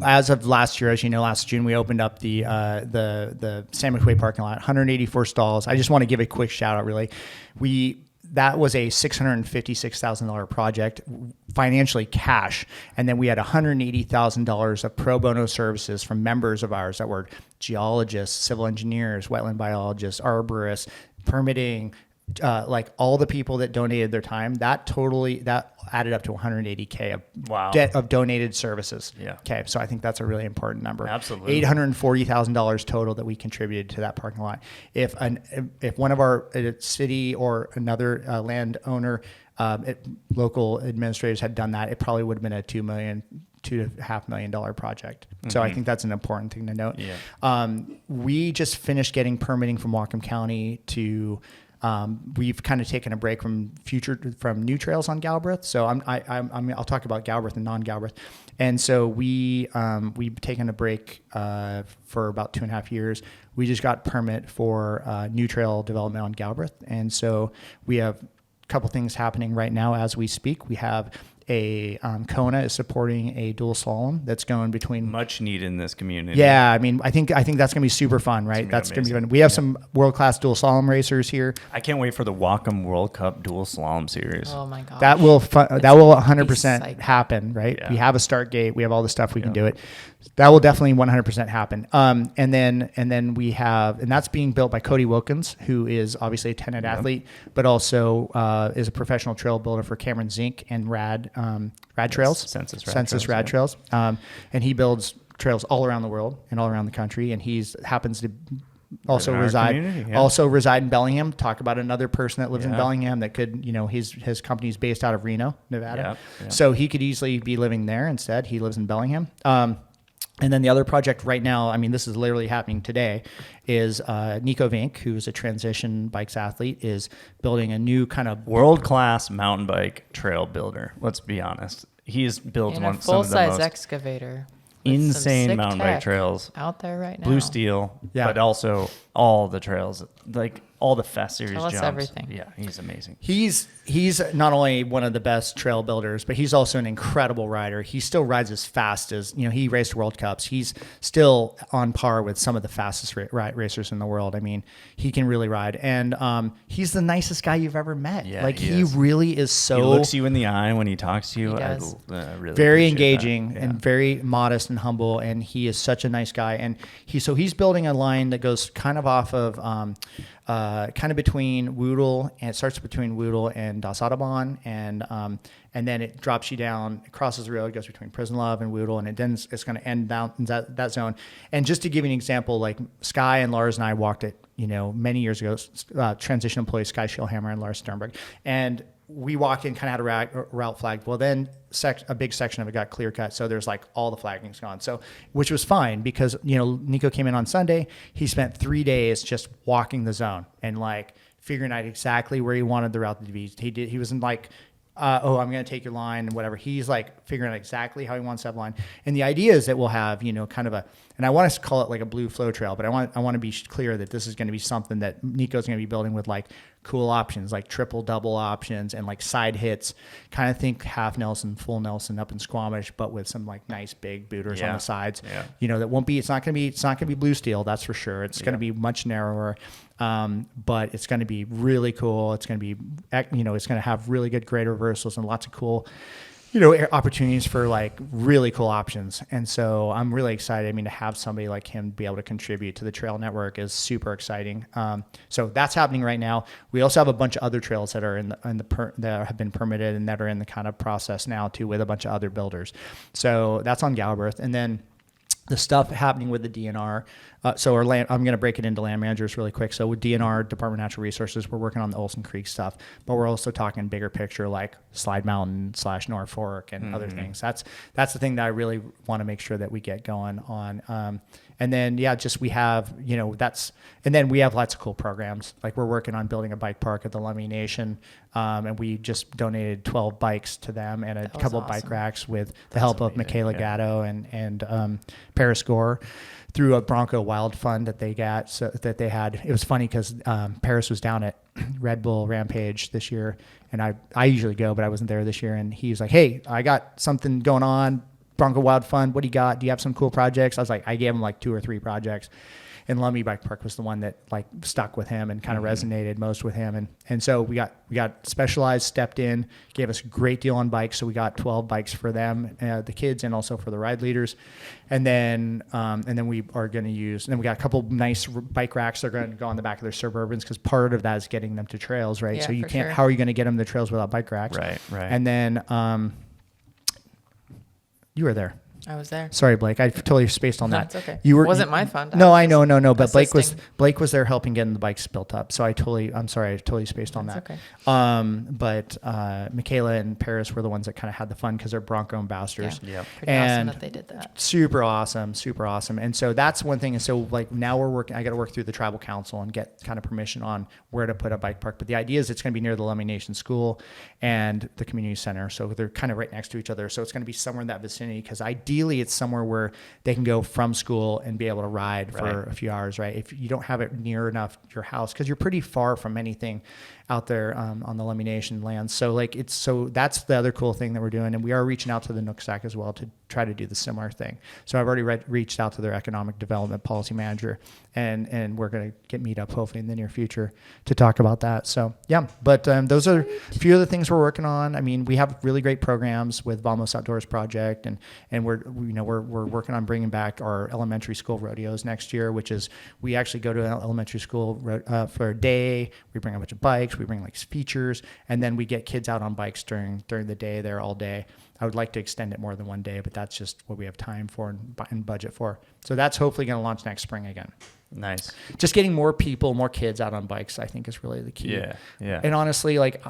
as of last year, as you know, last June we opened up the Sandwich Way parking lot, 184 stalls. I just want to give a quick shout out. Really, that was a $656,000 project, financially cash, and then we had $180,000 of pro bono services from members of ours that were geologists, civil engineers, wetland biologists, arborists, permitting. Like all the people that donated their time, that added up to $180K of donated services. Yeah. Okay. So I think that's a really important number. Absolutely. $840,000 total that we contributed to that parking lot. If one of our city or another landowner, local administrators had done that, it probably would have been a $2.5 million project. So I think that's an important thing to note. Yeah. We just finished getting permitting from Whatcom County to. We've kind of taken a break from new trails on Galbraith. So I'll talk about Galbraith and non-Galbraith. And so we've taken a break for about 2.5 years. We just got permit for new trail development on Galbraith. And so we have a couple things happening right now as we speak. We have Kona is supporting a dual slalom that's going between much need in this community. Yeah, I mean, I think that's gonna be super fun, right? That's gonna be fun. We have some world class dual slalom racers here. I can't wait for the Whatcom World Cup dual slalom series. Oh my god, that will 100% happen, right? Yeah. We have a start gate. We have all the stuff we can do it. That will definitely 100% happen. And then we have, and that's being built by Cody Wilkins, who is obviously a Tenet athlete, but also is a professional trail builder for Cameron Zink and Rad Trails, Census Rad Trails. And he builds trails all around the world and all around the country. And he happens to also reside in Bellingham. Talk about another person that lives in Bellingham that could, his company's based out of Reno, Nevada. Yeah. So he could easily be living there. Instead, he lives in Bellingham. And then the other project right now, I mean, this is literally happening today, is Nico Vink, who's a transition bikes athlete, is building a new kind of world-class mountain bike trail builder. Let's be honest. He's built in some a of the full-size most excavator. with some insane sick mountain bike tech trails. out there right now. Blue steel, but also all the trails, like all the Fast Series Tell us jumps. everything. Yeah, he's amazing. He's not only one of the best trail builders, but he's also an incredible rider. He still rides as fast as, he raced World Cups. He's still on par with some of the fastest racers in the world. I mean, he can really ride. And he's the nicest guy you've ever met. Yeah, like, he really is so... He looks you in the eye when he talks to you. He does. I really very appreciate engaging and very modest and humble, and he is such a nice guy. And he's building a line that goes kind of off of kind of between Woodle, and it starts between Woodle and Das Audubon, and then it drops you down, it crosses the road, goes between Prison Love and Woodle, and it's going to end down in that zone. And just to give you an example, like Sky and Lars and I walked it, many years ago, transition employees Sky Schillhammer and Lars Sternberg, and we walked in, kind of had a route flagged. Well, then a big section of it got clear cut. So there's like all the flagging's gone. So, which was fine because, Nico came in on Sunday. He spent 3 days just walking the zone and like figuring out exactly where he wanted the route to be. He wasn't like, I'm going to take your line and whatever. He's like figuring out exactly how he wants to have line. And the idea is that we'll have, kind of and I want us to call it like a blue flow trail, but I want to be clear that this is going to be something that Nico's going to be building with like cool options, like triple, double options and like side hits, kind of think half Nelson, full Nelson up in Squamish, but with some like nice big booters on the sides, that won't be, it's not going to be blue steel. That's for sure. It's going to be much narrower. But it's going to be really cool. It's going to be, it's going to have really good grade reversals and lots of cool, opportunities for like really cool options. And so I'm really excited. I mean, to have somebody like him be able to contribute to the trail network is super exciting. So that's happening right now. We also have a bunch of other trails that are that have been permitted and that are in the kind of process now too, with a bunch of other builders. So that's on Galbraith. And then the stuff happening with the DNR. So our land, I'm going to break it into land managers really quick. So with DNR, Department of Natural Resources, we're working on the Olson Creek stuff, but we're also talking bigger picture like Slide Mountain / North Fork and other things. That's the thing that I really want to make sure that we get going on. And then, just we have, and then we have lots of cool programs. Like we're working on building a bike park at the Lummi Nation. And we just donated 12 bikes to them and a couple of bike racks with the help of Michaela Gatto and Paris Gore through a Bronco Wild Fund that they got. So that they had. It was funny because Paris was down at Red Bull Rampage this year, and I usually go, but I wasn't there this year. And he was like, "Hey, I got something going on. Bronco Wild Fund, what do you got? Do you have some cool projects?" I was like, I gave him like 2 or 3 projects. And Lummi Bike Park was the one that like stuck with him and kind of resonated most with him. And so we got Specialized stepped in, gave us a great deal on bikes. So we got 12 bikes for them, the kids, and also for the ride leaders. And then we are going to use, and then we got a couple nice bike racks that are going to go on the back of their Suburbans, because part of that is getting them to trails, right? Yeah, so you can't, sure. how are you going to get them to trails without bike racks? Right. And then you were there. I was there. Sorry, Blake. I totally spaced on that. It's okay. You were. It wasn't my fund. No, I know. But assisting. Blake was there helping getting the bikes built up. So I'm sorry. I totally spaced on that. Okay. But Michaela and Paris were the ones that kind of had the fun because they're Bronco ambassadors. Yeah. Pretty awesome that they did that. Super awesome. And so that's one thing. And so like now I got to work through the tribal council and get kind of permission on where to put a bike park. But the idea is it's going to be near the Lummi Nation School and the community center. So they're kind of right next to each other. So it's going to be somewhere in that vicinity, because ideally it's somewhere where they can go from school and be able to ride for a few hours, right? If you don't have it near enough your house, because you're pretty far from anything out there on the Lummi Nation land. So that's the other cool thing that we're doing. And we are reaching out to the Nooksack as well to try to do the similar thing. So I've already reached out to their economic development policy manager, and we're going to meet up hopefully in the near future to talk about that. So but those are a few of the things we're working on. I mean, we have really great programs with Vamos Outdoors Project, and we're working on bringing back our elementary school rodeos next year, which is we actually go to an elementary school for a day. We bring a bunch of bikes, we bring like features, and then we get kids out on bikes during the day there all day. I would like to extend it more than one day, but that's just what we have time for and budget for. So that's hopefully going to launch next spring again. Nice. Just getting more kids out on bikes, I think, is really the key. Yeah. And honestly, like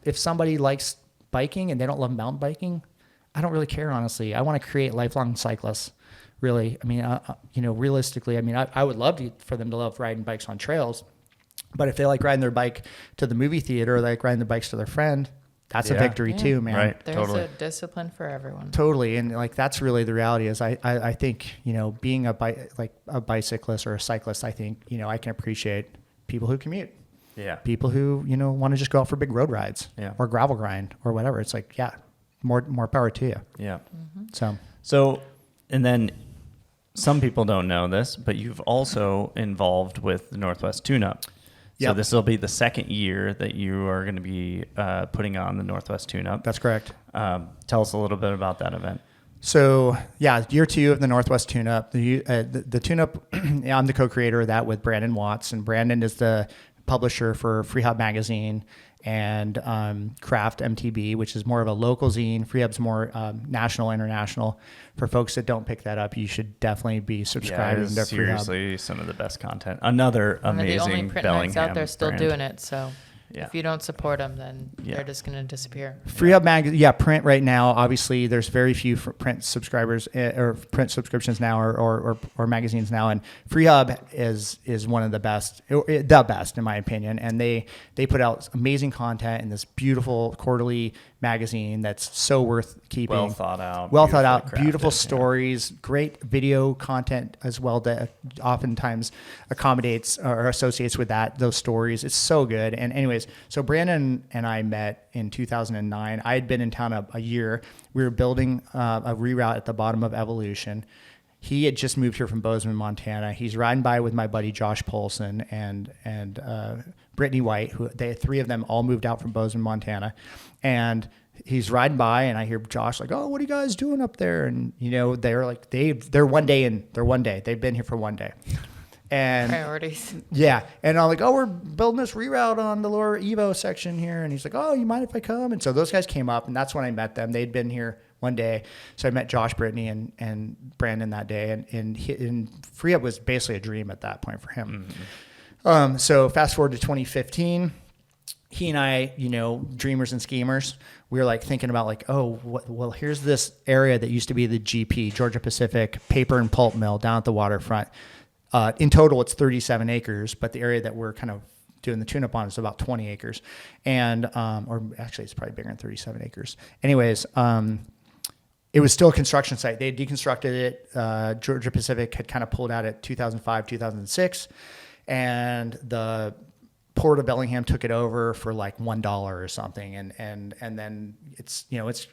if somebody likes biking and they don't love mountain biking, I don't really care, honestly. I want to create lifelong cyclists, really. I mean, realistically, I mean, I would love for them to love riding bikes on trails. But if they like riding their bike to the movie theater, or they like riding their bikes to their friend, that's a victory too, man. Right. There's a discipline for everyone. Totally. And like, that's really the reality is I think, being a bicyclist or a cyclist, I think, I can appreciate people who commute. Yeah. People who, want to just go out for big road rides or gravel grind or whatever. It's like, more power to you. Yeah. Mm-hmm. So, and then some people don't know this, but you've also involved with the Northwest Tune-Up. So this will be the second year that you are going to be putting on the Northwest Tune-Up. That's correct. Tell us a little bit about that event. So year 2 of the Northwest Tune-Up. The Tune-Up, I'm the co-creator of that with Brandon Watts, and Brandon is the publisher for Free Hub Magazine and Craft MTB, which is more of a local zine. Free Hub's more national, international. For folks that don't pick that up, you should definitely be subscribing to Free Hub. Seriously, some of the best content. Another amazing the only print Bellingham nights out there still brand. doing it, so Yeah. if you don't support them, then they're just going to disappear. Free Hub print right now. Obviously, there's very few print subscribers or print subscriptions now, or magazines now. And Free Hub is one of the best in my opinion. And they put out amazing content in this beautiful quarterly magazine that's so worth keeping. Well thought out, beautiful crafted, stories, great video content as well that oftentimes accommodates or associates with those stories. It's so good. And anyways, so Brandon and I met in 2009. I had been in town a year. We were building a reroute at the bottom of Evolution. He had just moved here from Bozeman, Montana. He's riding by with my buddy Josh Polson and Brittany White, who they 3 of them all moved out from Bozeman, Montana. And he's riding by, and I hear Josh like, "Oh, what are you guys doing up there?" And they're like, they're one day in. They're one day. They've been here for one day. And Priorities. yeah. And I'm like, oh, we're building this reroute on the lower Evo section here. And he's like, oh, you mind if I come? And so those guys came up, and that's when I met them. They'd been here one day. So I met Josh, Brittany, and Brandon that day. And Free Up was basically a dream at that point for him. So fast forward to 2015. He and I, dreamers and schemers, we were like thinking about like, well, here's this area that used to be the GP, Georgia Pacific Paper and Pulp Mill down at the waterfront. In total, it's 37 acres, but the area that we're kind of doing the tune-up on is about 20 acres. And, or actually it's probably bigger than 37 acres. Anyways, it was still a construction site. They had deconstructed it. Georgia Pacific had kind of pulled out at 2005, 2006. And the Port of Bellingham took it over for like $1 or something. And then it's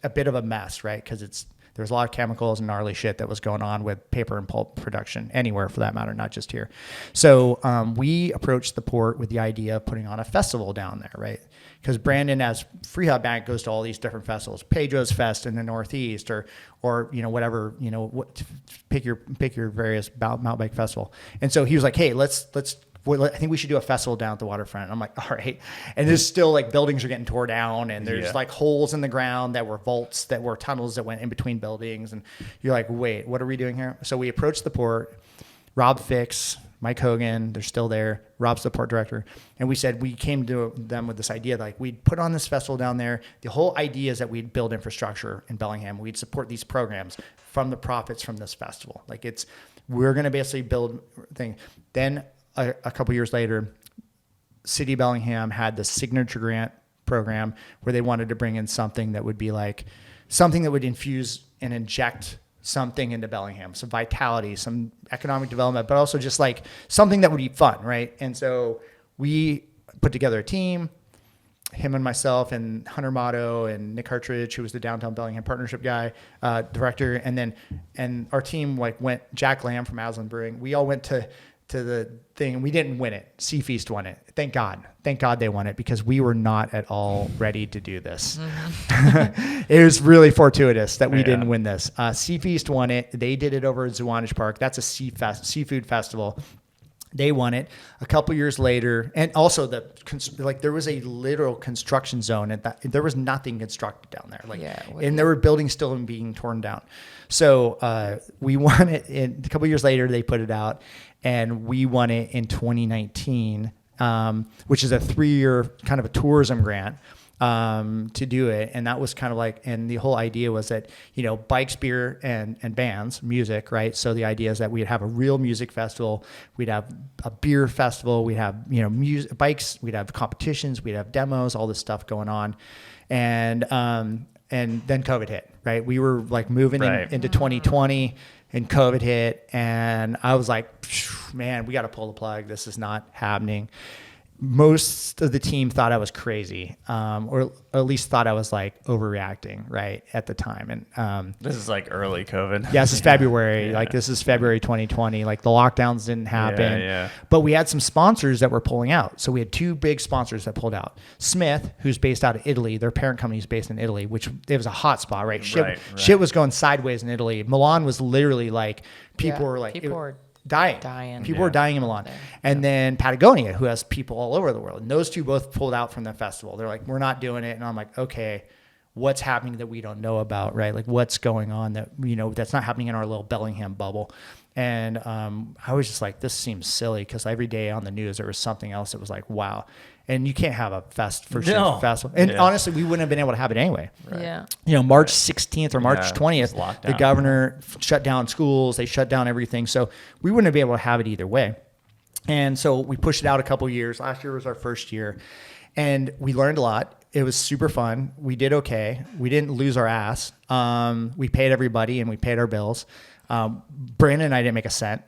a bit of a mess, right? Because there's a lot of chemicals and gnarly shit that was going on with paper and pulp production anywhere for that matter, not just here. So we approached the port with the idea of putting on a festival down there, right? Because Brandon, as Free Hub Bank, goes to all these different festivals, Pedro's Fest in the Northeast, or whatever, pick your various mountain bike festival. And so he was like, hey, I think we should do a festival down at the waterfront. I'm like, all right. And there's still like buildings are getting torn down, and there's like holes in the ground that were vaults, that were tunnels that went in between buildings. And you're like, wait, what are we doing here? So we approached the port. Rob Fix, Mike Hogan, they're still there. Rob's the port director. And we came to them with this idea, like we'd put on this festival down there. The whole idea is that we'd build infrastructure in Bellingham. We'd support these programs from the profits from this festival. Like we're going to basically build thing. Then a couple years later, City of Bellingham had the signature grant program where they wanted to bring in something that would be like something that would infuse and inject something into Bellingham, some vitality, some economic development, but also just like something that would be fun, right? And so we put together a team, him and myself and Hunter Motto and Nick Hartridge, who was the Downtown Bellingham Partnership guy, director, and our team went, Jack Lamb from Aslan Brewing. We all went to the thing, and we didn't win it. Sea Feast won it. Thank God they won it, because we were not at all ready to do this. It was really fortuitous that we didn't win this. Sea Feast won it. They did it over at Zuwanich Park. That's a seafood festival. They won it. A couple years later, and also there was a literal construction zone, and there was nothing constructed down there. And there were buildings still being torn down. So we won it. A couple years later, they put it out, and we won it in 2019, which is a 3-year kind of a tourism grant to do it. And that was kind of like, and the whole idea was that, bikes, beer, and bands, music, right? So the idea is that we'd have a real music festival. We'd have a beer festival. We'd have, music, bikes. We'd have competitions. We'd have demos, all this stuff going on. And then COVID hit, right? We were like moving into 2020, and COVID hit, and I was like, man, we got to pull the plug. This is not happening. Most of the team thought I was crazy, or at least thought I was like overreacting, right, at the time. And this is like early COVID. Yeah, this is February. Like this is February 2020. Like the lockdowns didn't happen. Yeah. But we had some sponsors that were pulling out. So we had 2 big sponsors that pulled out. Smith, who's based out of Italy, their parent company is based in Italy, which it was a hot spot, right? Shit was going sideways in Italy. Milan was literally like people were dying. People were dying in Milan. And then Patagonia, who has people all over the world. And those 2 both pulled out from the festival. They're like, we're not doing it. And I'm like, okay, what's happening that we don't know about, right? Like what's going on that, that's not happening in our little Bellingham bubble. And I was just like, this seems silly, because every day on the news, there was something else that was like, wow. And you can't have a festival. And honestly, we wouldn't have been able to have it anyway. Right. Yeah. March 16th or March 20th, the governor shut down schools. They shut down everything. So we wouldn't have been able to have it either way. And so we pushed it out a couple of years. Last year was our first year. And we learned a lot. It was super fun. We did okay. We didn't lose our ass. We paid everybody, and we paid our bills. Brandon and I didn't make a cent.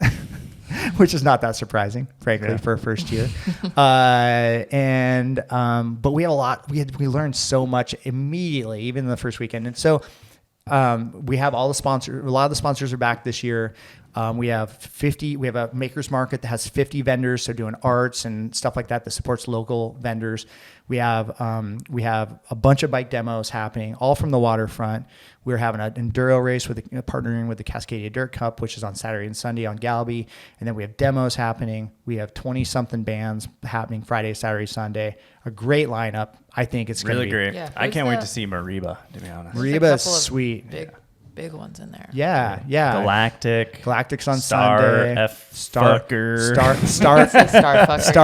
Which is not that surprising, frankly, for a first year. But we had a lot. We learned so much immediately, even in the first weekend. And so we have all the sponsors. A lot of the sponsors are back this year. We have a makers market that has 50 vendors, so doing arts and stuff like that supports local vendors. We have a bunch of bike demos happening, all from the waterfront. We're having an enduro race partnering with the Cascadia Dirt Cup, which is on Saturday and Sunday on Galby. And then we have demos happening. We have 20-something bands happening Friday, Saturday, Sunday. A great lineup. I think it's going to Really be great. Yeah, I can't wait to see Mariba, to be honest. There's a Mariba is couple of sweet. Big ones in there. Yeah. Galactic's on Star Sunday. Star Star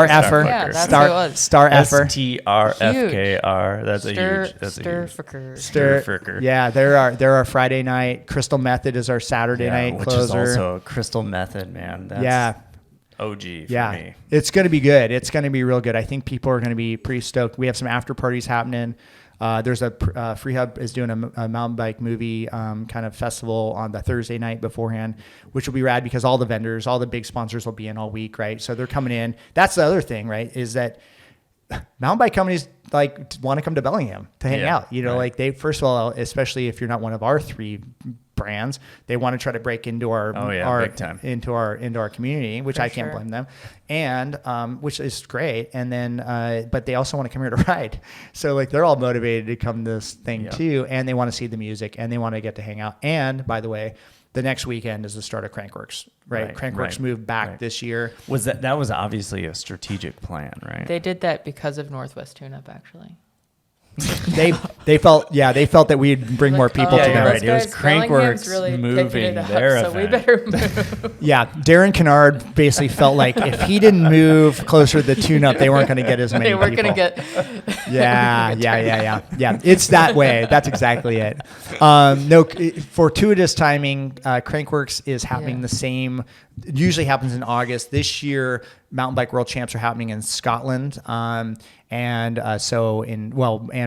Effer. Yeah, that's Star, who it was. Star Effer. STRFKR. That's a huge. Sturficker. Yeah, they're our Friday night. Crystal Method is our Saturday night which closer. is also Crystal Method, man. That's OG for me. It's going to be good. It's going to be real good. I think people are going to be pretty stoked. We have some after parties happening. There's a Free Hub is doing a mountain bike movie kind of festival on the Thursday night beforehand, which will be rad because all the vendors, all the big sponsors will be in all week, right? So they're coming in. That's the other thing, right? Is that mountain bike companies like want to come to Bellingham to hang out. You know, like they, first of all, especially if you're not one of our 3 brands, they want to try to break into our big time. into our community, which I can't blame them, and which is great. And then but they also want to come here to ride, so like they're all motivated to come to this thing too, and they want to see the music and they want to get to hang out. And by the way, the next weekend is the start of Crankworks, right? Crankworks moved back this year. Was that was obviously a strategic plan, right? They did that because of Northwest Tune-Up, actually. they felt that we'd bring more people to them. Right. It was Crankworks really moving it their up, event. so we better move. Yeah, Darren Kennard basically felt like if he didn't move closer to the tune-up, they weren't going to get as many They weren't people. going to get. Yeah. It's that way. That's exactly it. No, fortuitous timing. Crankworks is happening the same. It usually happens in August. This year, Mountain Bike World Champs are happening in Scotland. And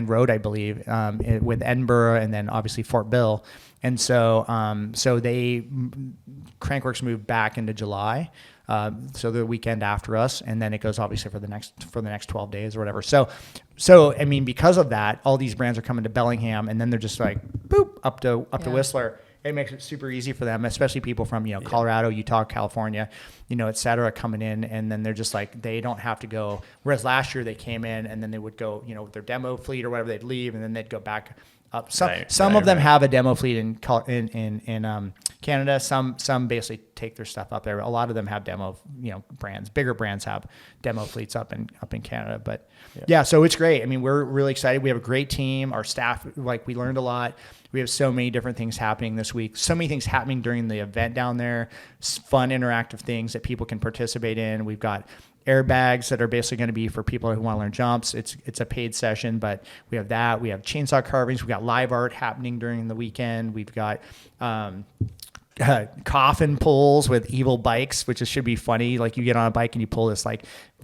Road, I believe, with Edinburgh and then obviously Fort Bill. And so Crankworks moved back into July. So the weekend after us, and then it goes obviously for the next 12 days or whatever. So I mean, because of that, all these brands are coming to Bellingham, and then they're just like boop up to Whistler. It makes it super easy for them, especially people from Colorado, Utah, California, et cetera, coming in, and then they're just like they don't have to go. Whereas last year they came in and then they would go, with their demo fleet or whatever, they'd leave and then they'd go back up. Some of them have a demo fleet in Canada. Some basically take their stuff up there. A lot of them have demo, brands. Bigger brands have demo fleets up in Canada. But so it's great. I mean, we're really excited. We have a great team. Our staff, we learned a lot. We have so many different things happening this week. So many things happening during the event down there. Fun, interactive things that people can participate in. We've got airbags that are basically going to be for people who want to learn jumps. It's a paid session, but we have that. We have chainsaw carvings. We've got live art happening during the weekend. We've got coffin pulls with evil bikes, which should be funny. Like you get on a bike and you pull this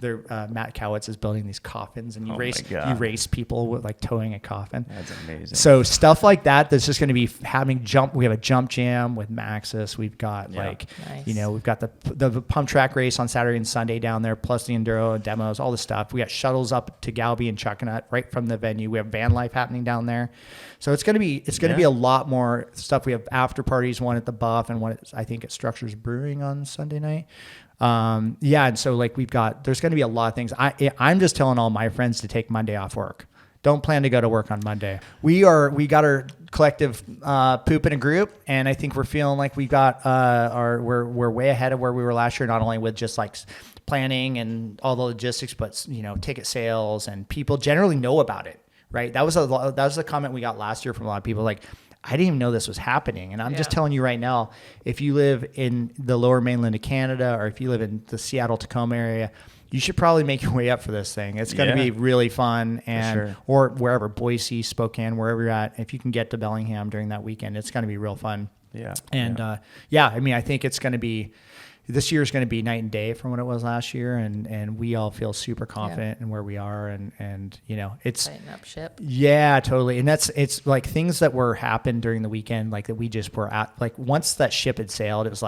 Matt Cowitz is building these coffins and you race people with towing a coffin. That's amazing. So stuff like that. That's just going to be having jump. We have a jump jam with Maxis. We've got nice. We've got the pump track race on Saturday and Sunday down there, plus the enduro demos, all the stuff. We got shuttles up to Galby and Chuckanut right from the venue. We have van life happening down there. So it's going to be a lot more stuff. We have after parties, one at the Buff and one I think at Structures Brewing on Sunday night. And so there's going to be a lot of things. I'm just telling all my friends to take Monday off work. Don't plan to go to work on Monday. We got our collective poop in a group, and I think we're feeling like we got we're way ahead of where we were last year. Not only with just planning and all the logistics, but ticket sales, and people generally know about it. Right? That was a comment we got last year from a lot of people. I didn't even know this was happening. And I'm just telling you right now, if you live in the lower mainland of Canada, or if you live in the Seattle, Tacoma area, you should probably make your way up for this thing. It's going to be really fun, or wherever, Boise, Spokane, wherever you're at. If you can get to Bellingham during that weekend, it's going to be real fun. Yeah. And I mean, I think it's going to be, this year is going to be night and day from what it was last year, and we all feel super confident in where we are, and it's Tighten up ship. Yeah, totally. And it's things that happened during the weekend, that we just were at, once that ship had sailed, it was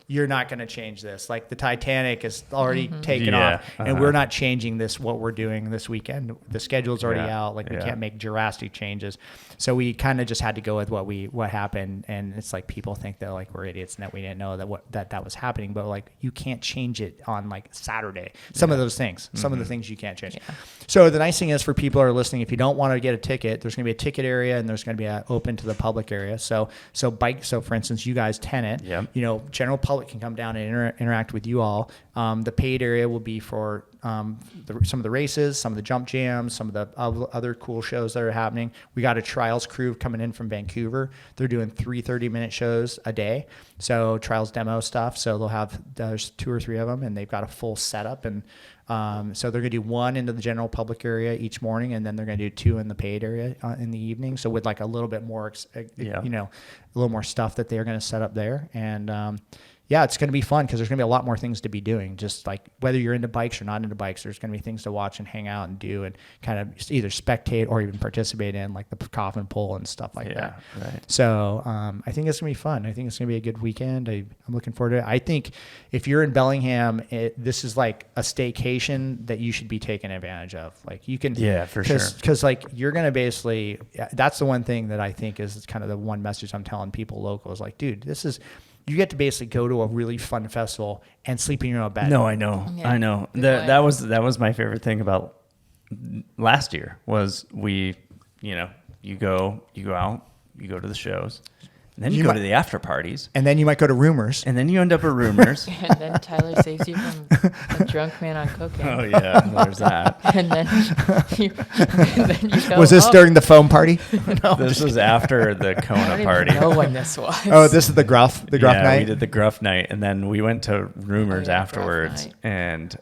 you're not going to change this. Like the Titanic is already taken Yeah, off, and we're not changing this, what we're doing this weekend. The schedule's already out. Like we can't make drastic changes. So we kind of just had to go with what happened. And it's like people think that like we're idiots and that we didn't know that was happening. But like you can't change it on like Saturday. Some of those things, some of the things you can't change. Yeah. So the nice thing is for people who are listening, if you don't want to get a ticket, there's going to be a ticket area and there's going to be an open to the public area. So for instance, you guys, Tenet, general public can come down and interact with you all. The paid area will be for some of the races, some of the jump jams, some of the other cool shows that are happening. We got a trials crew coming in from Vancouver. They're doing 3 30-minute shows a day. So trials demo stuff. So there's 2 or 3 of them, and they've got a full setup. And so they're going to do 1 into the general public area each morning, and then they're going to do 2 in the paid area in the evening. So with like a little bit more, a little more stuff that they're going to set up there. And it's going to be fun because there's going to be a lot more things to be doing. Just like whether you're into bikes or not into bikes, there's going to be things to watch and hang out and do and kind of either spectate or even participate in, like the coffin pull and stuff like that. Right. So I think it's going to be fun. I think it's going to be a good weekend. I'm looking forward to it. I think if you're in Bellingham, this is like a staycation that you should be taking advantage of. Like you can, for sure. Because like you're going to basically, that's the one thing that I think is kind of the one message I'm telling people local is like, dude, you get to basically go to a really fun festival and sleep in your own bed. No, I know. Yeah. I know. That was my favorite thing about last year was you go out, you go to the shows, and then you go to the after parties. And then you might go to Rumors. And then you end up at Rumors. And then Tyler saves you from a drunk man on cocaine. Oh, yeah. There's that. And then you go Was this during the foam party? No, this was after the Kona party. I don't know when this was. Oh, this is the gruff night? We did the gruff night. And then we went to Rumors afterwards. And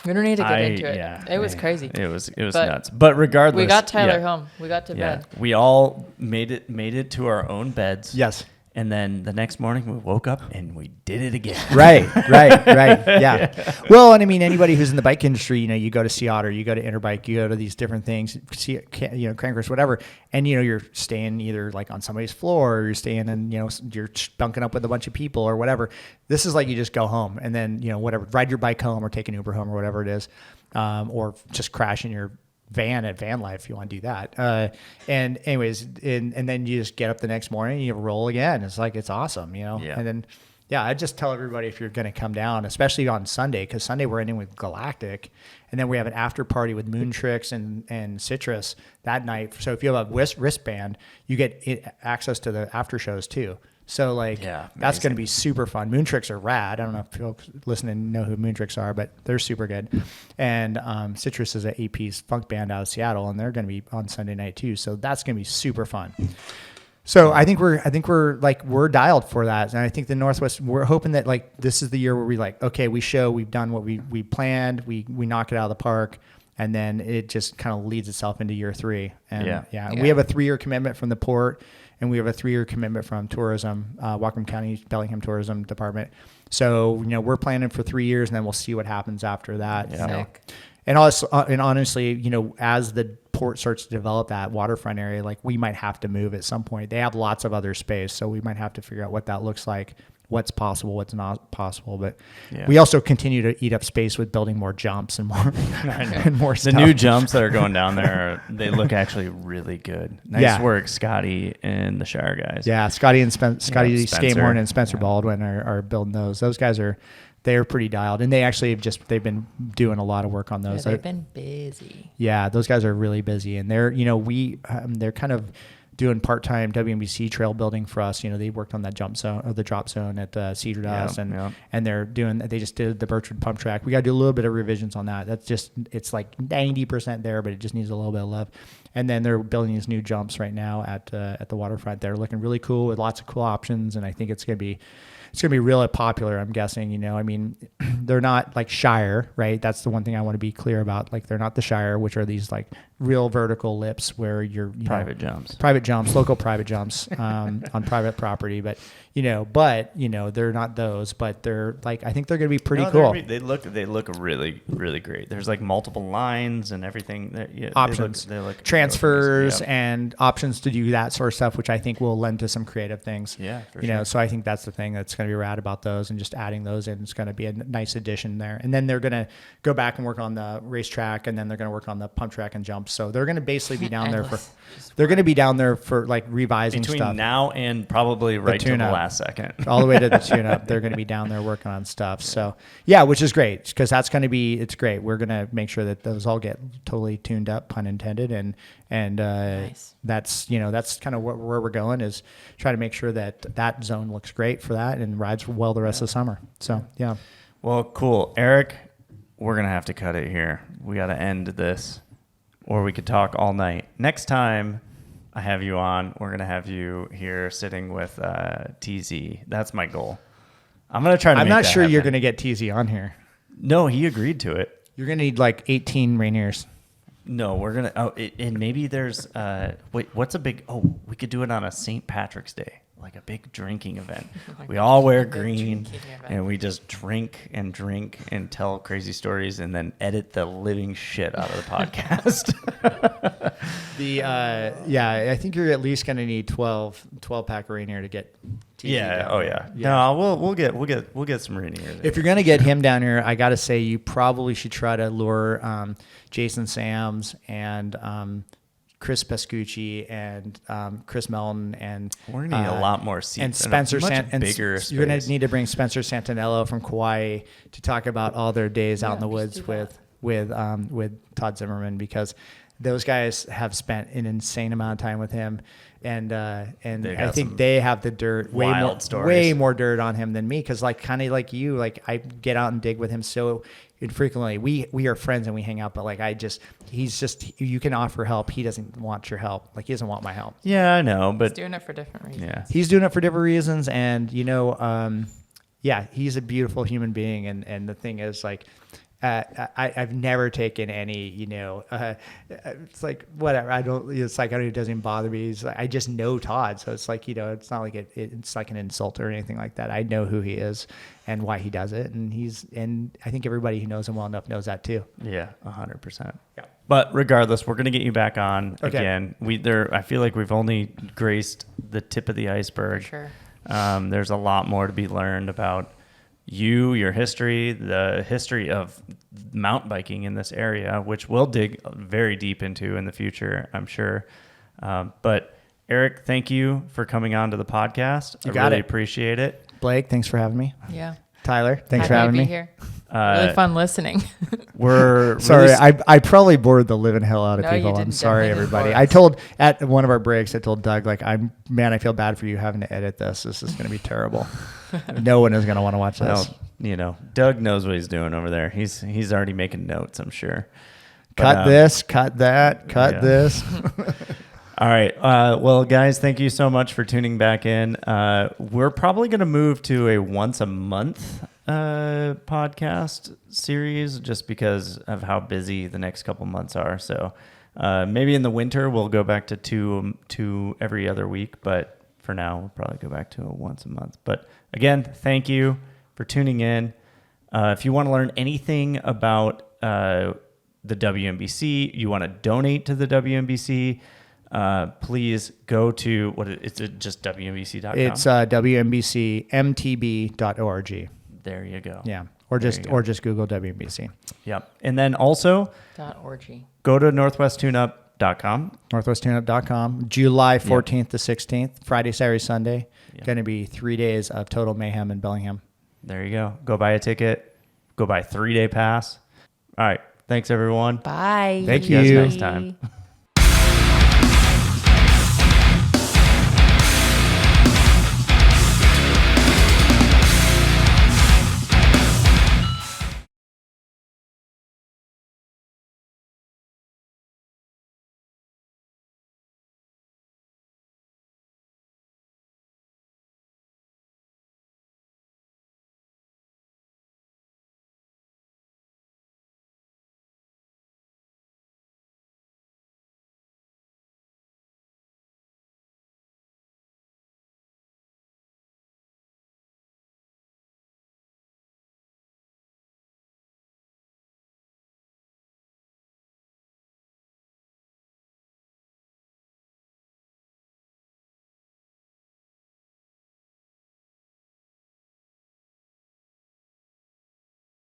we don't need to get into it. Yeah, it was crazy. It was nuts. But regardless, we got Tyler home. We got to bed. We all made it to our own beds. Yes. And then the next morning we woke up and we did it again. Right. Yeah. Well, and I mean, anybody who's in the bike industry, you go to Sea Otter, you go to Interbike, you go to these different things, Crankers, whatever. And, you're staying either like on somebody's floor or you're staying in, you're bunking up with a bunch of people or whatever. This is like you just go home and then, whatever, ride your bike home or take an Uber home or whatever it is. Or just crash in your van at Van Life if you want to do that. And anyways, and then you just get up the next morning and you roll again. It's like, it's awesome, Yeah. And then, I just tell everybody if you're going to come down, especially on Sunday, because Sunday we're ending with Galactic, and then we have an after party with Moon Tricks and Citrus that night. So if you have a wristband, you get access to the after shows too. So that's going to be super fun. Moon Tricks are rad. I don't know if people listening know who Moon Tricks are, but they're super good. And Citrus is an 8-piece funk band out of Seattle, and they're going to be on Sunday night too. So that's going to be super fun. So I think we're dialed for that. And I think the Northwest, we're hoping that this is the year where we've done what we planned, we knock it out of the park. And then it just kind of leads itself into year 3. And we have a 3-year commitment from the port, and we have a 3-year commitment from tourism, Whatcom County Bellingham Tourism Department. So, we're planning for 3 years, and then we'll see what happens after that. Yeah. And honestly, as the port starts to develop that waterfront area, we might have to move at some point. They have lots of other space, so we might have to figure out what that looks like, what's possible, what's not possible. But we also continue to eat up space with building more jumps and more and more stuff. The new jumps that are going down there, they look actually really good. Nice work, Scotty and the Shire guys. Yeah, Scotty and Scotty Skamehorn and Spencer Baldwin are building those. Those guys they're pretty dialed, and they've been doing a lot of work on those. Yeah, they've been busy. Yeah, those guys are really busy, and they're they're kind of doing part-time WMBC trail building for us. They worked on that jump zone or the drop zone at Cedar Dust, and they just did the Bertrand pump track. We got to do a little bit of revisions on that. It's like 90% there, but it just needs a little bit of love. And then they're building these new jumps right now at the waterfront. They're looking really cool with lots of cool options, and I think it's gonna be really popular, I'm guessing. I mean, they're not like Shire, right? That's the one thing I want to be clear about. They're not the Shire, which are these real vertical lips where you're Private jumps, local private jumps on private property. But they're not those, but they're like, I think they're going to be pretty cool. They look really, really great. There's like multiple lines and everything. Options, they look transfers, yep. and options to do that sort of stuff, which I think will lend to some creative things. Yeah, for sure. So I think that's the thing that's going to be rad about those, and just adding those in is going to be a nice addition there. And then they're going to go back and work on the racetrack, and then they're going to work on the pump track and jumps. So they're going to basically be down there for like revising between stuff now and probably right to the last second. All the way to the tune-up. They're going to be down there working on stuff. So, yeah, which is great, because that's going to be, it's great. We're going to make sure that those all get totally tuned up, pun intended. And nice. That's kind of where we're going, is try to make sure that zone looks great for that and rides well the rest of the summer. So, yeah. Well, cool. Eric, we're going to have to cut it here. We got to end this, or we could talk all night. Next time I have you on, we're going to have you here sitting with TZ. That's my goal. I'm going to try to I'm make not that sure happen. you're going to get TZ on here. No, he agreed to it. You're going to need like 18 Rainiers. No, we're going to... and maybe there's... wait, what's a big... we could do it on a St. Patrick's Day, like a big drinking event. We all wear green, and we just drink and tell crazy stories, and then edit the living shit out of the podcast. I think you're at least going to need 12 pack Rainier to get TZ down there. No, we'll get some Rainier. If you're going to get him down here, I got to say you probably should try to lure Jason Sams and Chris Pescucci and Chris Melton, and we're gonna need a lot more seats and Spencer bigger space. You're going to need to bring Spencer Santinello from Kauai to talk about all their days out in the woods with Todd Zimmerman, because those guys have spent an insane amount of time with him, and I think they have the dirt way more dirt on him than me, because kind of like you, like I get out and dig with him so infrequently. We are friends and we hang out, but you can offer help. He doesn't want your help. Like, he doesn't want my help. Yeah, I know, but he's doing it for different reasons. Yeah, he's doing it for different reasons, and he's a beautiful human being, and the thing is, like, I've never taken any, it's like, whatever. It doesn't bother me. It's like, I just know Todd. So it's like, it's not like it's like an insult or anything like that. I know who he is and why he does it. And I think everybody who knows him well enough knows that too. Yeah, 100%. Yeah. But regardless, we're going to get you back on again. I feel like we've only graced the tip of the iceberg. Sure. There's a lot more to be learned about your history, the history of mountain biking in this area, which we'll dig very deep into in the future, I'm sure. But Eric, thank you for coming on to the podcast. I really appreciate it. Blake, thanks for having me. Yeah. Tyler, thanks for having me. Here. Really fun listening. We're sorry. I probably bored the living hell out of people. I'm sorry, everybody. I told at one of our breaks, I told Doug, like, I feel bad for you having to edit this. This is going to be terrible. No one is going to want to watch this. Well, Doug knows what he's doing over there. He's already making notes, I'm sure. Cut this, cut that, cut this. All right. Well, guys, thank you so much for tuning back in. We're probably going to move to a once a month podcast series, just because of how busy the next couple months are. So maybe in the winter we'll go back to two every other week, but for now we'll probably go back to a once a month. But again, thank you for tuning in. If you want to learn anything about the WMBC, you want to donate to the WMBC, please go to it's just WMBC.com. It's WMBCMTB.org. There you go. Yeah. Or just Google WMBC. Yep. And then also .org. Go to northwesttuneup.com. Northwesttuneup.com. July 14th to 16th, Friday, Saturday, Sunday. Going to be 3 days of total mayhem in Bellingham. There you go. Go buy a ticket. Go buy a 3-day pass. All right. Thanks, everyone. Bye. Thank See you guys you. next time.